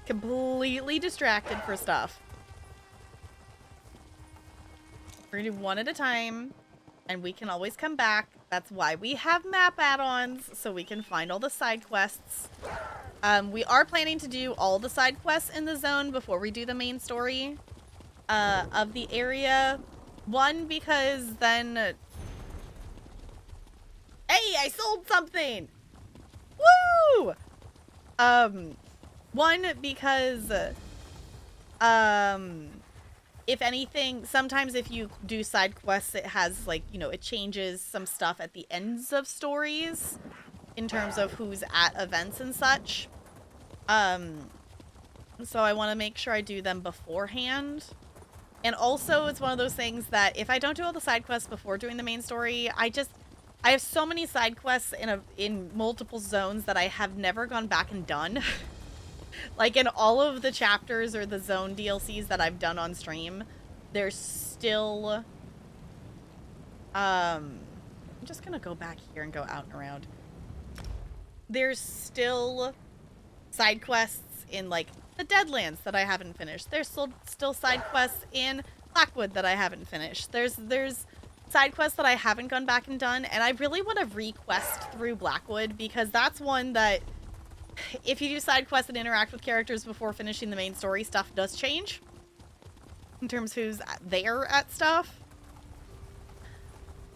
Speaker 1: completely distracted for stuff. We're gonna do one at a time, and we can always come back. That's why we have map add-ons, so we can find all the side quests. We are planning to do all the side quests in the zone before we do the main story of the area. One, because then... Hey, I sold something! Woo! One, because... if anything, sometimes if you do side quests, it has, like, you know, it changes some stuff at the ends of stories in terms of who's at events and such. So I want to make sure I do them beforehand. And also, it's one of those things that if I don't do all the side quests before doing the main story, I have so many side quests in multiple zones that I have never gone back and done. Like, in all of the chapters or the zone DLCs that I've done on stream, there's still... I'm just gonna go back here and go out and around. There's still side quests in, like, the Deadlands that I haven't finished. There's still side quests in Blackwood that I haven't finished. There's side quests that I haven't gone back and done, and I really want to request through Blackwood, because that's one that... If you do side quests and interact with characters before finishing the main story, stuff does change. In terms of who's there at stuff.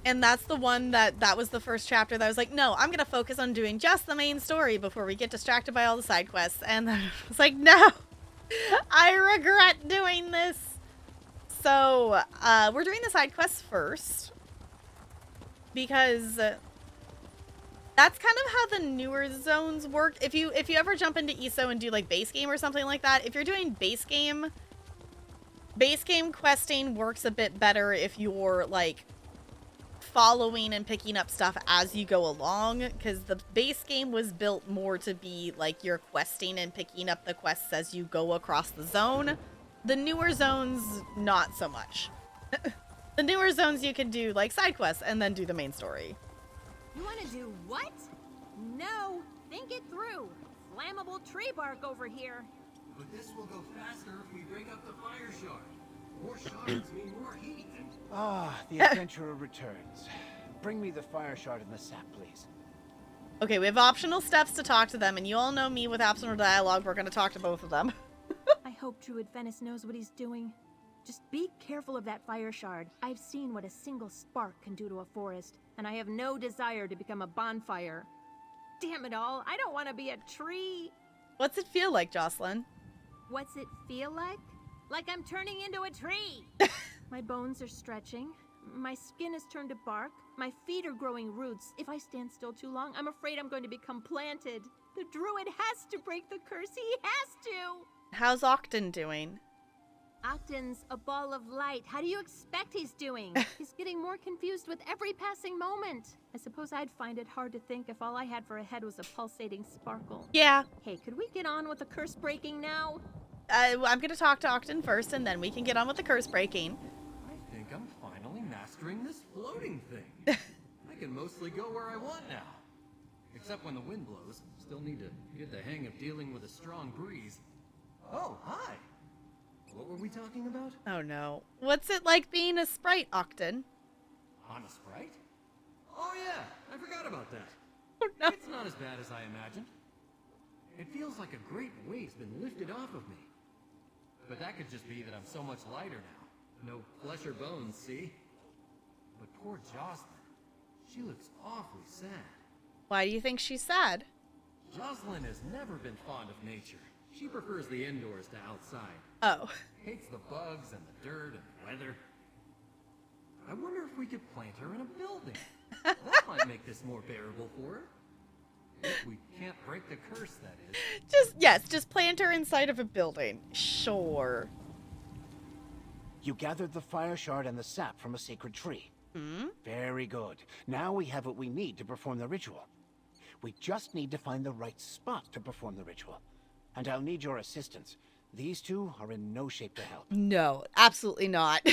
Speaker 1: And that's the one that was the first chapter that I was like, no, I'm going to focus on doing just the main story before we get distracted by all the side quests. And then I was like, no, I regret doing this. So, we're doing the side quests first. Because... that's kind of how the newer zones work. If you ever jump into ESO and do like base game or something like that, if you're doing base game questing works a bit better if you're like following and picking up stuff as you go along, because the base game was built more to be like you're questing and picking up the quests as you go across the zone. The newer zones, not so much. The newer zones you can do like side quests and then do the main story.
Speaker 4: You want to do what? No, think it through. Flammable tree bark over here.
Speaker 5: But this will go faster if we break up the fire shard. More shards mean more heat and...
Speaker 6: Ah, the adventurer returns. Bring me the fire shard and the sap, please.
Speaker 1: Okay, we have optional steps to talk to them, and you all know me with optional dialogue. We're going to talk to both of them.
Speaker 4: I hope Druid Venice knows what he's doing. Just be careful of that fire shard. I've seen what a single spark can do to a forest, and I have no desire to become a bonfire. Damn it all, I don't want to be a tree.
Speaker 1: What's it feel like, Jocelyn?
Speaker 4: What's it feel like? Like I'm turning into a tree. My bones are stretching. My skin has turned to bark. My feet are growing roots. If I stand still too long, I'm afraid I'm going to become planted. The druid has to break the curse. He has to.
Speaker 1: How's Octon doing?
Speaker 4: Octon's a ball of light. How do you expect he's doing? He's getting more confused with every passing moment. I suppose I'd find it hard to think if all I had for a head was a pulsating sparkle.
Speaker 1: Yeah.
Speaker 4: Hey, could we get on with the curse breaking now?
Speaker 1: I'm gonna talk to Octon first, and then we can get on with the curse breaking.
Speaker 5: I think I'm finally mastering this floating thing. I can mostly go where I want now. Except when the wind blows. Still need to get the hang of dealing with a strong breeze. Oh, hi! What were we talking about?
Speaker 1: Oh no. What's it like being a sprite, Octon?
Speaker 5: On a sprite? Oh yeah, I forgot about that.
Speaker 1: Oh, no.
Speaker 5: It's not as bad as I imagined. It feels like a great weight's been lifted off of me. But that could just be that I'm so much lighter now. No flesh or bones, see? But poor Jocelyn. She looks awfully sad.
Speaker 1: Why do you think she's sad?
Speaker 5: Jocelyn has never been fond of nature. She prefers the indoors to outside.
Speaker 1: Oh.
Speaker 5: Hates the bugs and the dirt and the weather. I wonder if we could plant her in a building. That might make this more bearable for her. If we can't break the curse, that is.
Speaker 1: Just plant her inside of a building. Sure.
Speaker 6: You gathered the fire shard and the sap from a sacred tree.
Speaker 1: Hmm?
Speaker 6: Very good. Now we have what we need to perform the ritual. We just need to find the right spot to perform the ritual. and I'll need your assistance. These two are in no shape to help.
Speaker 1: No, absolutely not.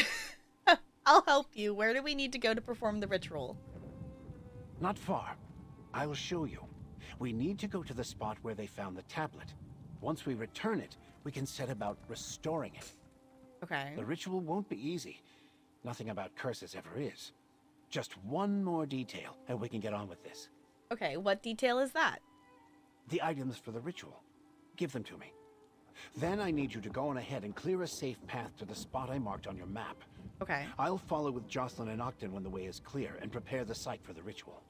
Speaker 1: I'll help you. Where do we need to go to perform the ritual?
Speaker 6: Not far. I'll show you. We need to go to the spot where they found the tablet. Once we return it, we can set about restoring it.
Speaker 1: Okay.
Speaker 6: The ritual won't be easy. Nothing about curses ever is. Just one more detail, and we can get on with this.
Speaker 1: Okay, what detail is that?
Speaker 6: The items for the ritual. Give them to me. Then I need you to go on ahead and clear a safe path to the spot I marked on your map.
Speaker 1: Okay.
Speaker 6: I'll follow with Jocelyn and Ogden when the way is clear and prepare the site for the ritual.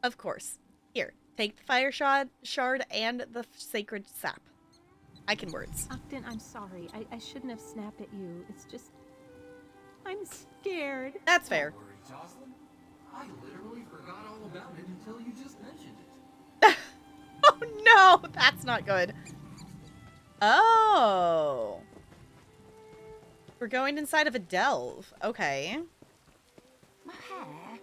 Speaker 1: Of course. Here, take the fire shard and the sacred sap. I can words.
Speaker 4: Ogden, I'm sorry. I shouldn't have snapped at you. It's just... I'm scared.
Speaker 1: That's fair.
Speaker 5: Don't worry, Jocelyn. I literally forgot all about it until you just mentioned it.
Speaker 1: Oh no, that's not good. Oh. We're going inside of a delve. Okay.
Speaker 12: My hair?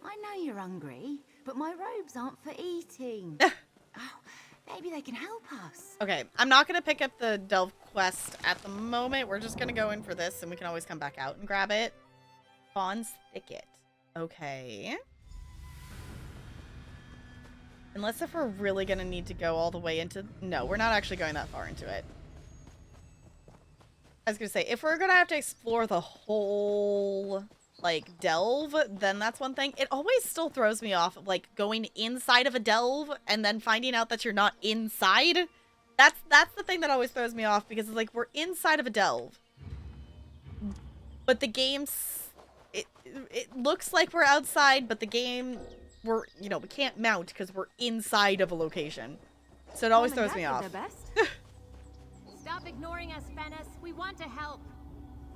Speaker 12: I know you're hungry, but my robes aren't for eating. Oh, maybe they can help us.
Speaker 1: Okay, I'm not going to pick up the delve quest at the moment. We're just going to go in for this, and we can always come back out and grab it. Fawn's Thicket. Okay. Unless if we're really going to need to go all the way into... No, we're not actually going that far into it. I was going to say, if we're going to have to explore the whole, like, delve, then that's one thing. It always still throws me off, like, going inside of a delve and then finding out that you're not inside. That's the thing that always throws me off, because it's like, we're inside of a delve. But the game's... It looks like we're outside, but the game... we can't mount because we're inside of a location. So it always throws me off.
Speaker 4: Stop ignoring us, Fennis. We want to help.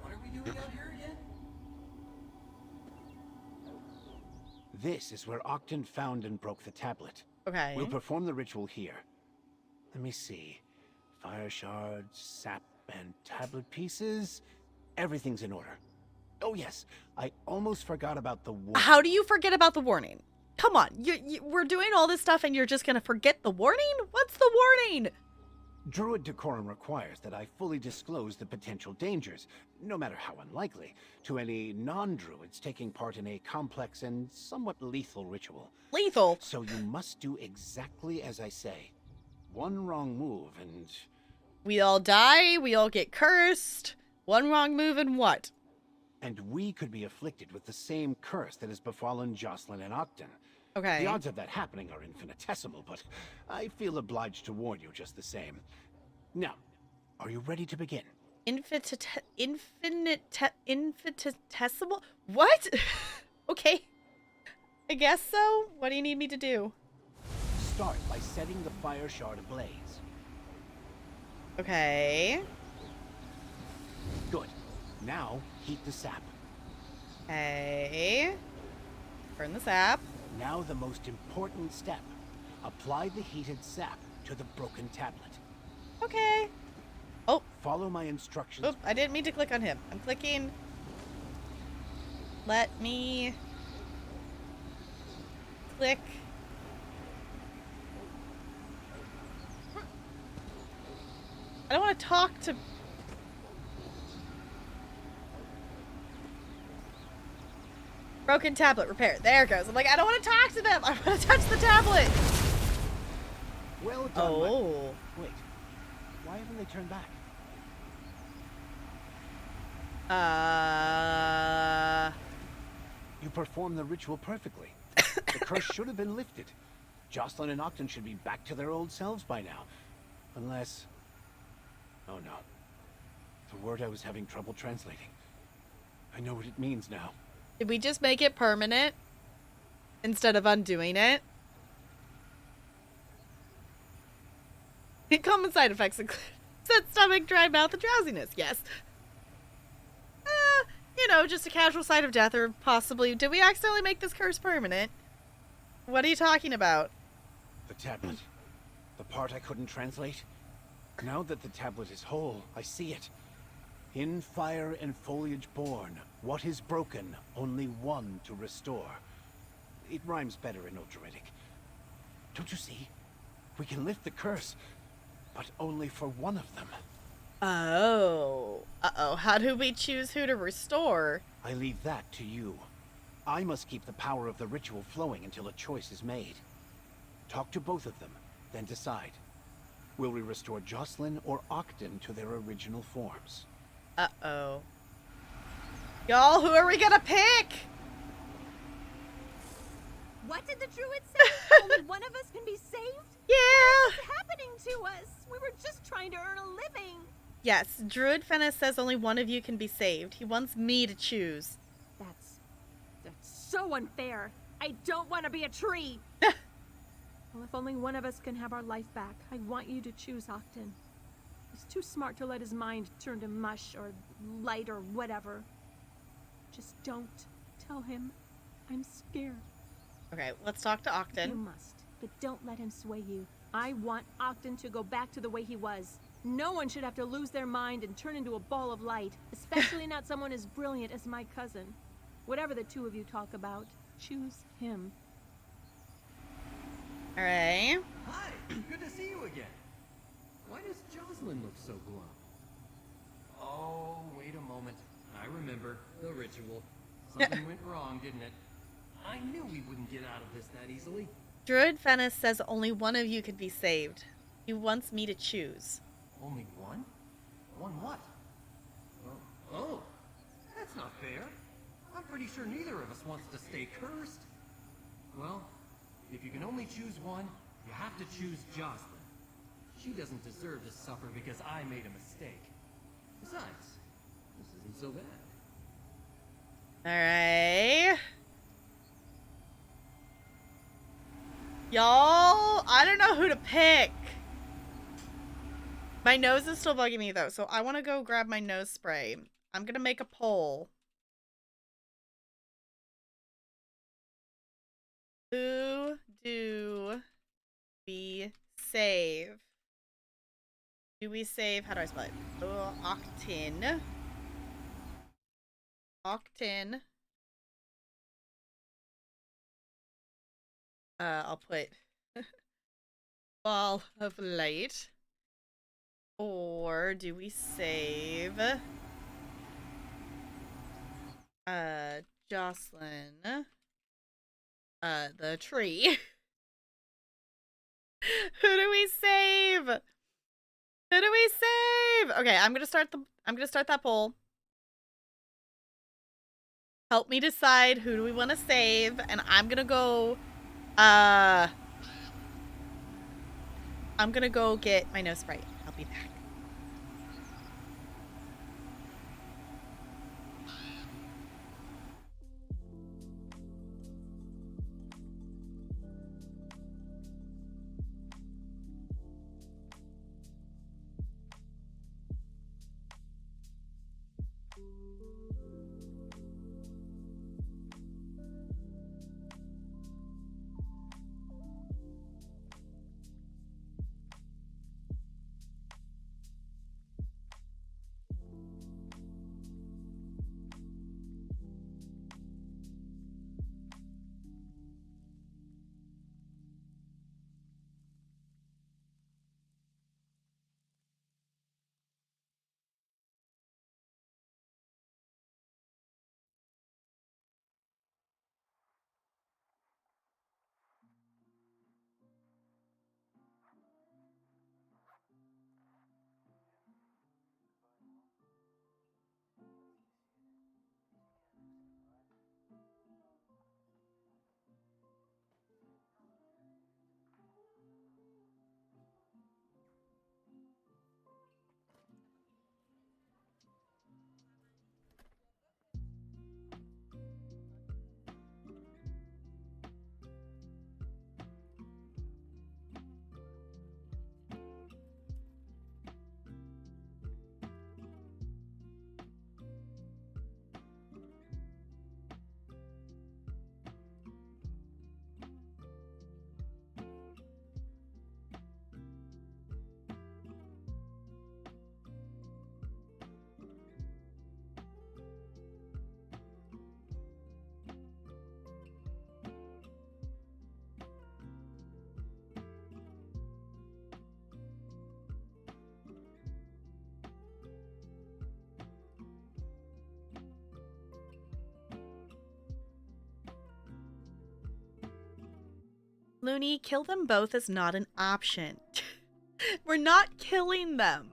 Speaker 5: What are we doing out here again?
Speaker 6: This is where Ogden found and broke the tablet.
Speaker 1: Okay.
Speaker 6: We'll perform the ritual here. Let me see. Fire shards, sap, and tablet pieces. Everything's in order. Oh yes, I almost forgot about the warning.
Speaker 1: How do you forget about the warning? Come on, we're doing all this stuff and you're just gonna forget the warning? What's the warning?
Speaker 6: Druid decorum requires that I fully disclose the potential dangers, no matter how unlikely, to any non-druids taking part in a complex and somewhat lethal ritual.
Speaker 1: Lethal?
Speaker 6: So you must do exactly as I say. One wrong move and...
Speaker 1: We all die, we all get cursed. One wrong move and what?
Speaker 6: And we could be afflicted with the same curse that has befallen Jocelyn and Ogden.
Speaker 1: Okay.
Speaker 6: The odds of that happening are infinitesimal, but I feel obliged to warn you just the same. Now, are you ready to begin?
Speaker 1: Infinitesimal? What? Okay. I guess so. What do you need me to do?
Speaker 6: Start by setting the fire shard ablaze.
Speaker 1: Okay.
Speaker 6: Good. Now, heat the sap.
Speaker 1: Okay. Burn the sap.
Speaker 6: Now the most important step. Apply the heated sap to the broken tablet.
Speaker 1: Okay. Oh.
Speaker 6: Follow my instructions.
Speaker 1: Oop, I didn't mean to click on him. I'm clicking. Let me... click. I don't want to talk to... Broken tablet repair. There it goes. I'm like, I don't want to talk to them. I want to touch the tablet.
Speaker 6: Well done.
Speaker 1: Oh.
Speaker 6: Wait. Why haven't they turned back? You performed the ritual perfectly. The curse should have been lifted. Jocelyn and Ogden should be back to their old selves by now. Unless... Oh no. The word I was having trouble translating. I know what it means now.
Speaker 1: Did we just make it permanent instead of undoing it? Common side effects include upset stomach, dry mouth, and drowsiness. Yes. Just a casual side of death, or possibly... Did we accidentally make this curse permanent? What are you talking about?
Speaker 6: The tablet. The part I couldn't translate. Now that the tablet is whole, I see it. In fire and foliage born, what is broken, only one to restore. It rhymes better in Old Druidic. Don't you see? We can lift the curse. but only for one of them.
Speaker 1: Oh. Uh-oh. How do we choose who to restore?
Speaker 6: I leave that to you. I must keep the power of the ritual flowing until a choice is made. Talk to both of them, then decide. Will we restore Jocelyn or Octon to their original forms?
Speaker 1: Uh-oh. Y'all, who are we gonna pick?
Speaker 4: What did the druid say? Only one of us can be saved?
Speaker 1: Yeah.
Speaker 4: What's happening to us? We were just trying to earn a living.
Speaker 1: Yes, Druid Fennis says only one of you can be saved. He wants me to choose.
Speaker 4: That's so unfair. I don't want to be a tree. Well, if only one of us can have our life back, I want you to choose Octon. He's too smart to let his mind turn to mush or light or whatever. Just don't tell him. I'm scared.
Speaker 1: Okay, let's talk to Octon.
Speaker 4: You must, but don't let him sway you. I want Octon to go back to the way he was. No one should have to lose their mind and turn into a ball of light, especially not someone as brilliant as my cousin. Whatever the two of you talk about, choose him.
Speaker 1: All right.
Speaker 5: Hi, good to see you again. Why does Jocelyn look so glum? Oh, wait a moment. I remember. The ritual. Something went wrong, didn't it? I knew we wouldn't get out of this that easily.
Speaker 1: Druid Fennis says only one of you could be saved. He wants me to choose.
Speaker 5: Only one? One what? Oh, that's not fair. I'm pretty sure neither of us wants to stay cursed. Well, if you can only choose one, you have to choose Jocelyn. She doesn't deserve to suffer because I made a mistake. Besides, this isn't so bad.
Speaker 1: Alright. Y'all, I don't know who to pick. My nose is still bugging me though, so I want to go grab my nose spray. I'm gonna make a poll. Who do we save? Do we save? How do I spell it? Oh, Octon. Octon. I'll put ball of light. Or do we save Jocelyn? The tree. Who do we save? Who do we save? Okay, I'm gonna start that poll. Help me decide who do we want to save, and I'm gonna go get my nose spray. I'll be back. Looney, kill them both is not an option. We're not killing them.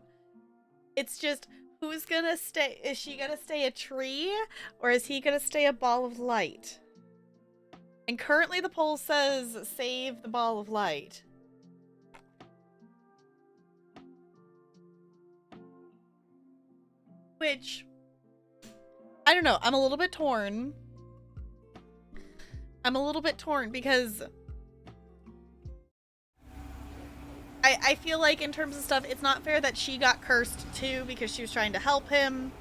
Speaker 1: It's just, who's gonna stay? Is she gonna stay a tree? Or is he gonna stay a ball of light? And currently the poll says save the ball of light. Which, I don't know, I'm a little bit torn. Because I feel like in terms of stuff, it's not fair that she got cursed too because she was trying to help him,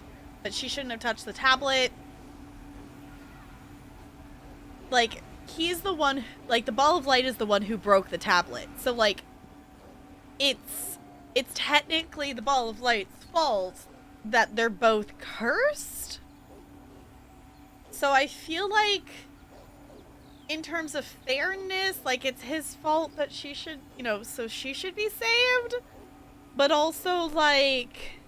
Speaker 1: but she shouldn't have touched the tablet. Like, he's the one, like, the ball of light is the one who broke the tablet. So, like, it's technically the ball of light's fault that they're both cursed. So I feel like, in terms of fairness, like, it's his fault that she should, you know, so she should be saved. But also, like,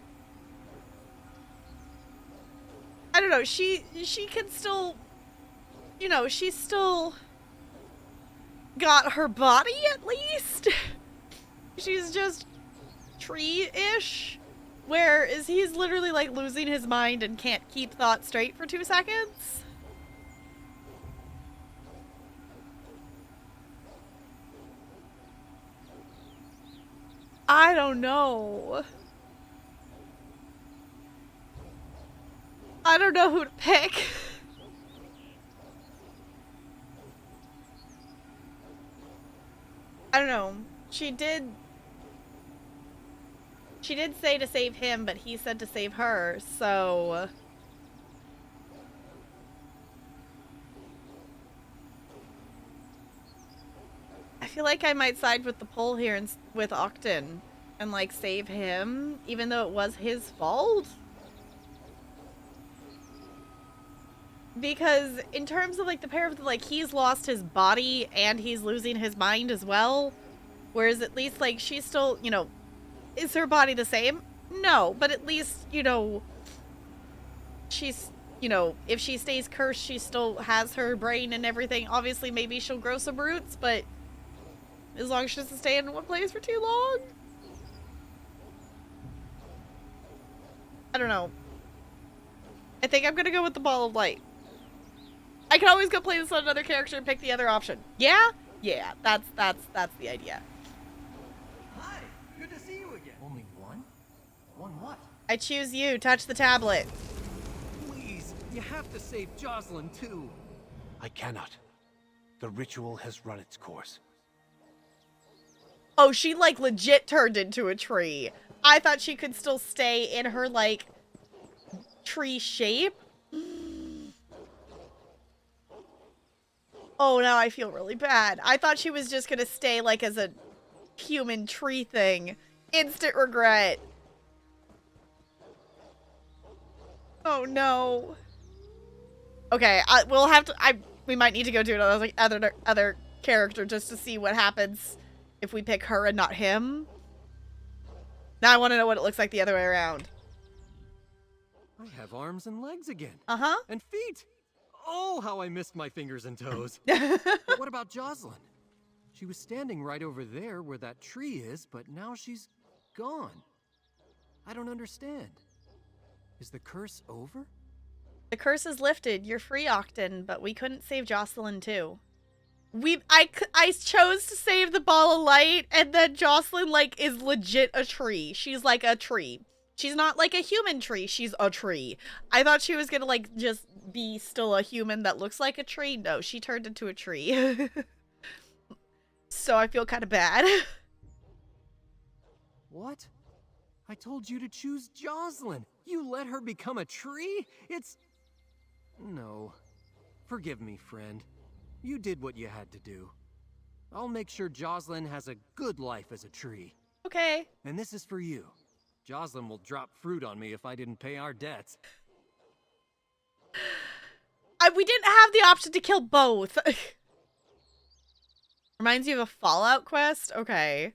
Speaker 1: I don't know, she can still, you know, she's still got her body at least. She's just tree-ish. Whereas he's literally, like, losing his mind and can't keep thoughts straight for 2 seconds. I don't know. I don't know who to pick. I don't know. She did say to save him, but he said to save her, so I feel like I might side with the poll here and with Octon and, like, save him, even though it was his fault. Because in terms of, like, the pair of the, like, he's lost his body and he's losing his mind as well. Whereas at least, like, she's still, you know, is her body the same? No, but at least, you know, she's, you know, if she stays cursed, she still has her brain and everything. Obviously, maybe she'll grow some roots, but as long as she doesn't stay in one place for too long. I don't know. I think I'm gonna go with the ball of light. I can always go play this on another character and pick the other option. Yeah? Yeah, that's the idea.
Speaker 5: Hi, good to see you again. Only one? One what?
Speaker 1: I choose you. Touch the tablet.
Speaker 5: Please, you have to save Jocelyn too.
Speaker 6: I cannot. The ritual has run its course.
Speaker 1: Oh, she, like, legit turned into a tree. I thought she could still stay in her, like, tree shape. Oh, now I feel really bad. I thought she was just gonna stay, like, as a human tree thing. Instant regret. Oh, no. Okay, we'll have to, we might need to go to another, like, other character just to see what happens if we pick her and not him. Now I want to know what it looks like the other way around.
Speaker 5: I have arms and legs again.
Speaker 1: Uh-huh.
Speaker 5: And feet. Oh, how I missed my fingers and toes. But what about Jocelyn? She was standing right over there where that tree is, but now she's gone. I don't understand. Is the curse over?
Speaker 1: The curse is lifted. You're free, Octon, but we couldn't save Jocelyn too. I chose to save the ball of light, and then Jocelyn, like, is legit a tree. She's like a tree. She's not like a human tree. She's a tree. I thought she was gonna, like, just be still a human that looks like a tree. No, she turned into a tree. So I feel kind of bad.
Speaker 5: What? I told you to choose Jocelyn. You let her become a tree? It's... No. Forgive me, friend. You did what you had to do. I'll make sure Jocelyn has a good life as a tree.
Speaker 1: Okay.
Speaker 5: And this is for you. Jocelyn will drop fruit on me if I didn't pay our debts.
Speaker 1: We didn't have the option to kill both. Reminds you of a Fallout quest? Okay.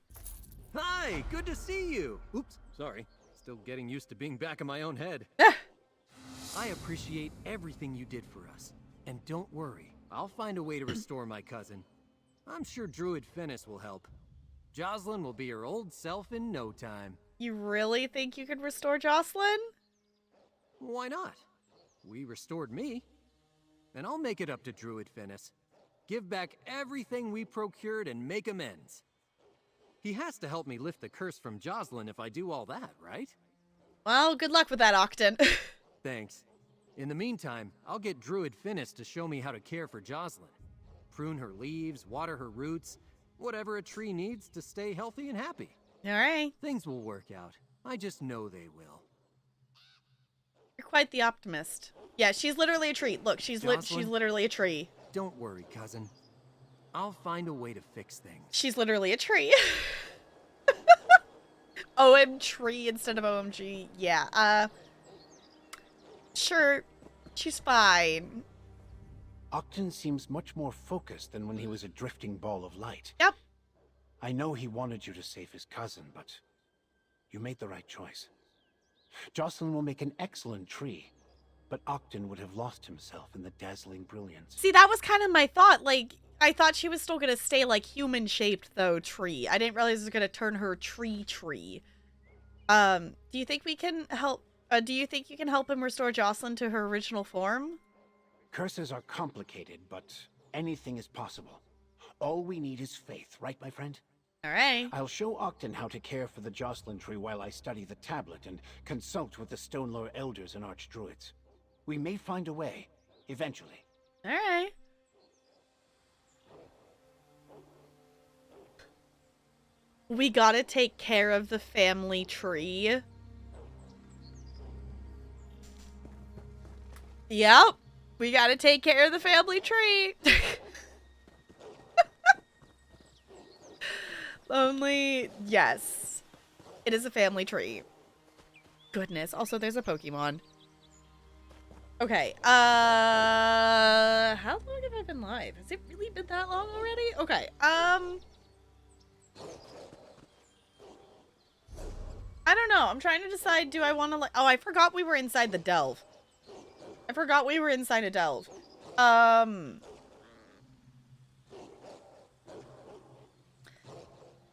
Speaker 5: Hi, good to see you. Oops, sorry. Still getting used to being back in my own head. I appreciate everything you did for us. And don't worry, I'll find a way to restore my cousin. I'm sure Druid Finnis will help. Jocelyn will be her old self in no time.
Speaker 1: You really think you could restore Jocelyn?
Speaker 5: Why not? We restored me. And I'll make it up to Druid Finnis. Give back everything we procured and make amends. He has to help me lift the curse from Jocelyn if I do all that, right?
Speaker 1: Well, good luck with that, Octon.
Speaker 5: Thanks. In the meantime, I'll get Druid Finnis to show me how to care for Jocelyn. Prune her leaves, water her roots, whatever a tree needs to stay healthy and happy.
Speaker 1: All right.
Speaker 5: Things will work out. I just know they will.
Speaker 1: You're quite the optimist. Yeah, she's literally a tree. Look, she's literally a tree.
Speaker 5: Don't worry, cousin. I'll find a way to fix things.
Speaker 1: She's literally a tree. OM tree instead of OMG. Yeah. Sure. She's fine.
Speaker 6: Octon seems much more focused than when he was a drifting ball of light.
Speaker 1: Yep.
Speaker 6: I know he wanted you to save his cousin, but you made the right choice. Jocelyn will make an excellent tree, but Octon would have lost himself in the dazzling brilliance.
Speaker 1: See, that was kind of my thought. Like, I thought she was still going to stay, like, human-shaped, though, tree. I didn't realize it was going to turn her tree. Do you think we can help... do you think you can help him restore Jocelyn to her original form?
Speaker 6: Curses are complicated, but anything is possible. All we need is faith, right, my friend?
Speaker 1: All right.
Speaker 6: I'll show Octon how to care for the Jocelyn tree while I study the tablet and consult with the Stonelore elders and archdruids. We may find a way, eventually.
Speaker 1: All right. We gotta take care of the family tree. Yep. We gotta take care of the family tree. Only, yes. It is a family tree. Goodness. Also, there's a Pokemon. Okay. How long have I been live? Has it really been that long already? Okay. I don't know. I'm trying to decide, do I want to, like... Oh, I forgot we were inside the delve. I forgot we were inside a delve. I'm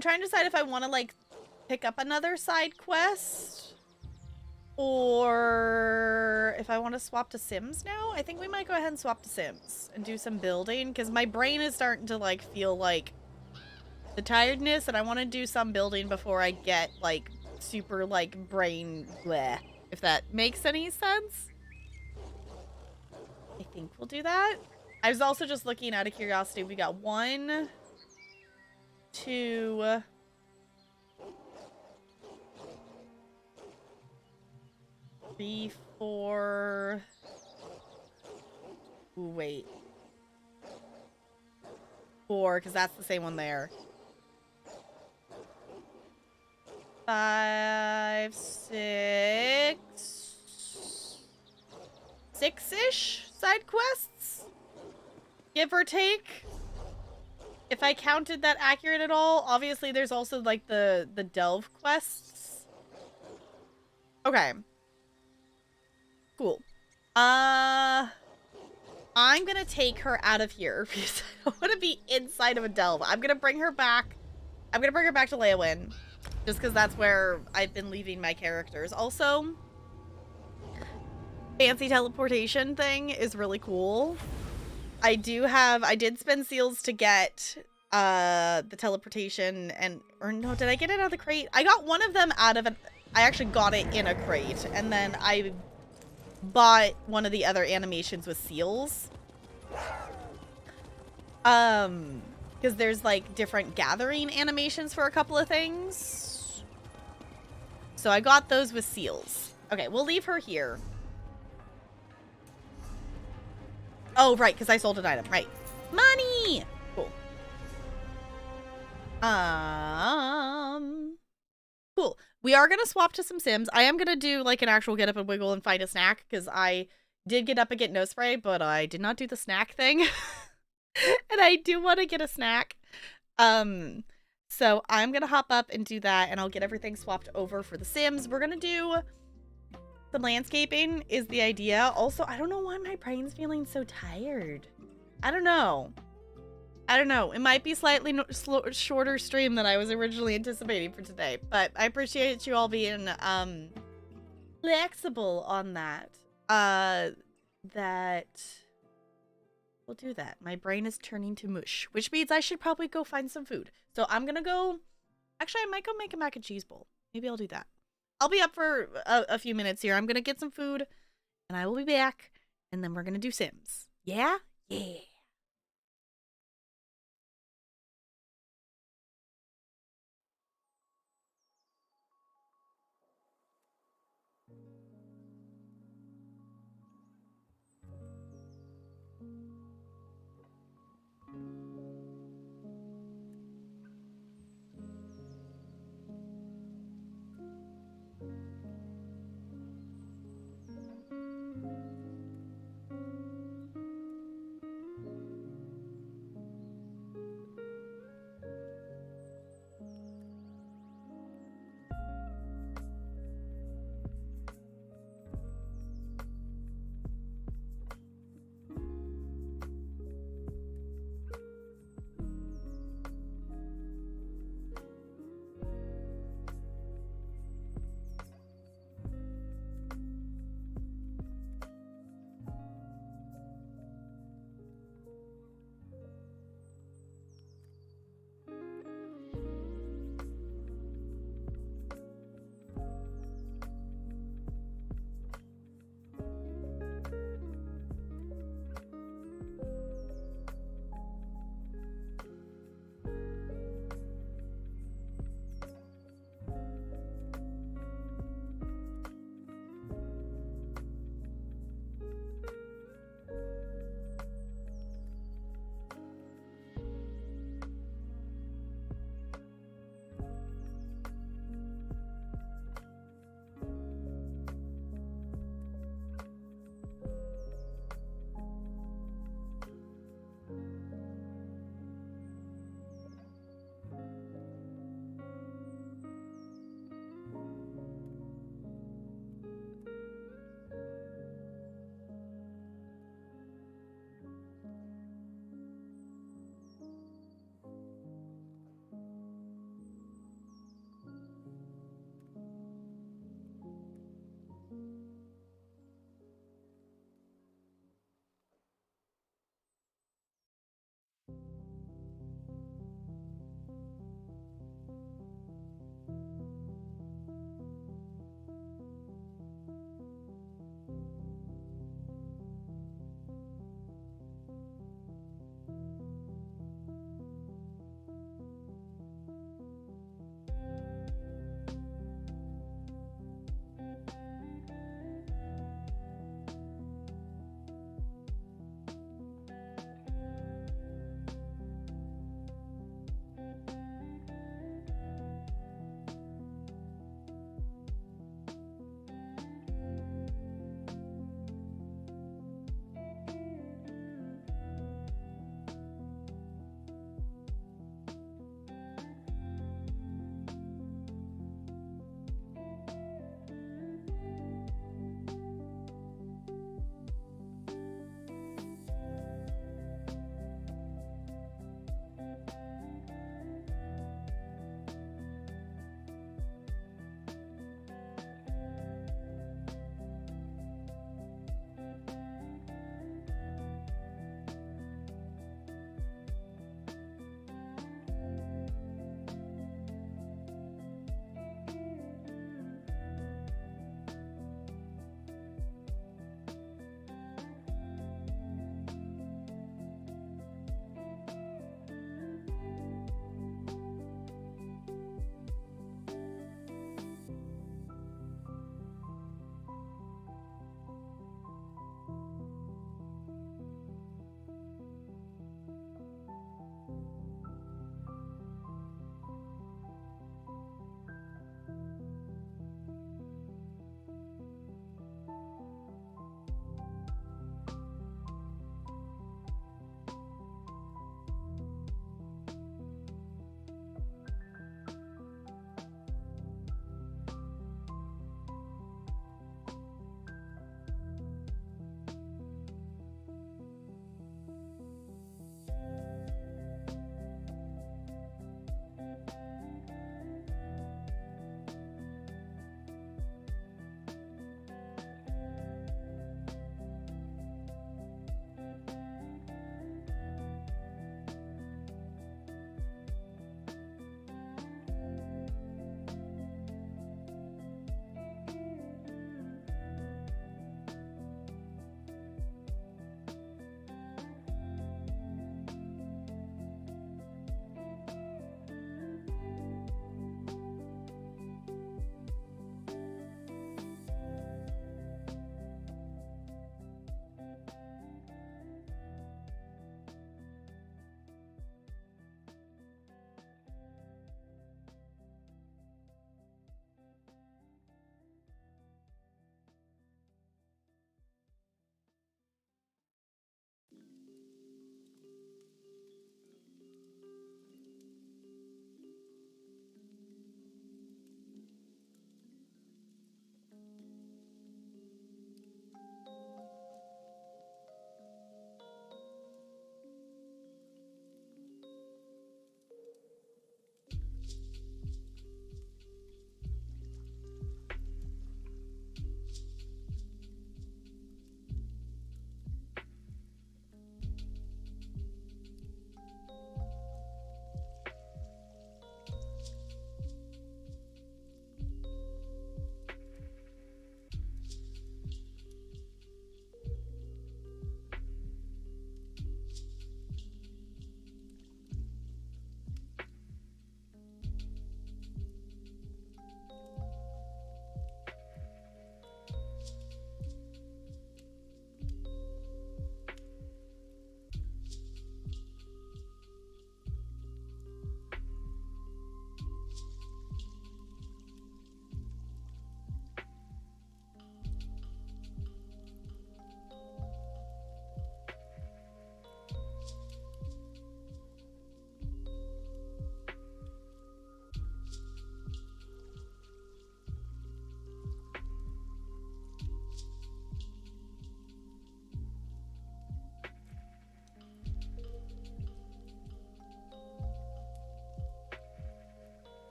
Speaker 1: trying to decide if I want to, like, pick up another side quest. Or if I want to swap to Sims now. I think we might go ahead and swap to Sims and do some building. Because my brain is starting to, like, feel, like, the tiredness. And I want to do some building before I get, like, super, like, brain bleh. If that makes any sense. I think we'll do that. I was also just looking out of curiosity. We got 1, 2... 3, 4... Ooh, wait. 4, because that's the same one there. 5, 6... 6-ish side quests? Give or take? If I counted that accurate at all. Obviously, there's also, like, the delve quests. Okay. Cool. I'm gonna take her out of here because I don't want to be inside of a delve. I'm gonna bring her back. I'm gonna bring her back to Leowin. Just because that's where I've been leaving my characters. Also, fancy teleportation thing is really cool. I did spend seals to get the teleportation or no, did I get it out of the crate? I got one of them out of I actually got it in a crate, and then I bought one of the other animations with seals. Because there's like different gathering animations for a couple of things. So I got those with seals. Okay, we'll leave her here. Oh, right, because I sold an item. Right. Money! Cool. Cool. We are going to swap to some Sims. I am going to do, like, an actual get up and wiggle and find a snack, because I did get up and get no spray, but I did not do the snack thing. And I do want to get a snack. So I'm going to hop up and do that, and I'll get everything swapped over for the Sims. We're going to do some landscaping is the idea. Also, I don't know why my brain's feeling so tired. I don't know. I don't know. It might be slightly shorter stream than I was originally anticipating for today, but I appreciate you all being flexible on that. That we'll do that. My brain is turning to mush, which means I should probably go find some food. So I'm gonna go. Actually, I might go make a mac and cheese bowl. Maybe I'll do that. I'll be up for a few minutes here. I'm gonna get some food, and I will be back, and then we're gonna do Sims. Yeah? Yeah.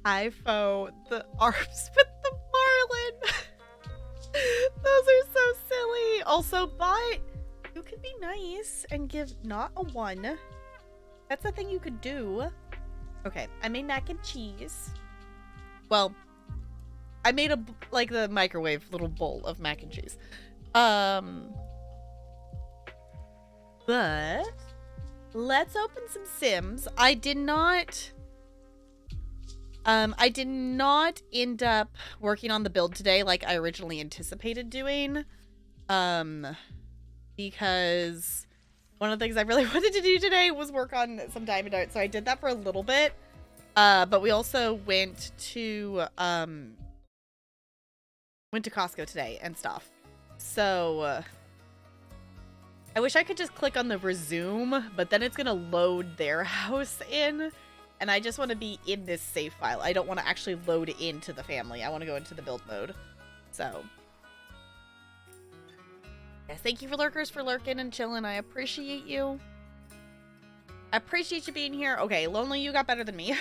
Speaker 1: iPhone, the arms with the marlin. Those are so silly. Also, but you could be nice and give not a 1. That's a thing you could do. Okay, I made mac and cheese. Well, I made like the microwave little bowl of mac and cheese. But let's open some Sims. I did not end up working on the build today like I originally anticipated doing. Because one of the things I really wanted to do today was work on some diamond art, so I did that for a little bit. But we also went to Costco today and stuff. So I wish I could just click on the resume, but then it's gonna load their house in, and I just want to be in this save file. I don't want to actually load into the family. I want to go into the build mode. So yes, thank you for lurkers for lurking and chilling. I appreciate you. I appreciate you being here. Okay, Lonely, you got better than me.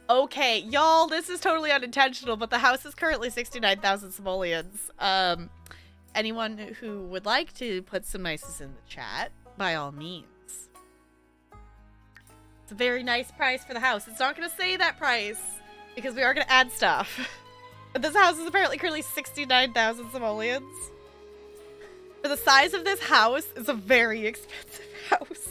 Speaker 1: Okay, y'all, this is totally unintentional, but the house is currently 69,000 simoleons. Anyone who would like to put some nices in the chat, by all means. It's a very nice price for the house. It's not going to say that price, because we are going to add stuff. But this house is apparently currently 69,000 simoleons. For the size of this house, it's a very expensive house.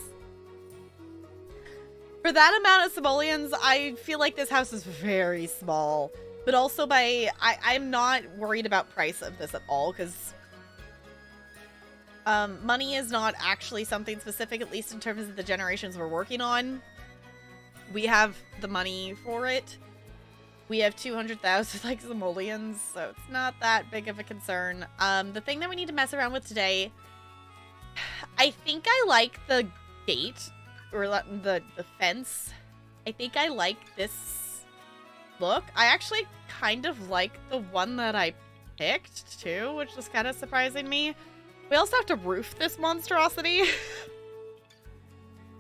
Speaker 1: For that amount of simoleons, I feel like this house is very small. But also I'm not worried about price of this at all, because money is not actually something specific, at least in terms of the generations we're working on. We have the money for it. We have 200,000 like simoleons, so it's not that big of a concern. The thing that we need to mess around with today, I think I like the gate, or the fence. I think I like this look. I actually kind of like the one that I picked too, which is kind of surprising me. We also have to roof this monstrosity.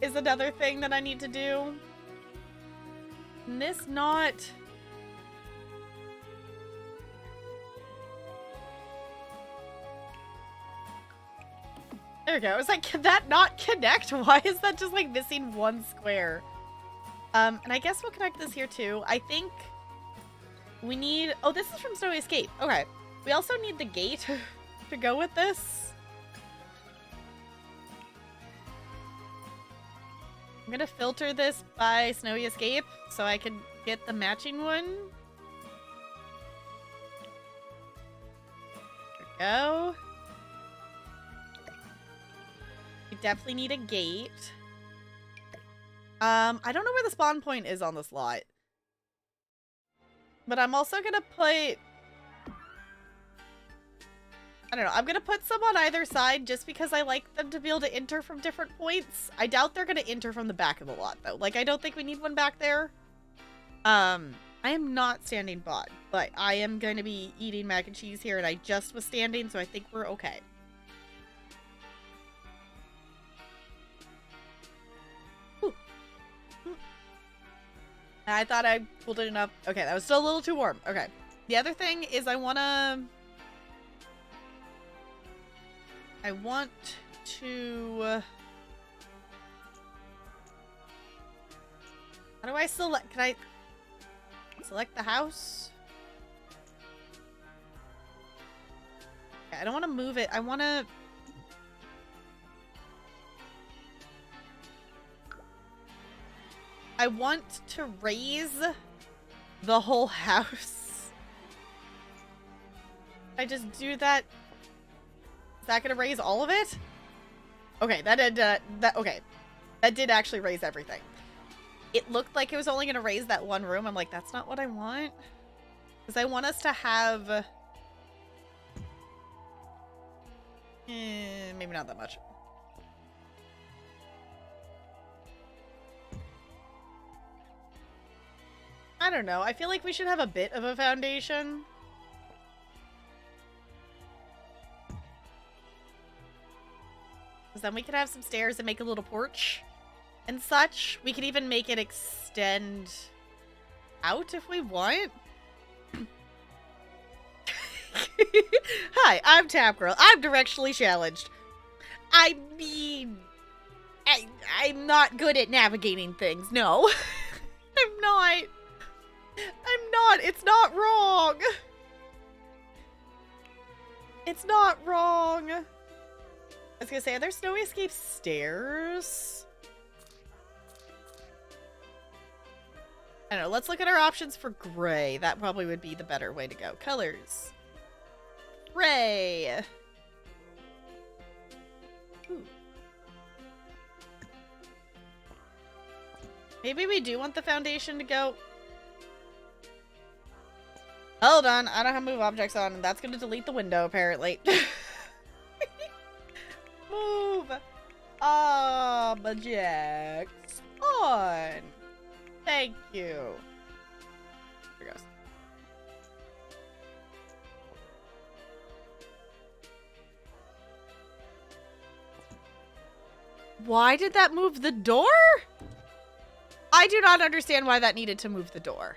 Speaker 1: Is another thing that I need to do. And this not... There we go. I was like, can that not connect? Why is that just like missing one square? And I guess we'll connect this here too. I think we need... Oh, this is from Snowy Escape. Okay. We also need the gate to go with this. I'm gonna filter this by Snowy Escape so I can get the matching one. There we go. We definitely need a gate. I don't know where the spawn point is on this lot. But I'm also gonna put... I don't know. I'm gonna put some on either side just because I like them to be able to enter from different points. I doubt they're gonna enter from the back of the lot, though. Like, I don't think we need one back there. I am not standing bot, but I am going to be eating mac and cheese here, and I just was standing, so I think we're okay. I thought I cooled it enough. Okay, that was still a little too warm. Okay. The other thing is I want to... How do I select? Can I select the house? Okay, I don't want to move it. I want to... I want to raise the whole house. I just do that. Is that gonna raise all of it? Okay, okay. That did actually raise everything. It looked like it was only gonna raise that one room. I'm like, that's not what I want. Because I want us to have... maybe not that much. I don't know. I feel like we should have a bit of a foundation. Because then we could have some stairs and make a little porch. and such. We could even make it extend out if we want. Hi, I'm Tap Girl. I'm directionally challenged. I mean, I'm not good at navigating things. No, I'm not. I'm not. It's not wrong. It's not wrong. I was gonna say, are there snowy escape stairs? I don't know. Let's look at our options for gray. That probably would be the better way to go. Colors. Gray. Ooh. Maybe we do want the foundation to go. Hold on. I don't have move objects on, and that's going to delete the window, apparently. Move objects on. Thank you. Here goes. Why did that move the door? I do not understand why that needed to move the door.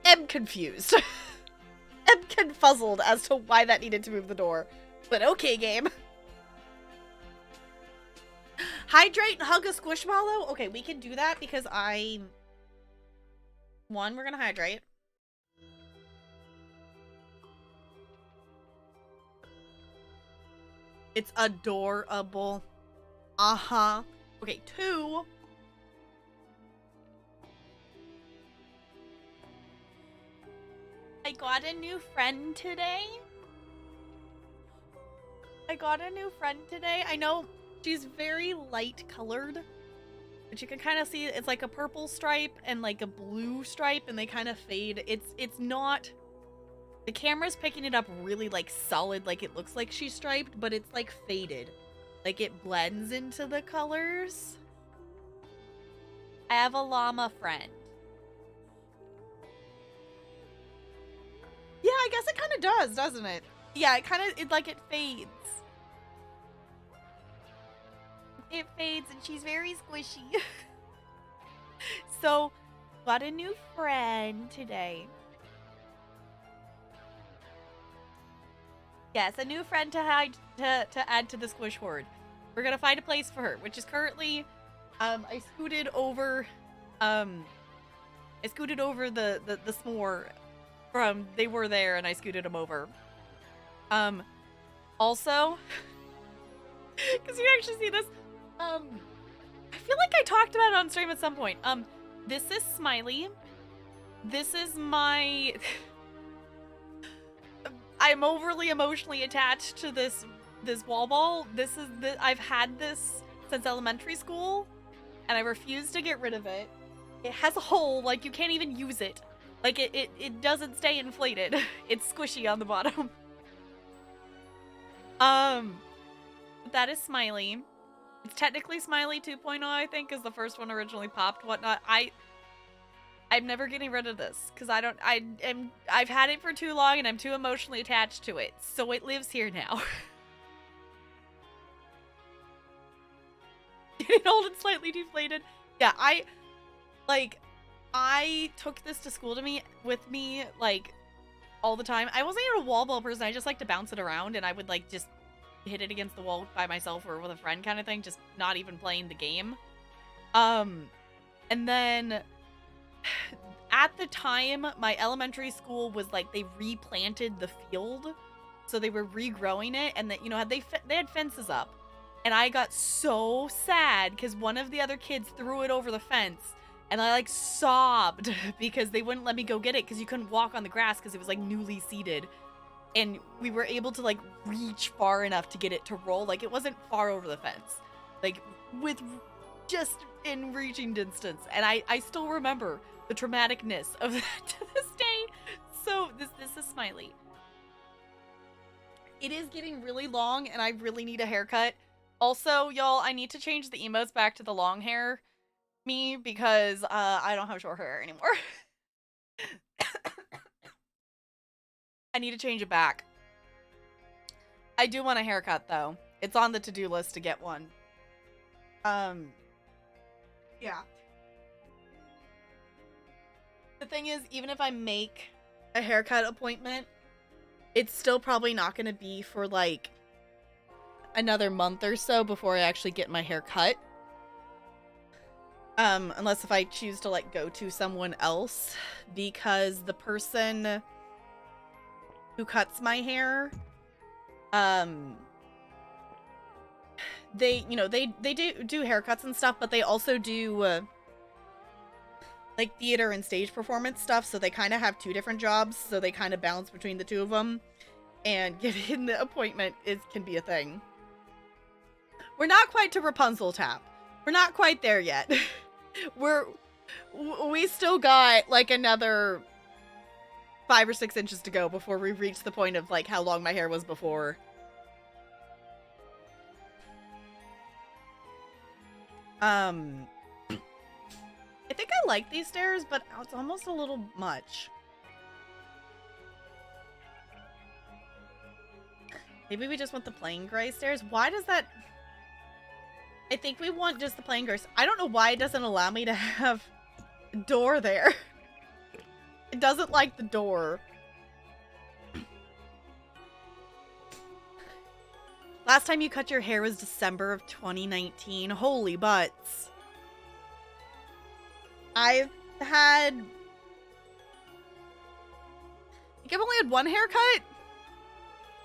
Speaker 1: Am confused. Am confuzzled as to why that needed to move the door. But okay, game. Hydrate and hug a squishmallow? Okay, we can do that because one, we're gonna hydrate. It's adorable. Uh-huh. Okay, 2. I got a new friend today. I know she's very light colored, but you can kind of see it's like a purple stripe and like a blue stripe, and they kind of fade. It's not, the camera's picking it up really like solid, like it looks like she's striped, but it's like faded. Like it blends into the colors. I have a llama friend. Yeah, I guess it kind of does, doesn't it? Yeah, it fades. It fades and she's very squishy. So, got a new friend today. Yes, a new friend to add to the squish horde. We're gonna find a place for her, which is currently, I scooted over the s'more from, they were there and I scooted them over. Also, because you actually see this, I feel like I talked about it on stream at some point. This is Smiley. This is my... I'm overly emotionally attached to this wall ball. I've had this since elementary school, and I refuse to get rid of it. It has a hole, like you can't even use it. Like it doesn't stay inflated. It's squishy on the bottom. That is Smiley. It's technically Smiley 2.0, I think, is the first one originally popped, whatnot. I'm never getting rid of this because I've had it for too long and I'm too emotionally attached to it. So it lives here now. Getting old and slightly deflated. Yeah, I took this to school with me like all the time. I wasn't even a wall ball person. I just like to bounce it around, and I would like just hit it against the wall by myself or with a friend kind of thing, just not even playing the game. And then at the time, my elementary school was like, they replanted the field, so they were regrowing it, and that, you know, they had fences up, and I got so sad because one of the other kids threw it over the fence, and I like sobbed because they wouldn't let me go get it because you couldn't walk on the grass because it was like newly seeded, and we were able to like reach far enough to get it to roll. Like it wasn't far over the fence, like with just in reaching distance, and I still remember the traumaticness of that to this day. So this is Smiley. It is getting really long and I really need a haircut. Also, y'all, I need to change the emotes back to the long hair me because I don't have short hair anymore. I need to change it back. I do want a haircut though. It's on the to-do list to get one. Yeah. The thing is, even if I make a haircut appointment, it's still probably not going to be for like another month or so before I actually get my hair cut. Unless if I choose to like go to someone else, because the person who cuts my hair, they, you know, they do haircuts and stuff, but they also do like theater and stage performance stuff, so they kind of have two different jobs, so they kind of balance between the two of them, and getting the appointment can be a thing. We're not quite to Rapunzel tap. We're not quite there yet. We still got like another 5 or 6 inches to go before we reach the point of like how long my hair was before. I think I like these stairs, but it's almost a little much. Maybe we just want the plain gray stairs. Why does that... I think we want just the plain gray. I don't know why it doesn't allow me to have a door there. It doesn't like the door. Last time you cut your hair was December of 2019. Holy butts. I've had... I think I've only had one haircut.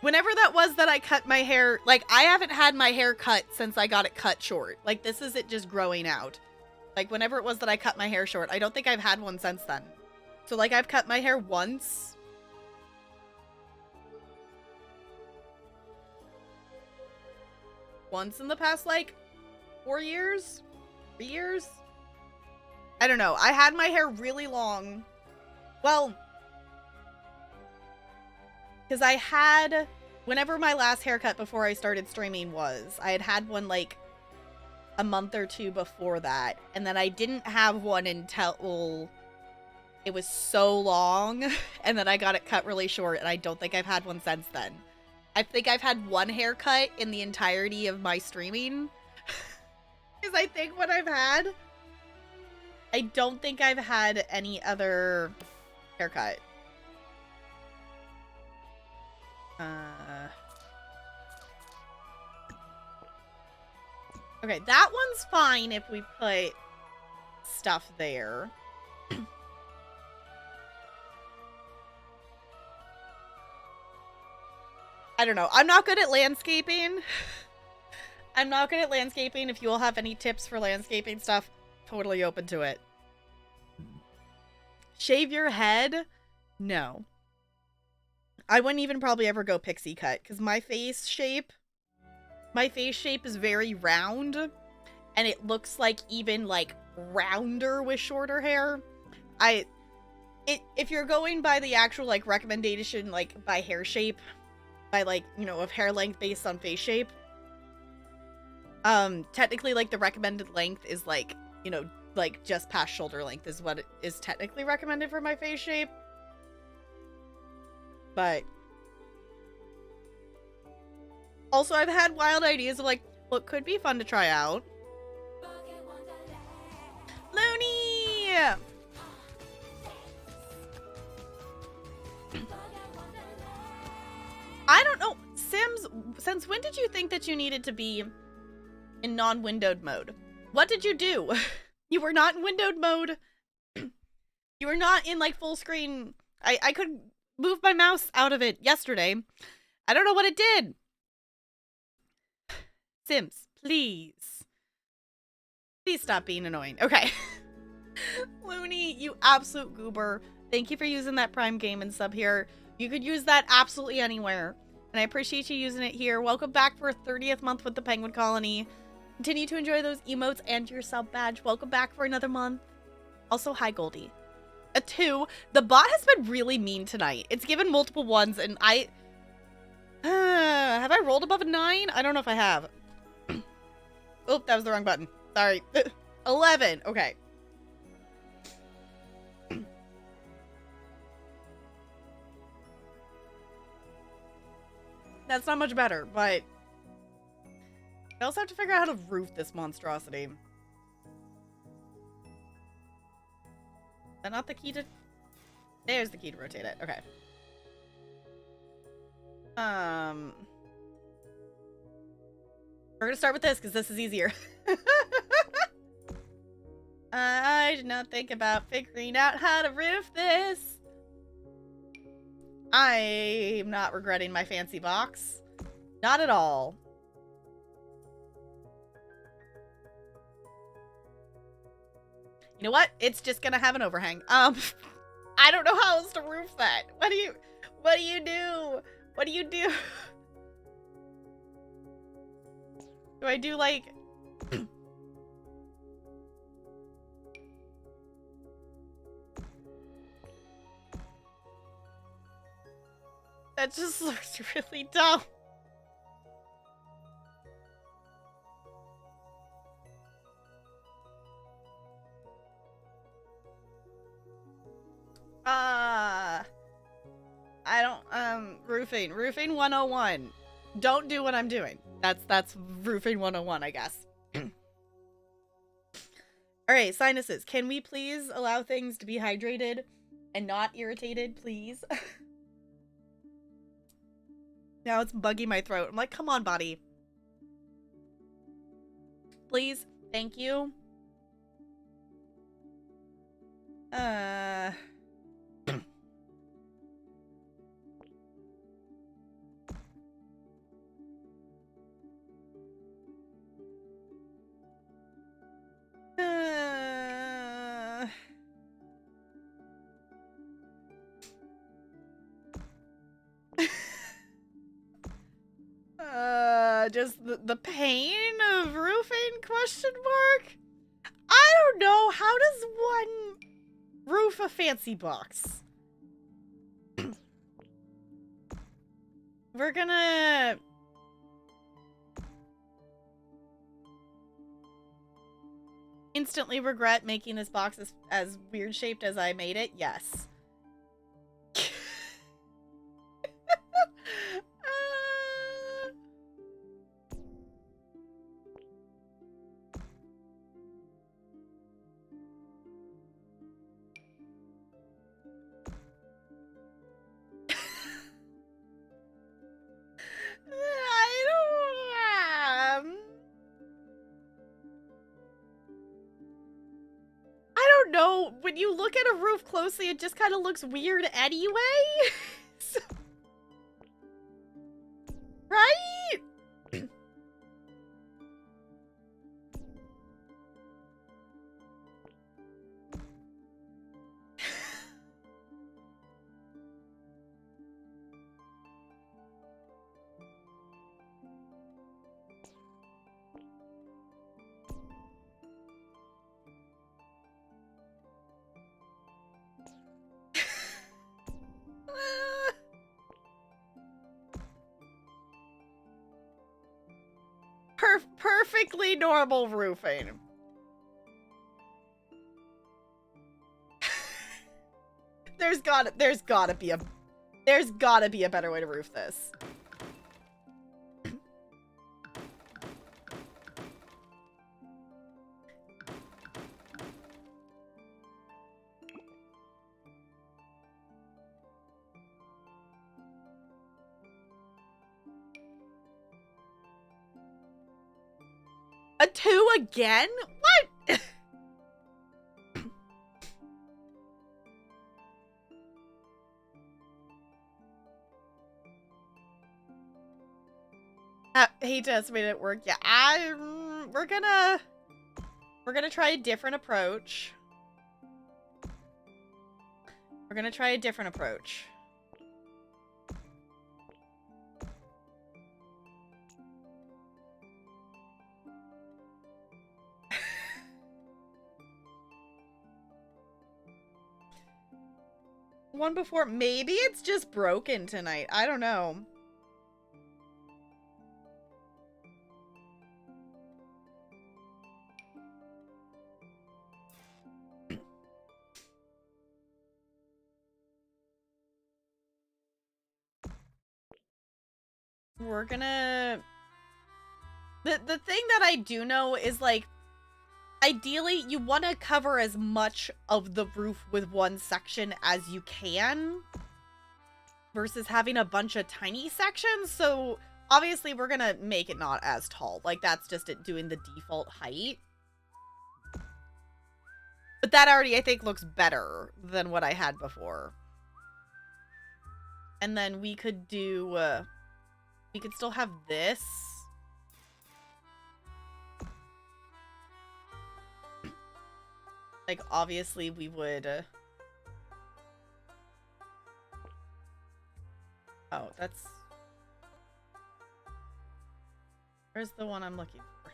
Speaker 1: Whenever that was that I cut my hair, like, I haven't had my hair cut since I got it cut short. Like, this is it just growing out. Like, whenever it was that I cut my hair short, I don't think I've had one since then. So, like, I've cut my hair once. Once in the past, like, 4 years? 3 years? I don't know. I had my hair really long. Well... because I had, whenever my last haircut before I started streaming was, I had one like a month or two before that. And then I didn't have one until it was so long. And then I got it cut really short. And I don't think I've had one since then. I think I've had one haircut in the entirety of my streaming. Because I think what I've had, I don't think I've had any other haircut. Okay, that one's fine if we put stuff there. I don't know. I'm not good at landscaping. I'm not good at landscaping. If you all have any tips for landscaping stuff, totally open to it. Shave your head? No. I wouldn't even probably ever go pixie cut because my face shape is very round and it looks like even like rounder with shorter hair. If you're going by the actual like recommendation, like by hair shape, by like, you know, of hair length based on face shape, technically like the recommended length is like, you know, like just past shoulder length is what is technically recommended for my face shape. But also I've had wild ideas of like what could be fun to try out. Looney! I don't know. Sims, since when did you think that you needed to be in non-windowed mode? What did you do? You were not in windowed mode. You were not in like full screen. I could move my mouse out of it yesterday. I don't know what it did. Sims, please. Please stop being annoying. Okay. Looney, you absolute goober. Thank you for using that Prime game and sub here. You could use that absolutely anywhere. And I appreciate you using it here. Welcome back for a 30th month with the Penguin Colony. Continue to enjoy those emotes and your sub badge. Welcome back for another month. Also, hi Goldie. A 2. The bot has been really mean tonight. It's given multiple 1s and I... have I rolled above a 9? I don't know if I have. Oh, that was the wrong button. Sorry. 11. Okay. That's not much better, but... I also have to figure out how to roof this monstrosity. Is that not the key to... There's the key to rotate it. Okay. We're gonna start with this because this is easier. I did not think about figuring out how to roof this. I'm not regretting my fancy box. Not at all. You know what? It's just gonna have an overhang. I don't know how else to roof that. What do you do? What do you do? Do I do like... That just looks really dumb. I don't, roofing. Roofing 101. Don't do what I'm doing. That's roofing 101, I guess. Alright, sinuses. Can we please allow things to be hydrated and not irritated, please? Now it's bugging my throat. I'm like, come on, body. Please. Thank you. Just the pain of roofing, question mark? I don't know. How does one roof a fancy box? We're gonna... instantly regret making this box as weird shaped as I made it. Yes. I don't know. When you look at a roof closely, it just kind of looks weird anyway. So, right? Perfectly normal roofing. There's gotta be a better way to roof this. A 2 again? What? Hate to estimate it work. Yeah, we're gonna try a different approach. We're gonna try a different approach. One before. Maybe it's just broken tonight. I don't know. We're gonna The thing that I do know is, like, ideally, you want to cover as much of the roof with one section as you can versus having a bunch of tiny sections. So, obviously, we're going to make it not as tall. Like, that's just it doing the default height. But that already, I think, looks better than what I had before. And then we could do, we could still have this. Like, obviously, we would, oh, that's... Where's the one I'm looking for?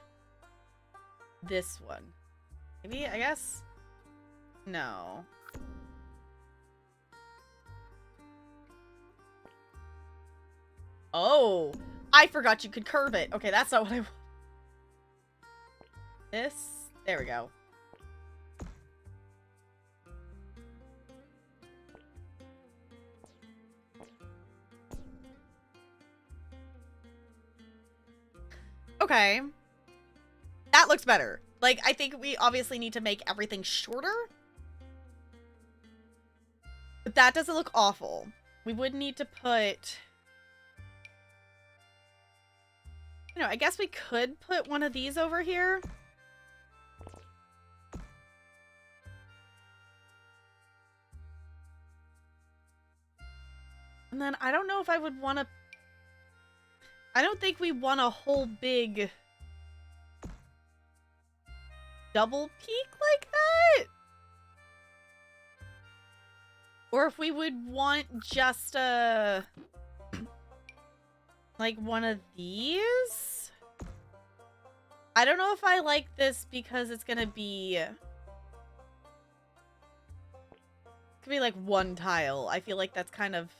Speaker 1: This one. Maybe, I guess? No. Oh! I forgot you could curve it. Okay, that's not what I want. This? There we go. Okay. That looks better. Like, I think we obviously need to make everything shorter. But that doesn't look awful. We would need to put... You know, I guess we could put one of these over here. And then I don't know if I would want to... I don't think we want a whole big double peak like that. Or if we would want just a... like one of these? I don't know if I like this because it's gonna be... It's gonna be like one tile. I feel like that's kind of...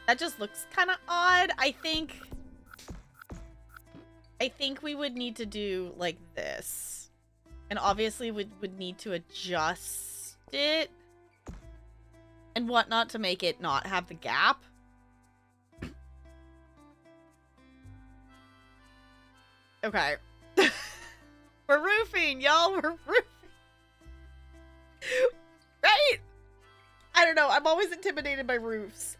Speaker 1: That just looks kind of odd. I think we would need to do like this. And obviously would need to adjust it and whatnot to make it not have the gap. Okay. We're roofing, y'all. We're roofing. Right? I don't know. I'm always intimidated by roofs.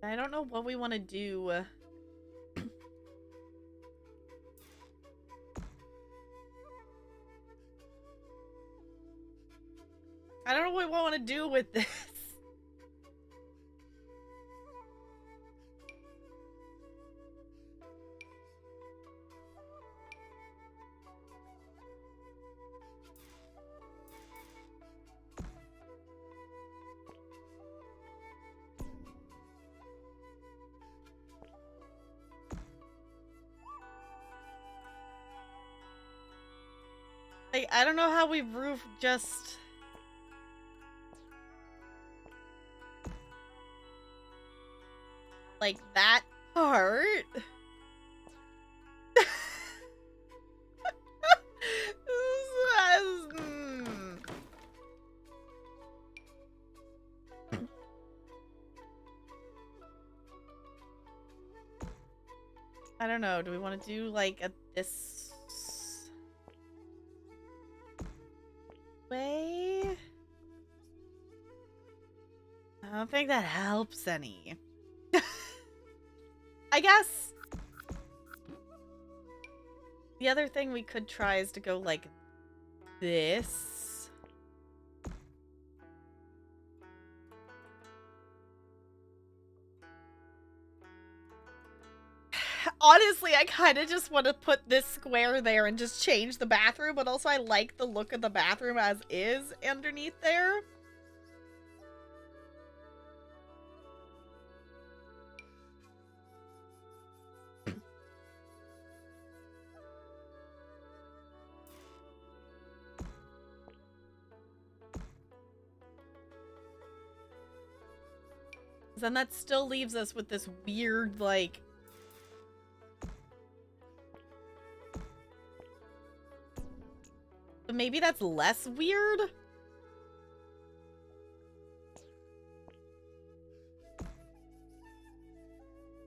Speaker 1: I don't know what we want to do. I don't know what we want to do with this. Like, I don't know how we roof just... like that part. I don't know. Do we want to do like this way? I don't think that helps any. I guess the other thing we could try is to go like this. Honestly, I kind of just want to put this square there and just change the bathroom, but also I like the look of the bathroom as is underneath there. Then that still leaves us with this weird, like... But maybe that's less weird?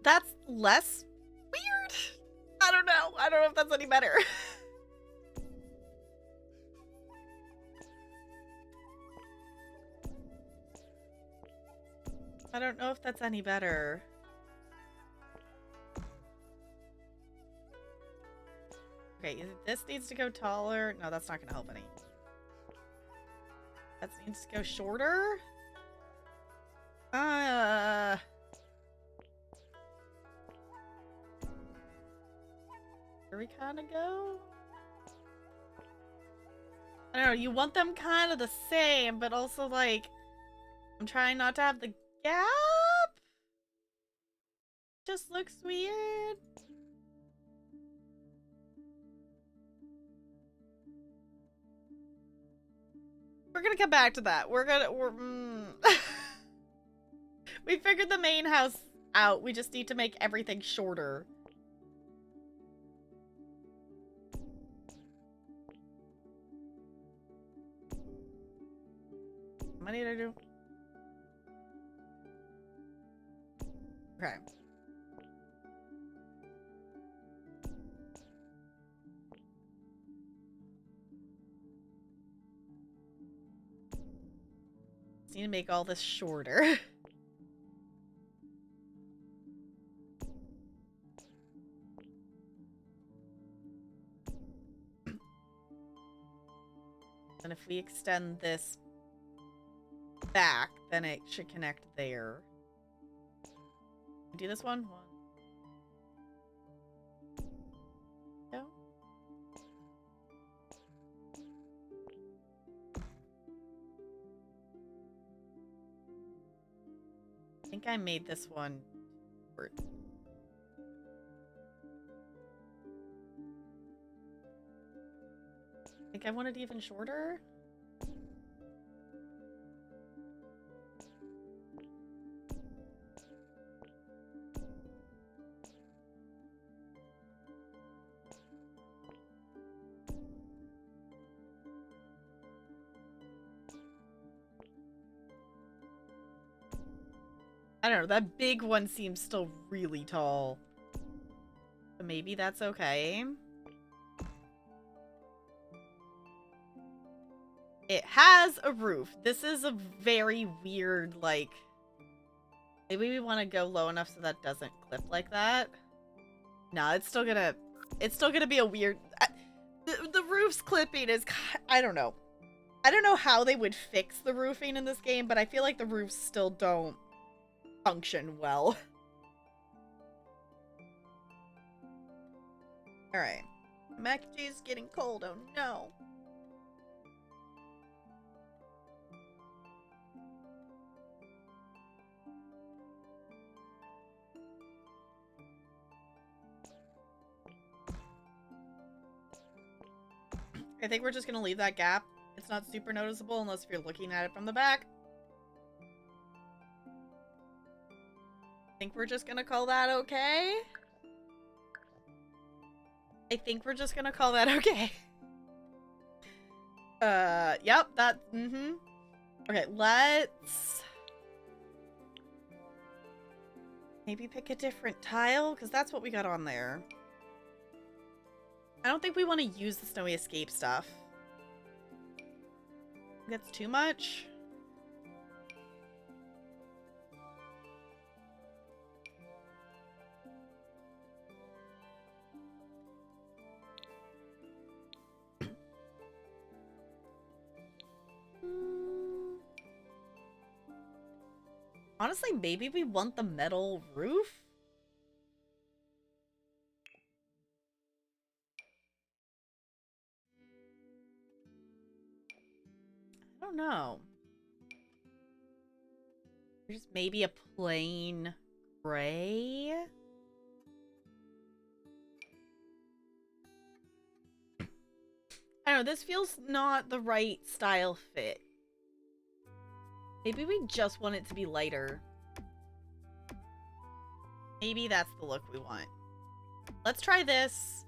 Speaker 1: That's less weird? I don't know. I don't know if that's any better. I don't know if that's any better. Okay, either this needs to go taller. No, that's not gonna help any. That needs to go shorter. Where we kind of go? I don't know, you want them kind of the same, but also like, I'm trying not to have the gap. Just looks weird. We're gonna come back to that. We're We figured the main house out. We just need to make everything shorter. What need I do? Okay. Just need to make all this shorter. And if we extend this back, then it should connect there. Do this one? No? I think I made this one short. I think I wanted even shorter. I don't know, that big one seems still really tall. But maybe that's okay. It has a roof. This is a very weird, like... Maybe we want to go low enough so that doesn't clip like that. No, it's still gonna be a weird... The roof's clipping is... I don't know. I don't know how they would fix the roofing in this game, but I feel like the roofs still don't function well. Alright. Mac and cheese is getting cold, oh no. I think we're just gonna leave that gap. It's not super noticeable unless if you're looking at it from the back. I think we're just gonna call that okay. I think we're just gonna call that okay. Yep, that, Okay, let's maybe pick a different tile, because that's what we got on there. I don't think we want to use the snowy escape stuff. That's too much. Honestly, maybe we want the metal roof? I don't know. Just maybe a plain gray? I don't know, this feels not the right style fit. Maybe we just want it to be lighter. Maybe that's the look we want. Let's try this.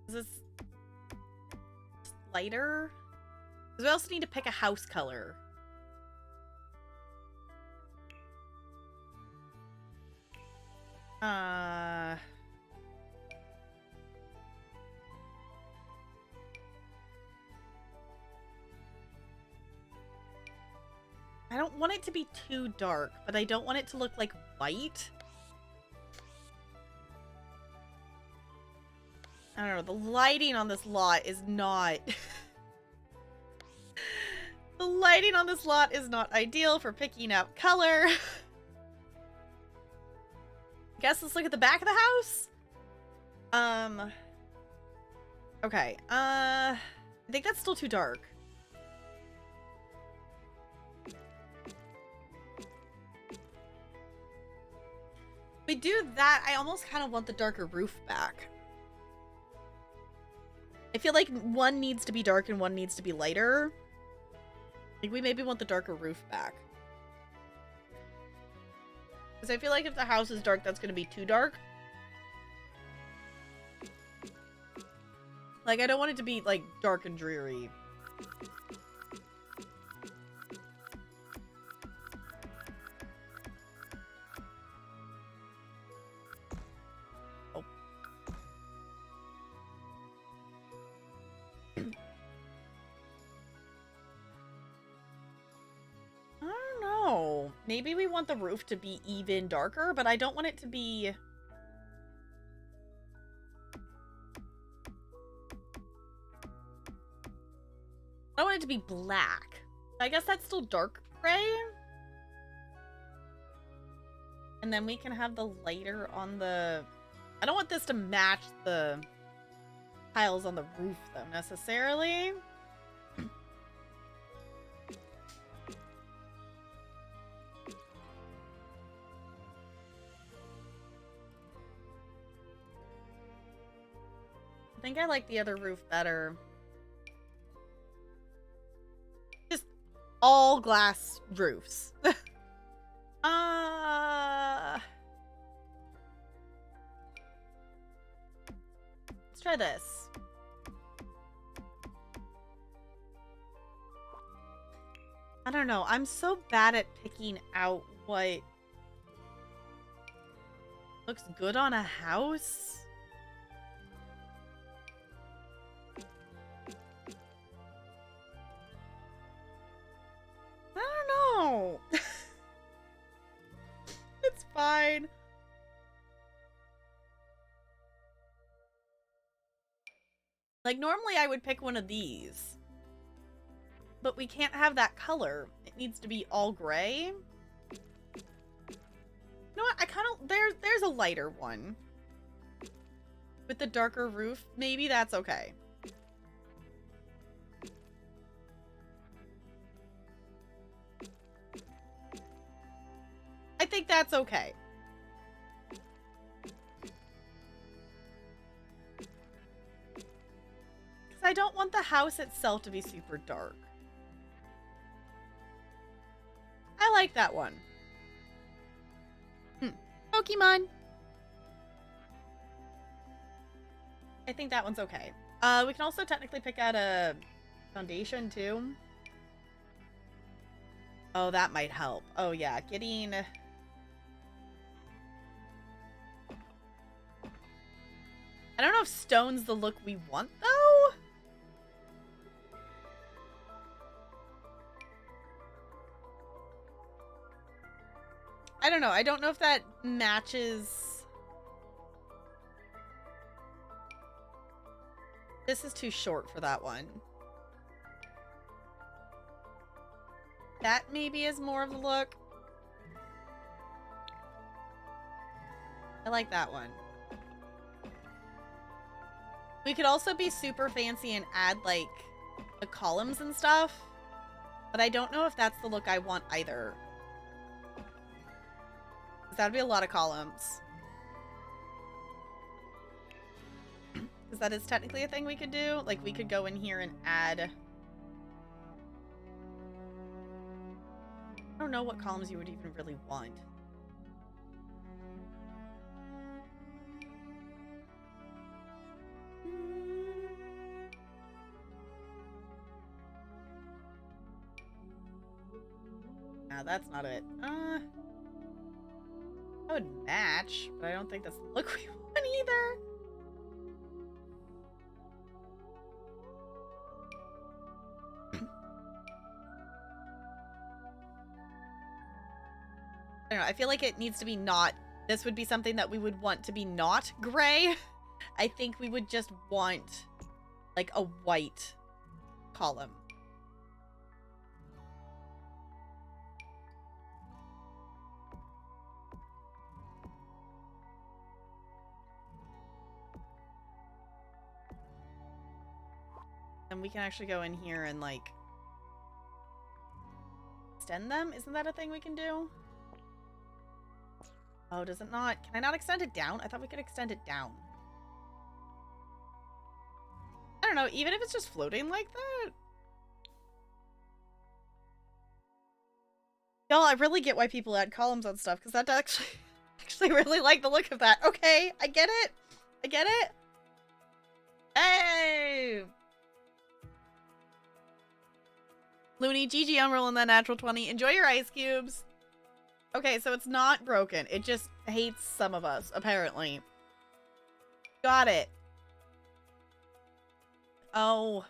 Speaker 1: Is this lighter? Because we also need to pick a house color. I don't want it to be too dark, but I don't want it to look like white. I don't know, the lighting on this lot is not... The lighting on this lot is not ideal for picking out color. Guess let's look at the back of the house. Okay, I think that's still too dark. We do that, I almost kind of want the darker roof back. I feel like one needs to be dark and one needs to be lighter. Like, we maybe want the darker roof back. Because I feel like if the house is dark, that's going to be too dark. Like, I don't want it to be, like, dark and dreary. Oh. I don't know. Maybe we want the roof to be even darker, but I don't want it to be... I don't want it to be black. I guess that's still dark gray. And then we can have the lighter on the... I don't want this to match the tiles on the roof, though, necessarily. I think I like the other roof better. Just all glass roofs. Let's try this. I don't know. I'm so bad at picking out what looks good on a house. I don't know. It's fine. Like, normally I would pick one of these. But we can't have that color. It needs to be all gray. You know what? I kind of... There's a lighter one. With the darker roof. Maybe that's okay. I think that's okay. Because I don't want the house itself to be super dark. I like that one. Pokemon. I think that one's okay. We can also technically pick out a foundation too. Oh, that might help. Oh yeah, getting... I don't know if stone's the look we want, though. I don't know. I don't know if that matches. This is too short for that one. That maybe is more of the look. I like that one. We could also be super fancy and add, like, the columns and stuff. But I don't know if that's the look I want either. Because that'd be a lot of columns. Because that is technically a thing we could do. Like, we could go in here and add... I don't know what columns you would even really want. Yeah, that's not it. That would match, but I don't think that's the look we want either. I don't know, I feel like it needs to be not, this would be something that we would want to be not gray. I think we would just want like a white column. And we can actually go in here and like extend them. Isn't that a thing we can do? Oh, does it not? Can I not extend it down? I thought we could extend it down. I don't know, even if it's just floating like that. Y'all, I really get why people add columns on stuff, because that actually really like the look of that. Okay, I get it. I get it. Hey! Looney, GG on rolling that natural 20. Enjoy your ice cubes. Okay, so it's not broken. It just hates some of us, apparently. Got it. Oh.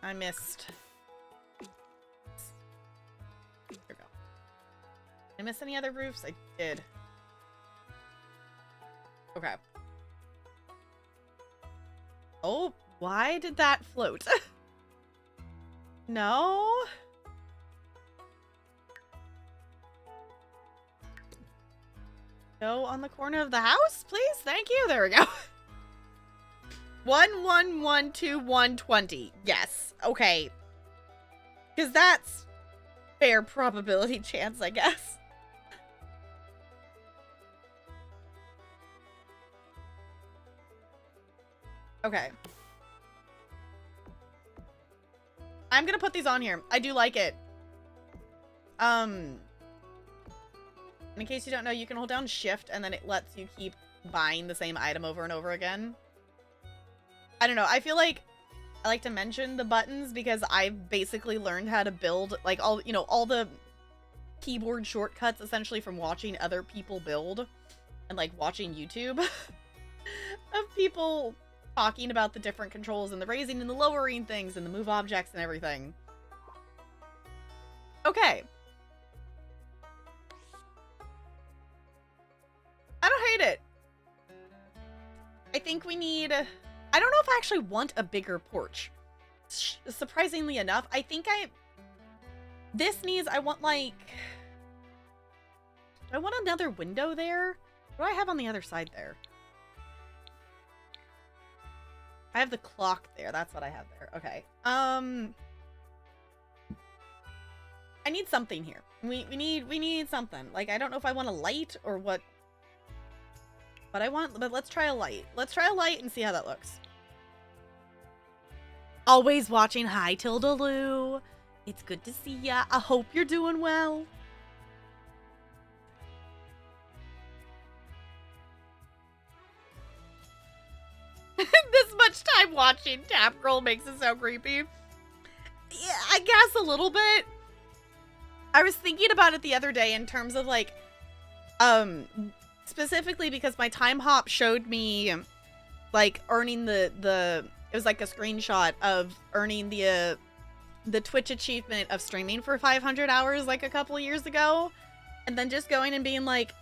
Speaker 1: I missed. There we go. Did I miss any other roofs? I did. Okay. Oh, why did that float? No. Go on the corner of the house, please. Thank you. There we go. 1112120. Yes. Okay. Because that's fair probability chance, I guess. Okay. I'm gonna put these on here. I do like it. In case you don't know, you can hold down shift and then it lets you keep buying the same item over and over again. I don't know. I feel like I like to mention the buttons because I've basically learned how to build like all, you know, all the keyboard shortcuts essentially from watching other people build and like watching YouTube of people talking about the different controls and the raising and the lowering things and the move objects and everything. Okay. I don't hate it. I think we need... I don't know if I actually want a bigger porch. Surprisingly enough, I think this needs... I want like... Do I want another window there? What do I have on the other side there? I have the clock there. That's what I have there. Okay. I need something here. We need something. Like, I don't know if I want a light or what... But let's try a light. Let's try a light and see how that looks. Always watching. Hi, Tildaloo. It's good to see ya. I hope you're doing well. This much time watching Tap Girl makes it so creepy. Yeah, I guess a little bit. I was thinking about it the other day in terms of like, specifically because my time hop showed me like earning it was like a screenshot of earning the Twitch achievement of streaming for 500 hours like a couple years ago, and then just going and being like,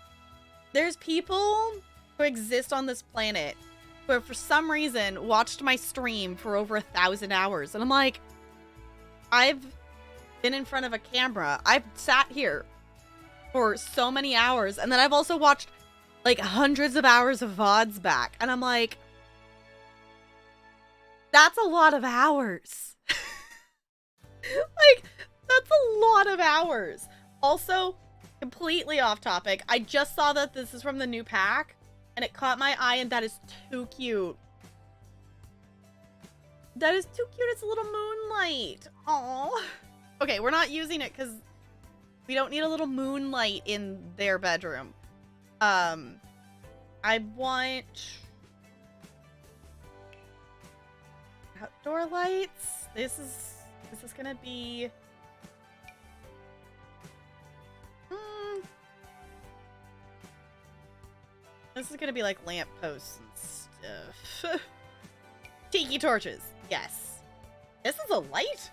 Speaker 1: there's people who exist on this planet who for some reason watched my stream for over 1,000 hours, and I'm like, I've been in front of a camera, I've sat here for so many hours, and then I've also watched like hundreds of hours of VODs back. And I'm like, that's a lot of hours. Like, that's a lot of hours. Also, completely off topic, I just saw that this is from the new pack and it caught my eye, and that is too cute. That is too cute. It's a little moonlight. Aww. Okay, we're not using it because we don't need a little moonlight in their bedroom. I want outdoor lights. This is gonna be This is gonna be like lamp posts and stuff. Tiki torches. Yes. This is a light?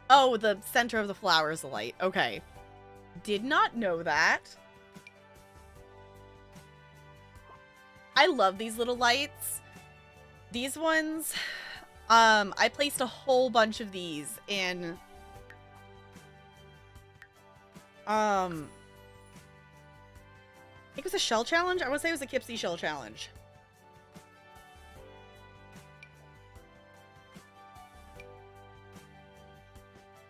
Speaker 1: Oh, the center of the flower is a light. Okay. Did not know that. I love these little lights. These ones, I placed a whole bunch of these in, I think it was a shell challenge? I want to say it was a Kipsy shell challenge.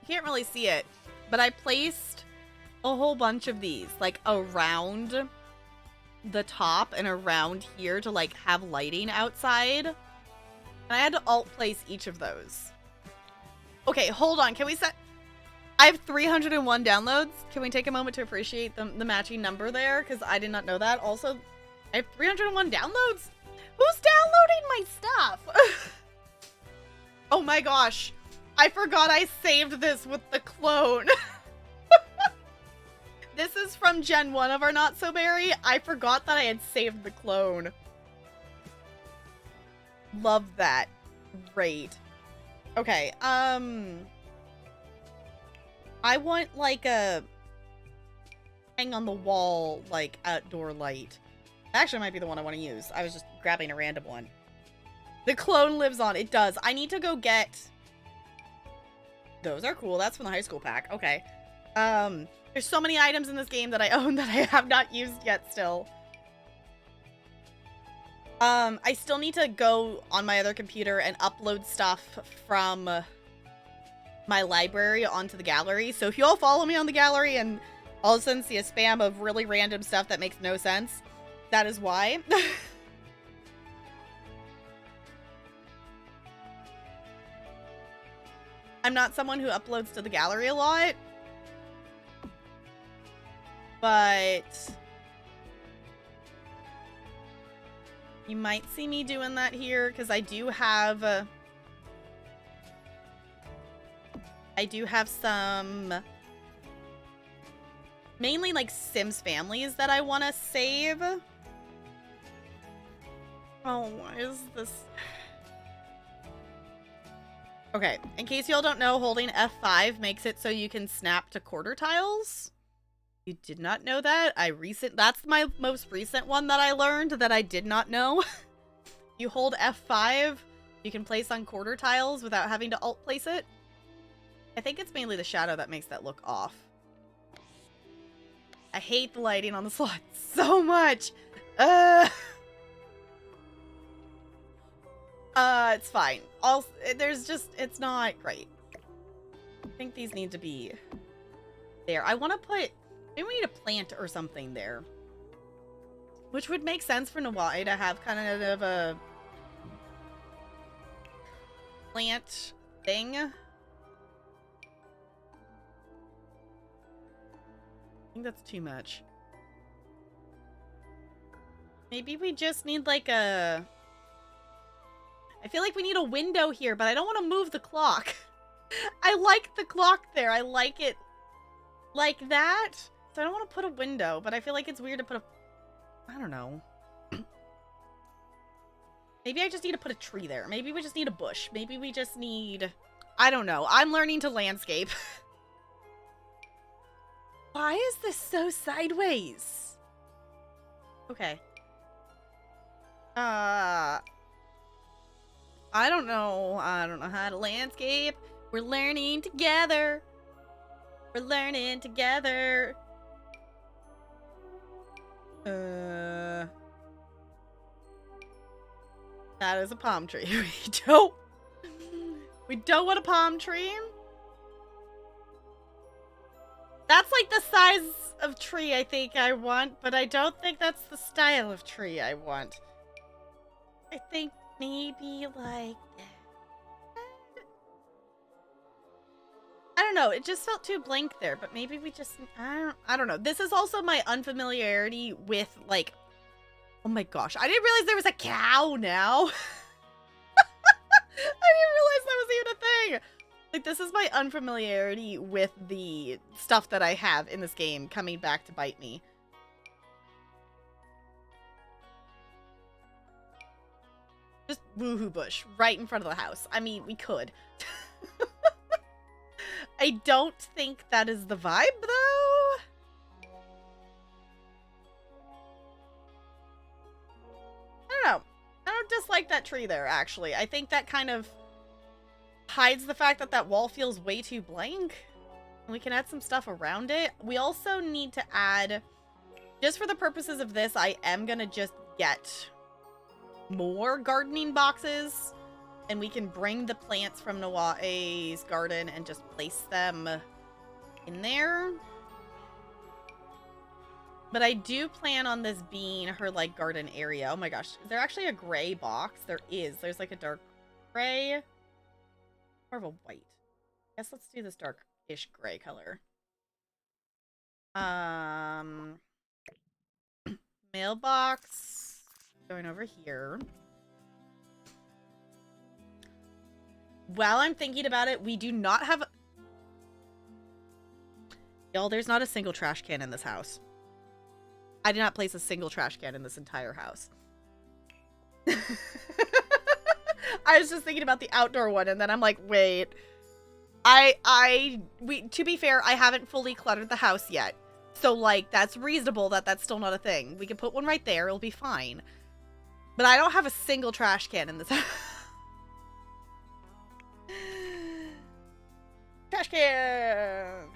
Speaker 1: You can't really see it, but I placed a whole bunch of these, like, around the top and around here to, like, have lighting outside. And I had to alt place each of those. Okay, hold on. Can we set... I have 301 downloads. Can we take a moment to appreciate the matching number there? Because I did not know that. Also, I have 301 downloads? Who's downloading my stuff? Oh my gosh. I forgot I saved this with the clone. This is from Gen 1 of our Not So Berry. I forgot that I had saved the clone. Love that. Great. Okay, I want, like, a hang on the wall, like, outdoor light. Actually, might be the one I want to use. I was just grabbing a random one. The clone lives on. It does. I need to go get... Those are cool. That's from the high school pack. Okay. There's so many items in this game that I own that I have not used yet still. I still need to go on my other computer and upload stuff from my library onto the gallery. So if you all follow me on the gallery and all of a sudden see a spam of really random stuff that makes no sense, that is why. I'm not someone who uploads to the gallery a lot, but you might see me doing that here because I do have some mainly like Sims families that I want to save. Oh, why is this? Okay, in case y'all don't know, holding F5 makes it so you can snap to quarter tiles. You did not know that? That's my most recent one that I learned that I did not know. You hold F5, you can place on quarter tiles without having to alt place it. I think it's mainly the shadow that makes that look off. I hate the lighting on the slot so much. It's fine. It's not great. I think these need to be there. I want to put, maybe we need a plant or something there. Which would make sense for Nawai to have kind of a plant thing. I think that's too much. Maybe we just need like a... I feel like we need a window here, but I don't want to move the clock. I like the clock there. I like it like that. So I don't want to put a window, but I feel like it's weird to put a... I don't know. Maybe I just need to put a tree there. Maybe we just need a bush. Maybe we just need... I don't know. I'm learning to landscape. Why is this so sideways? Okay. I don't know. I don't know how to landscape. We're learning together. We're learning together. That is a palm tree. We don't want a palm tree. That's like the size of tree I think I want, but I don't think that's the style of tree I want. I think maybe like that. I don't know. It just felt too blank there, but maybe we just... I don't know. This is also my unfamiliarity with, like... Oh my gosh. I didn't realize there was a cow now. I didn't realize that was even a thing. Like, this is my unfamiliarity with the stuff that I have in this game coming back to bite me. Just woohoo bush right in front of the house. I mean, we could. I don't think that is the vibe, though. I don't know. I don't dislike that tree there, actually. I think that kind of hides the fact that that wall feels way too blank. And we can add some stuff around it. We also need to add, just for the purposes of this, I am going to just get more gardening boxes. And we can bring the plants from Nawae's garden and just place them in there. But I do plan on this being her, like, garden area. Oh my gosh. Is there actually a gray box? There is. There's, like, a dark gray. More of a white. I guess let's do this dark-ish gray color. Mailbox. Going over here. While I'm thinking about it, we do not have... Y'all, there's not a single trash can in this house. I did not place a single trash can in this entire house. I was just thinking about the outdoor one, and then I'm like, wait. To be fair, I haven't fully cluttered the house yet. So, like, that's reasonable that that's still not a thing. We can put one right there. It'll be fine. But I don't have a single trash can in this house. Trash cans!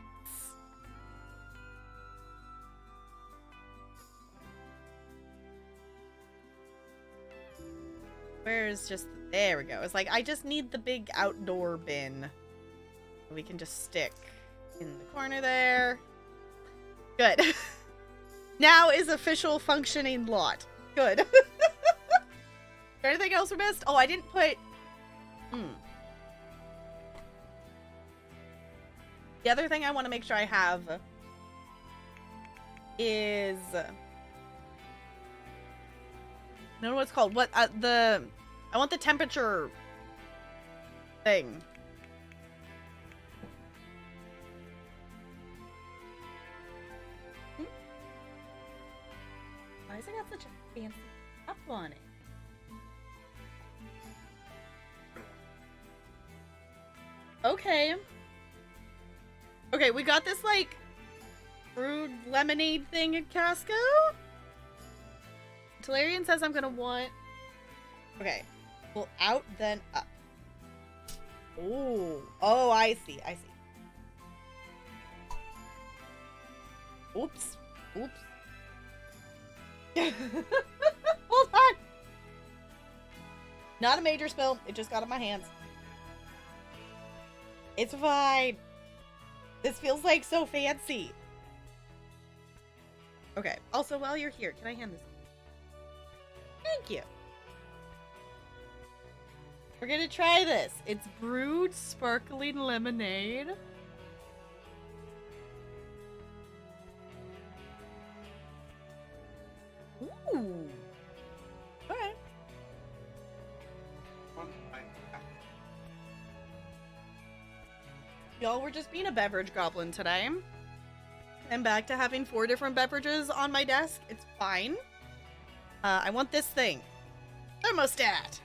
Speaker 1: Where's just... There we go. It's like, I just need the big outdoor bin. We can just stick in the corner there. Good. Now is official functioning lot. Good. Is there anything else we missed? Oh, I didn't put... The other thing I want to make sure I have is... I don't know what it's called. What, I want the temperature thing. Why has it got such a fancy up on it? Okay. Okay, we got this, like, brewed lemonade thing at Casco. Talarian says I'm gonna want... Okay. Well, out, then up. Ooh. Oh, I see. I see. Oops. Oops. Hold on. Not a major spill. It just got on my hands. It's fine. This feels like so fancy. Okay. Also, while you're here, can I hand this? Thank you. We're gonna try this. It's brewed sparkling lemonade. Ooh. Alright. Y'all, we're just being a beverage goblin today. I'm back to having 4 different beverages on my desk. It's fine. I want this thing. Thermostat!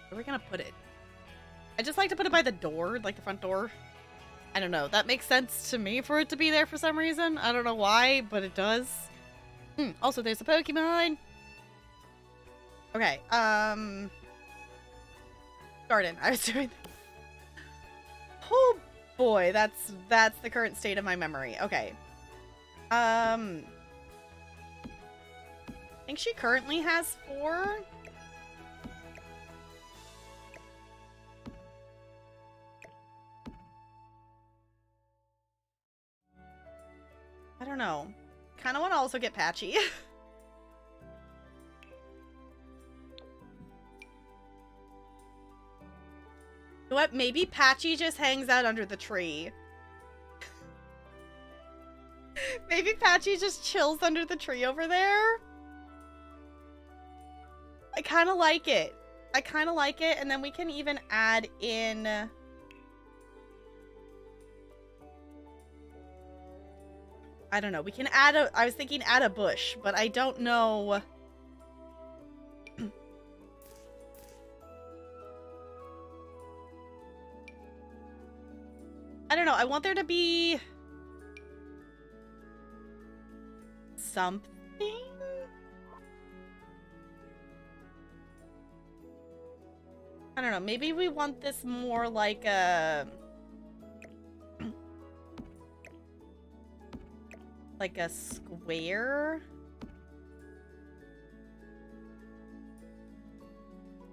Speaker 1: Where are we gonna put it? I just like to put it by the door, like the front door. I don't know. That makes sense to me for it to be there for some reason. I don't know why, but it does. Also, there's a Pokemon. Okay, garden. I was doing... Oh boy, that's the current state of my memory. Okay. I think she currently has 4. I don't know. Kind of want to also get Patchy. You know what? Maybe Patchy just hangs out under the tree. Maybe Patchy just chills under the tree over there. I kind of like it. I kind of like it. And then we can even add in... I don't know. We can add a... I was thinking add a bush, but I don't know don't know. I want there to be something. I don't know. Maybe we want this more like a square.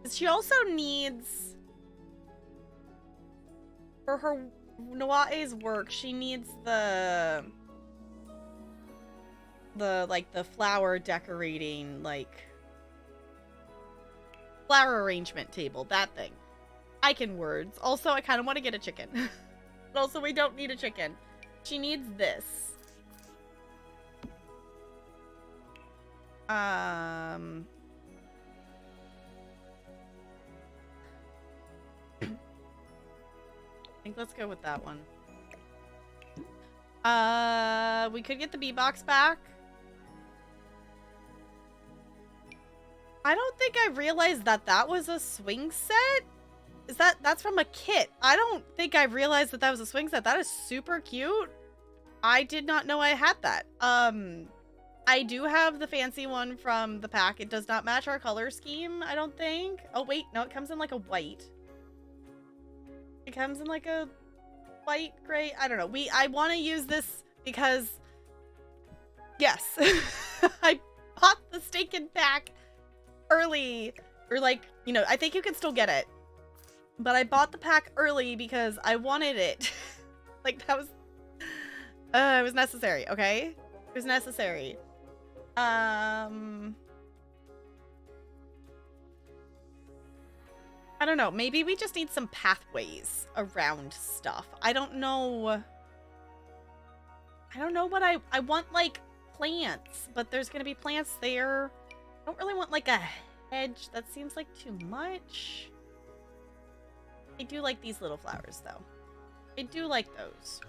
Speaker 1: She also needs, for her Noae's work, she needs the flower decorating, like flower arrangement table, that thing. I can words. Also, I kind of want to get a chicken. But also, we don't need a chicken. She needs this. I think let's go with that one. We could get the bee box back. I don't think I realized that that was a swing set. That's from a kit. I don't think I realized that that was a swing set. That is super cute. I did not know I had that. I do have the fancy one from the pack. It does not match our color scheme, I don't think. Oh, wait. No, it comes in like a white. It comes in like a white, gray. I don't know. I want to use this because, yes, I bought the stinking pack early. Or like, you know, I think you can still get it. But I bought the pack early because I wanted it. Like, that was, it was necessary, okay? It was necessary. I don't know. Maybe we just need some pathways around stuff. I don't know. I don't know what I want, like, plants. But there's going to be plants there. I don't really want, like, a hedge. That seems like too much. I do like these little flowers, though. I do like those.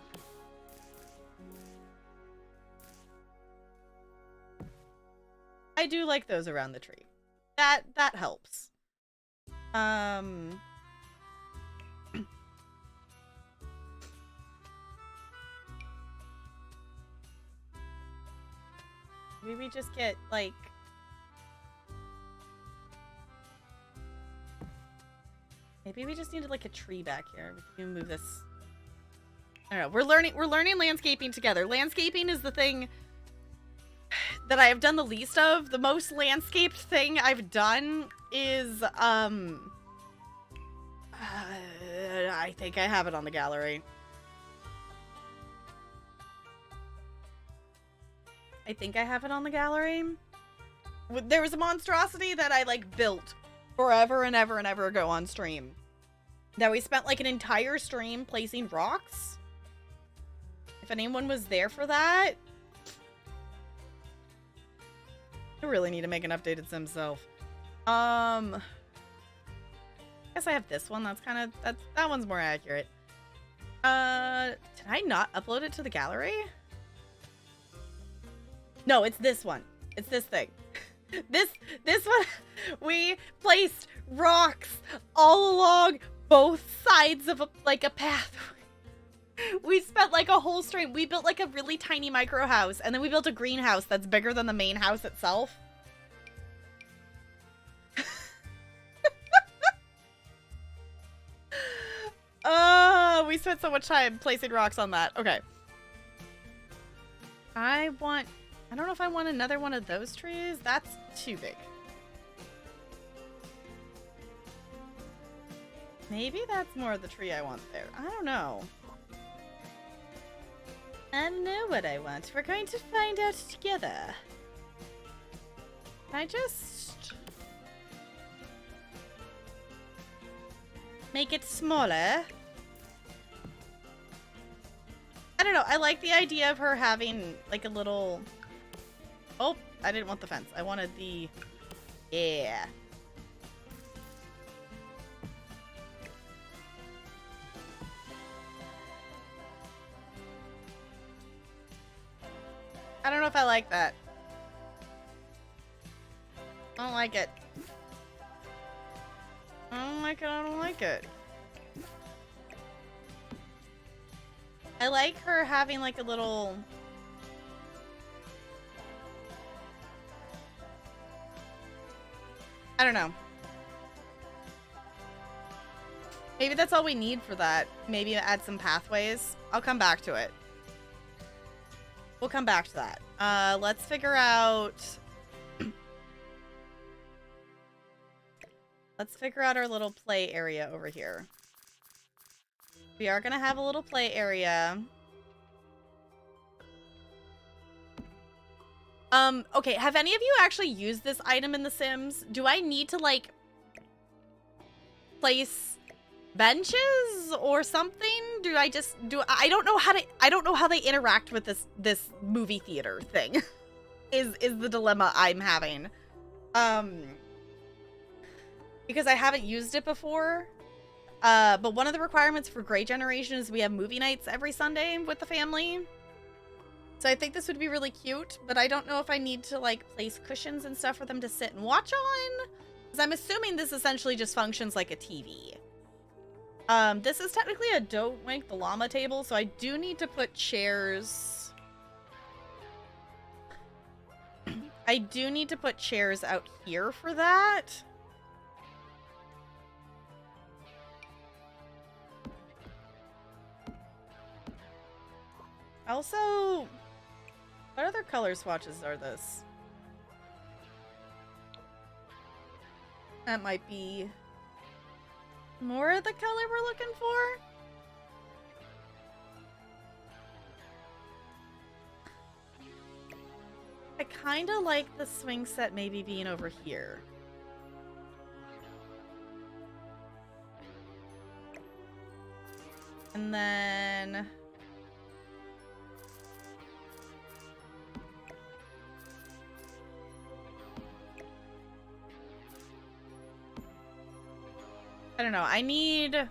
Speaker 1: I do like those around the tree. That helps. Maybe we just get, like... Maybe we just needed, like, a tree back here. We can move this... I don't know. We're learning landscaping together. Landscaping is the thing that I have done the least of. The most landscaped thing I've done is, I think I have it on the gallery. I think I have it on the gallery. There was a monstrosity that I, like, built forever and ever and ever ago on stream. That we spent, like, an entire stream placing rocks. If anyone was there for that. I really need to make an updated sim self. I guess I have this one. That's kind of, that one's more accurate. Did I not upload it to the gallery? No, it's this one. It's this thing. This one, we placed rocks all along both sides of a path. We spent like a whole stream. We built like a really tiny micro house, and then we built a greenhouse that's bigger than the main house itself. Oh, we spent so much time placing rocks on that. Okay. I don't know if I want another one of those trees. That's too big. Maybe that's more of the tree I want there. I don't know. I don't know what I want. We're going to find out together. Can I just make it smaller? I don't know. I like the idea of her having like a little... Oh, I didn't want the fence. I wanted the... Yeah. I don't know if I like that. I don't like it. I don't like it. I don't like it. I like her having like a little... I don't know. Maybe that's all we need for that. Maybe add some pathways. I'll come back to it. We'll come back to that. Let's figure out... Let's figure out our little play area over here. We are going to have a little play area. Okay, have any of you actually used this item in The Sims? Do I need to, like, place benches or something? I don't know how they interact with this movie theater thing. is the dilemma I'm having. Because I haven't used it before. But one of the requirements for Grey Generation is we have movie nights every Sunday with the family. So I think this would be really cute, but I don't know if I need to, like, place cushions and stuff for them to sit and watch on. Because I'm assuming this essentially just functions like a TV. This is technically a Don't Wake the Llama table, so I do need to put chairs. I do need to put chairs out here for that. Also, what other color swatches are this? That might be more of the color we're looking for. I kind of like the swing set maybe being over here. And then... I don't know. I need...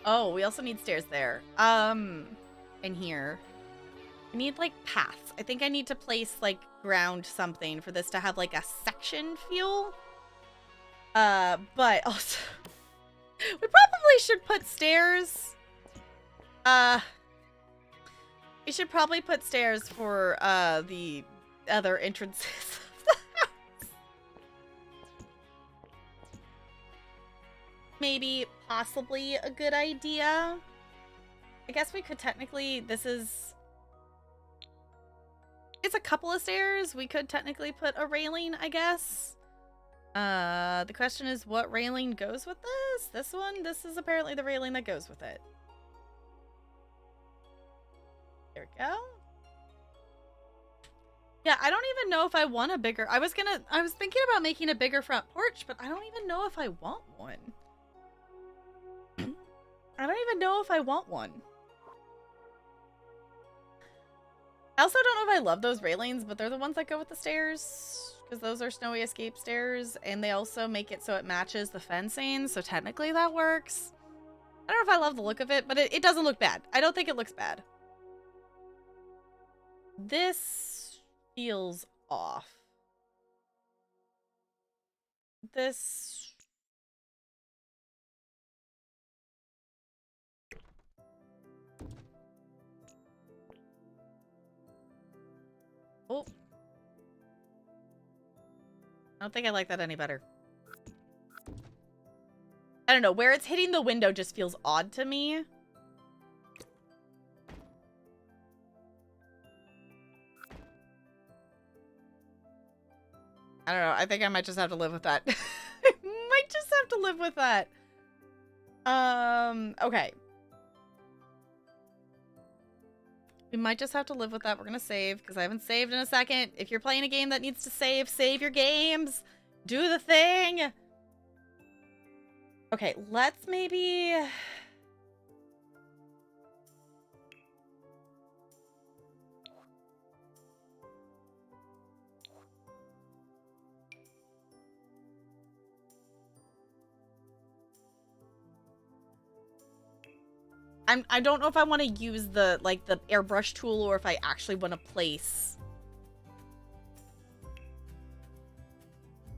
Speaker 1: Oh, we also need stairs there. In here. I need, like, paths. I think I need to place, like, ground something for this to have, like, a section feel. But also... we probably should put stairs. We should probably put stairs for, the other entrances. Maybe, possibly a good idea. I guess we could technically, it's a couple of stairs. We could technically put a railing, I guess. The question is what railing goes with this? This one? This is apparently the railing that goes with it. There we go. Yeah, I don't even know if I want a bigger, I was thinking about making a bigger front porch, but I don't even know if I want one. I don't even know if I want one. I also don't know if I love those railings, but they're the ones that go with the stairs. Because those are Snowy Escape stairs. And they also make it so it matches the fencing. So technically that works. I don't know if I love the look of it, but it doesn't look bad. I don't think it looks bad. This feels off. This... Oh. I don't think I like that any better. I don't know. Where it's hitting the window just feels odd to me. I don't know. I think I might just have to live with that. I might just have to live with that. Okay. We might just have to live with that. We're going to save because I haven't saved in a second. If you're playing a game that needs to save your games. Do the thing. Okay, let's maybe... I don't know if I want to use the airbrush tool or if I actually want to place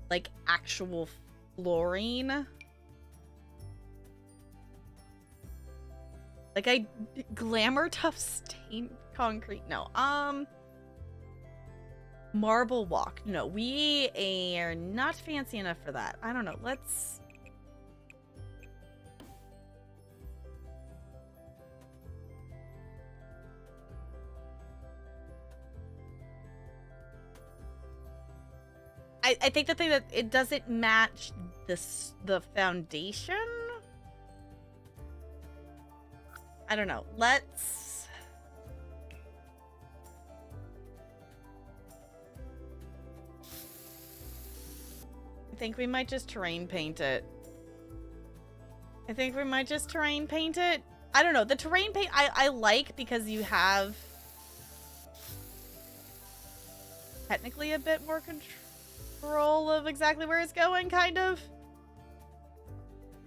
Speaker 1: like actual flooring. Like glamour tough stained concrete. No. Marble walk. No, we are not fancy enough for that. I don't know. Let's... I think the thing that it doesn't match the foundation. I don't know. Let's... I think we might just terrain paint it. I think we might just terrain paint it. I don't know. The terrain paint I like because you have technically a bit more control of exactly where it's going, kind of.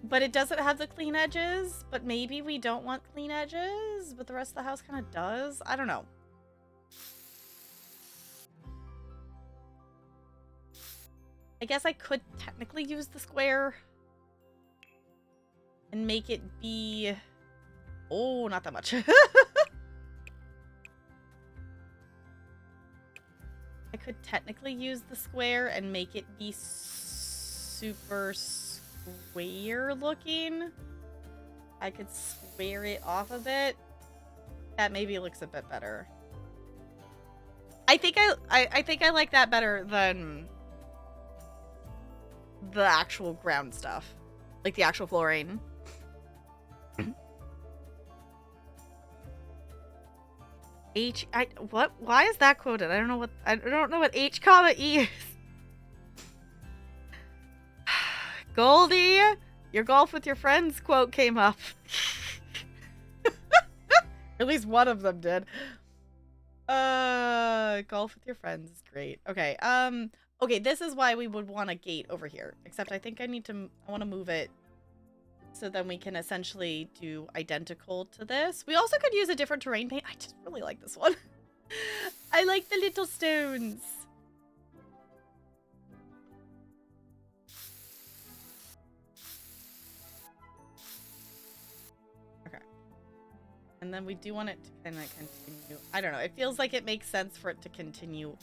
Speaker 1: But it doesn't have the clean edges. But maybe we don't want clean edges, but the rest of the house kind of does. I don't know. I guess I could technically use the square and make it be... Oh, not that much. I could technically use the square and make it be super square looking. I could square it off a bit. That maybe looks a bit better. I think I like that better than the actual ground stuff. Like the actual flooring. What? Why is that quoted? I don't know what H comma E is. Goldie, your golf with your friends quote came up. At least one of them did. Golf with your friends is great. Okay. Okay, this is why we would want a gate over here. Except I think I want to move it so then we can essentially do identical to this. We also could use a different terrain paint. I just really like this one. I like the little stones. Okay. And then we do want it to kind of continue. I don't know. It feels like it makes sense for it to continue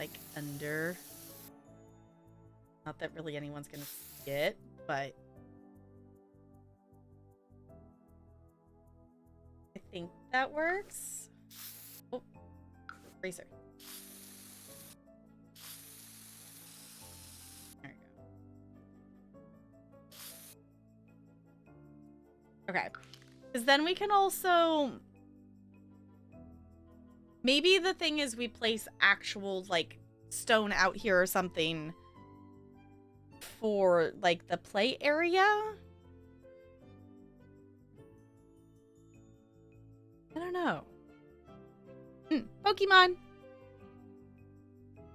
Speaker 1: like under. Not that really anyone's going to see it, but I think that works. Oh, eraser. There we go. Okay. Because then we can also... Maybe the thing is we place actual, like, stone out here or something for, like, the play area. I don't know. Pokemon.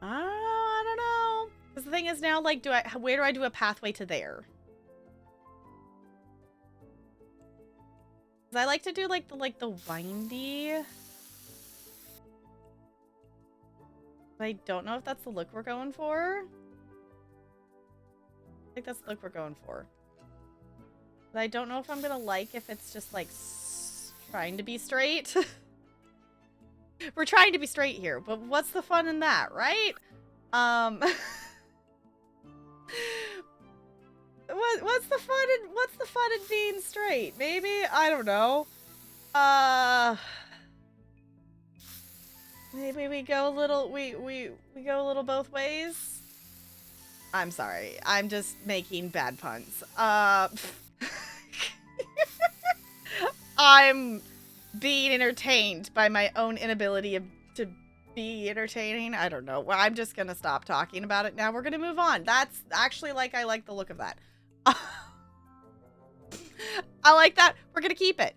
Speaker 1: I don't know. Because the thing is now, like, where do I do a pathway to there? Because I like to do, like, the windy. But I don't know if that's the look we're going for. I think that's the look we're going for. But I don't know if I'm gonna like if it's just, like, trying to be straight. We're trying to be straight here, but what's the fun in that, right? What's the fun in being straight? Maybe? I don't know. Maybe we go a little we go a little both ways. I'm sorry. I'm just making bad puns. I'm being entertained by my own inability to be entertaining. I don't know. Well, I'm just gonna stop talking about it now. We're gonna move on. That's actually, like, I like the look of that. I like that. We're gonna keep it.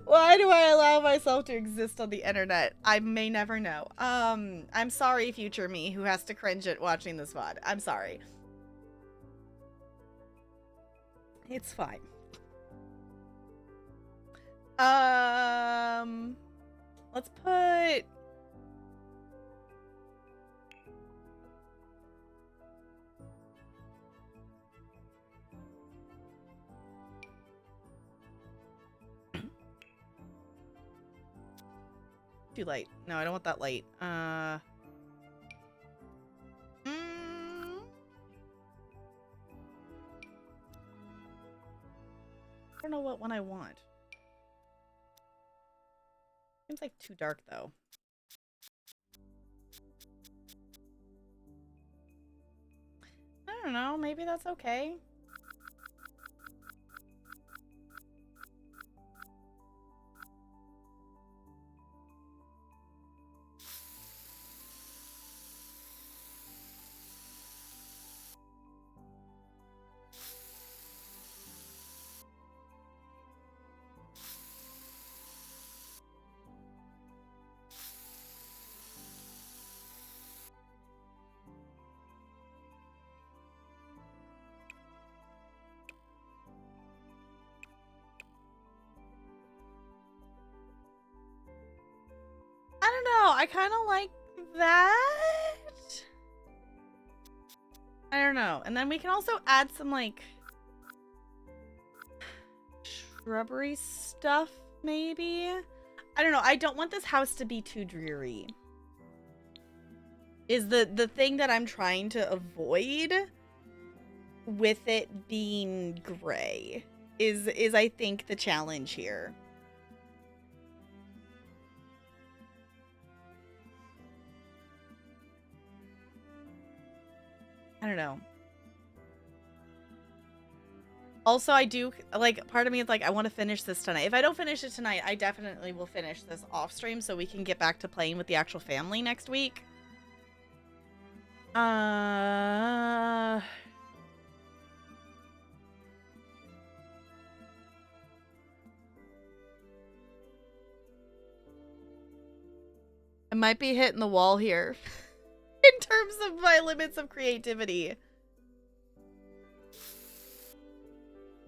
Speaker 1: Why do I allow myself to exist on the internet? I may never know. I'm sorry, future me, who has to cringe at watching this VOD. I'm sorry. It's fine. Let's put... Too light. No, I don't want that light. I don't know what one I want. Seems like too dark though. I don't know, maybe that's okay. I don't know. I kind of like that. I don't know. And then we can also add some, like, shrubbery stuff, maybe? I don't know. I don't want this house to be too dreary. Is the thing that I'm trying to avoid with it being gray. Is I think the challenge here. I don't know. Also, I do, like, part of me is like, I want to finish this tonight. If I don't finish it tonight, I definitely will finish this off stream so we can get back to playing with the actual family next week. I might be hitting the wall here. In terms of my limits of creativity.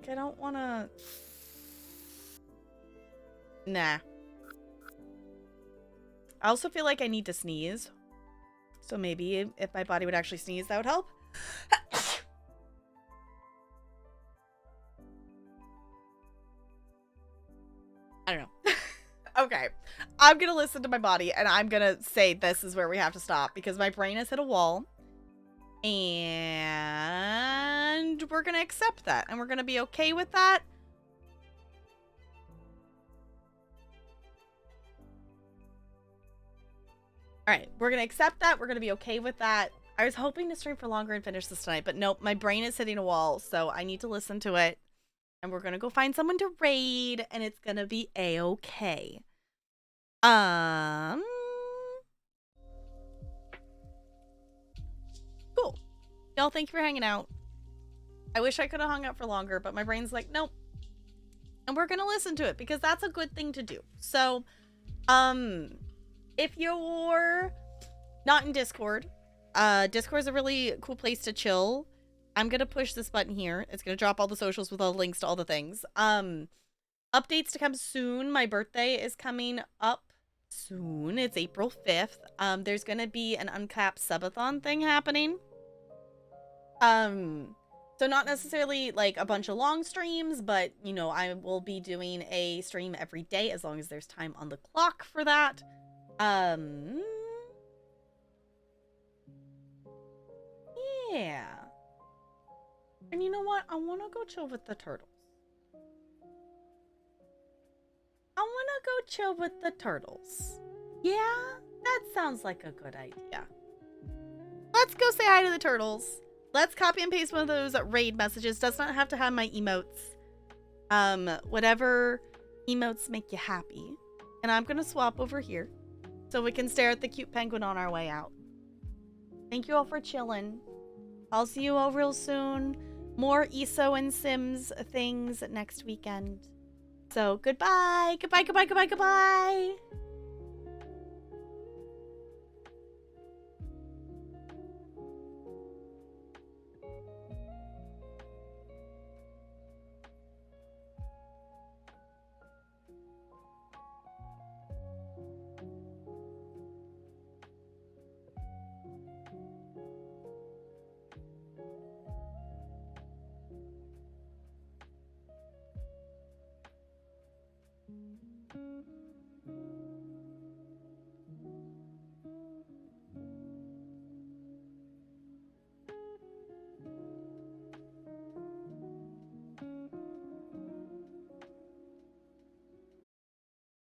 Speaker 1: I don't want to... Nah. I also feel like I need to sneeze. So maybe if my body would actually sneeze, that would help. I don't know. Okay, I'm gonna listen to my body and I'm gonna say this is where we have to stop because my brain has hit a wall and we're gonna accept that and we're gonna be okay with that. All right, we're gonna accept that. We're gonna be okay with that. I was hoping to stream for longer and finish this tonight, but nope, my brain is hitting a wall, so I need to listen to it. And we're gonna go find someone to raid, and it's gonna be a-okay. Cool. Y'all, thank you for hanging out. I wish I could have hung out for longer, but my brain's like, nope. And we're gonna listen to it, because that's a good thing to do. So, if you're not in Discord, Discord's a really cool place to chill. I'm gonna push this button here. It's gonna drop all the socials with all the links to all the things. Updates to come soon. My birthday is coming up soon. It's April 5th. There's gonna be an uncapped subathon thing happening. So not necessarily like a bunch of long streams, but you know, I will be doing a stream every day as long as there's time on the clock for that. Yeah. And you know what? I want to go chill with the turtles. I want to go chill with the turtles. Yeah? That sounds like a good idea. Let's go say hi to the turtles. Let's copy and paste one of those raid messages. Does not have to have my emotes. Whatever emotes make you happy. And I'm going to swap over here so we can stare at the cute penguin on our way out. Thank you all for chilling. I'll see you all real soon. More ESO and Sims things next weekend. So goodbye. Goodbye, goodbye, goodbye, goodbye.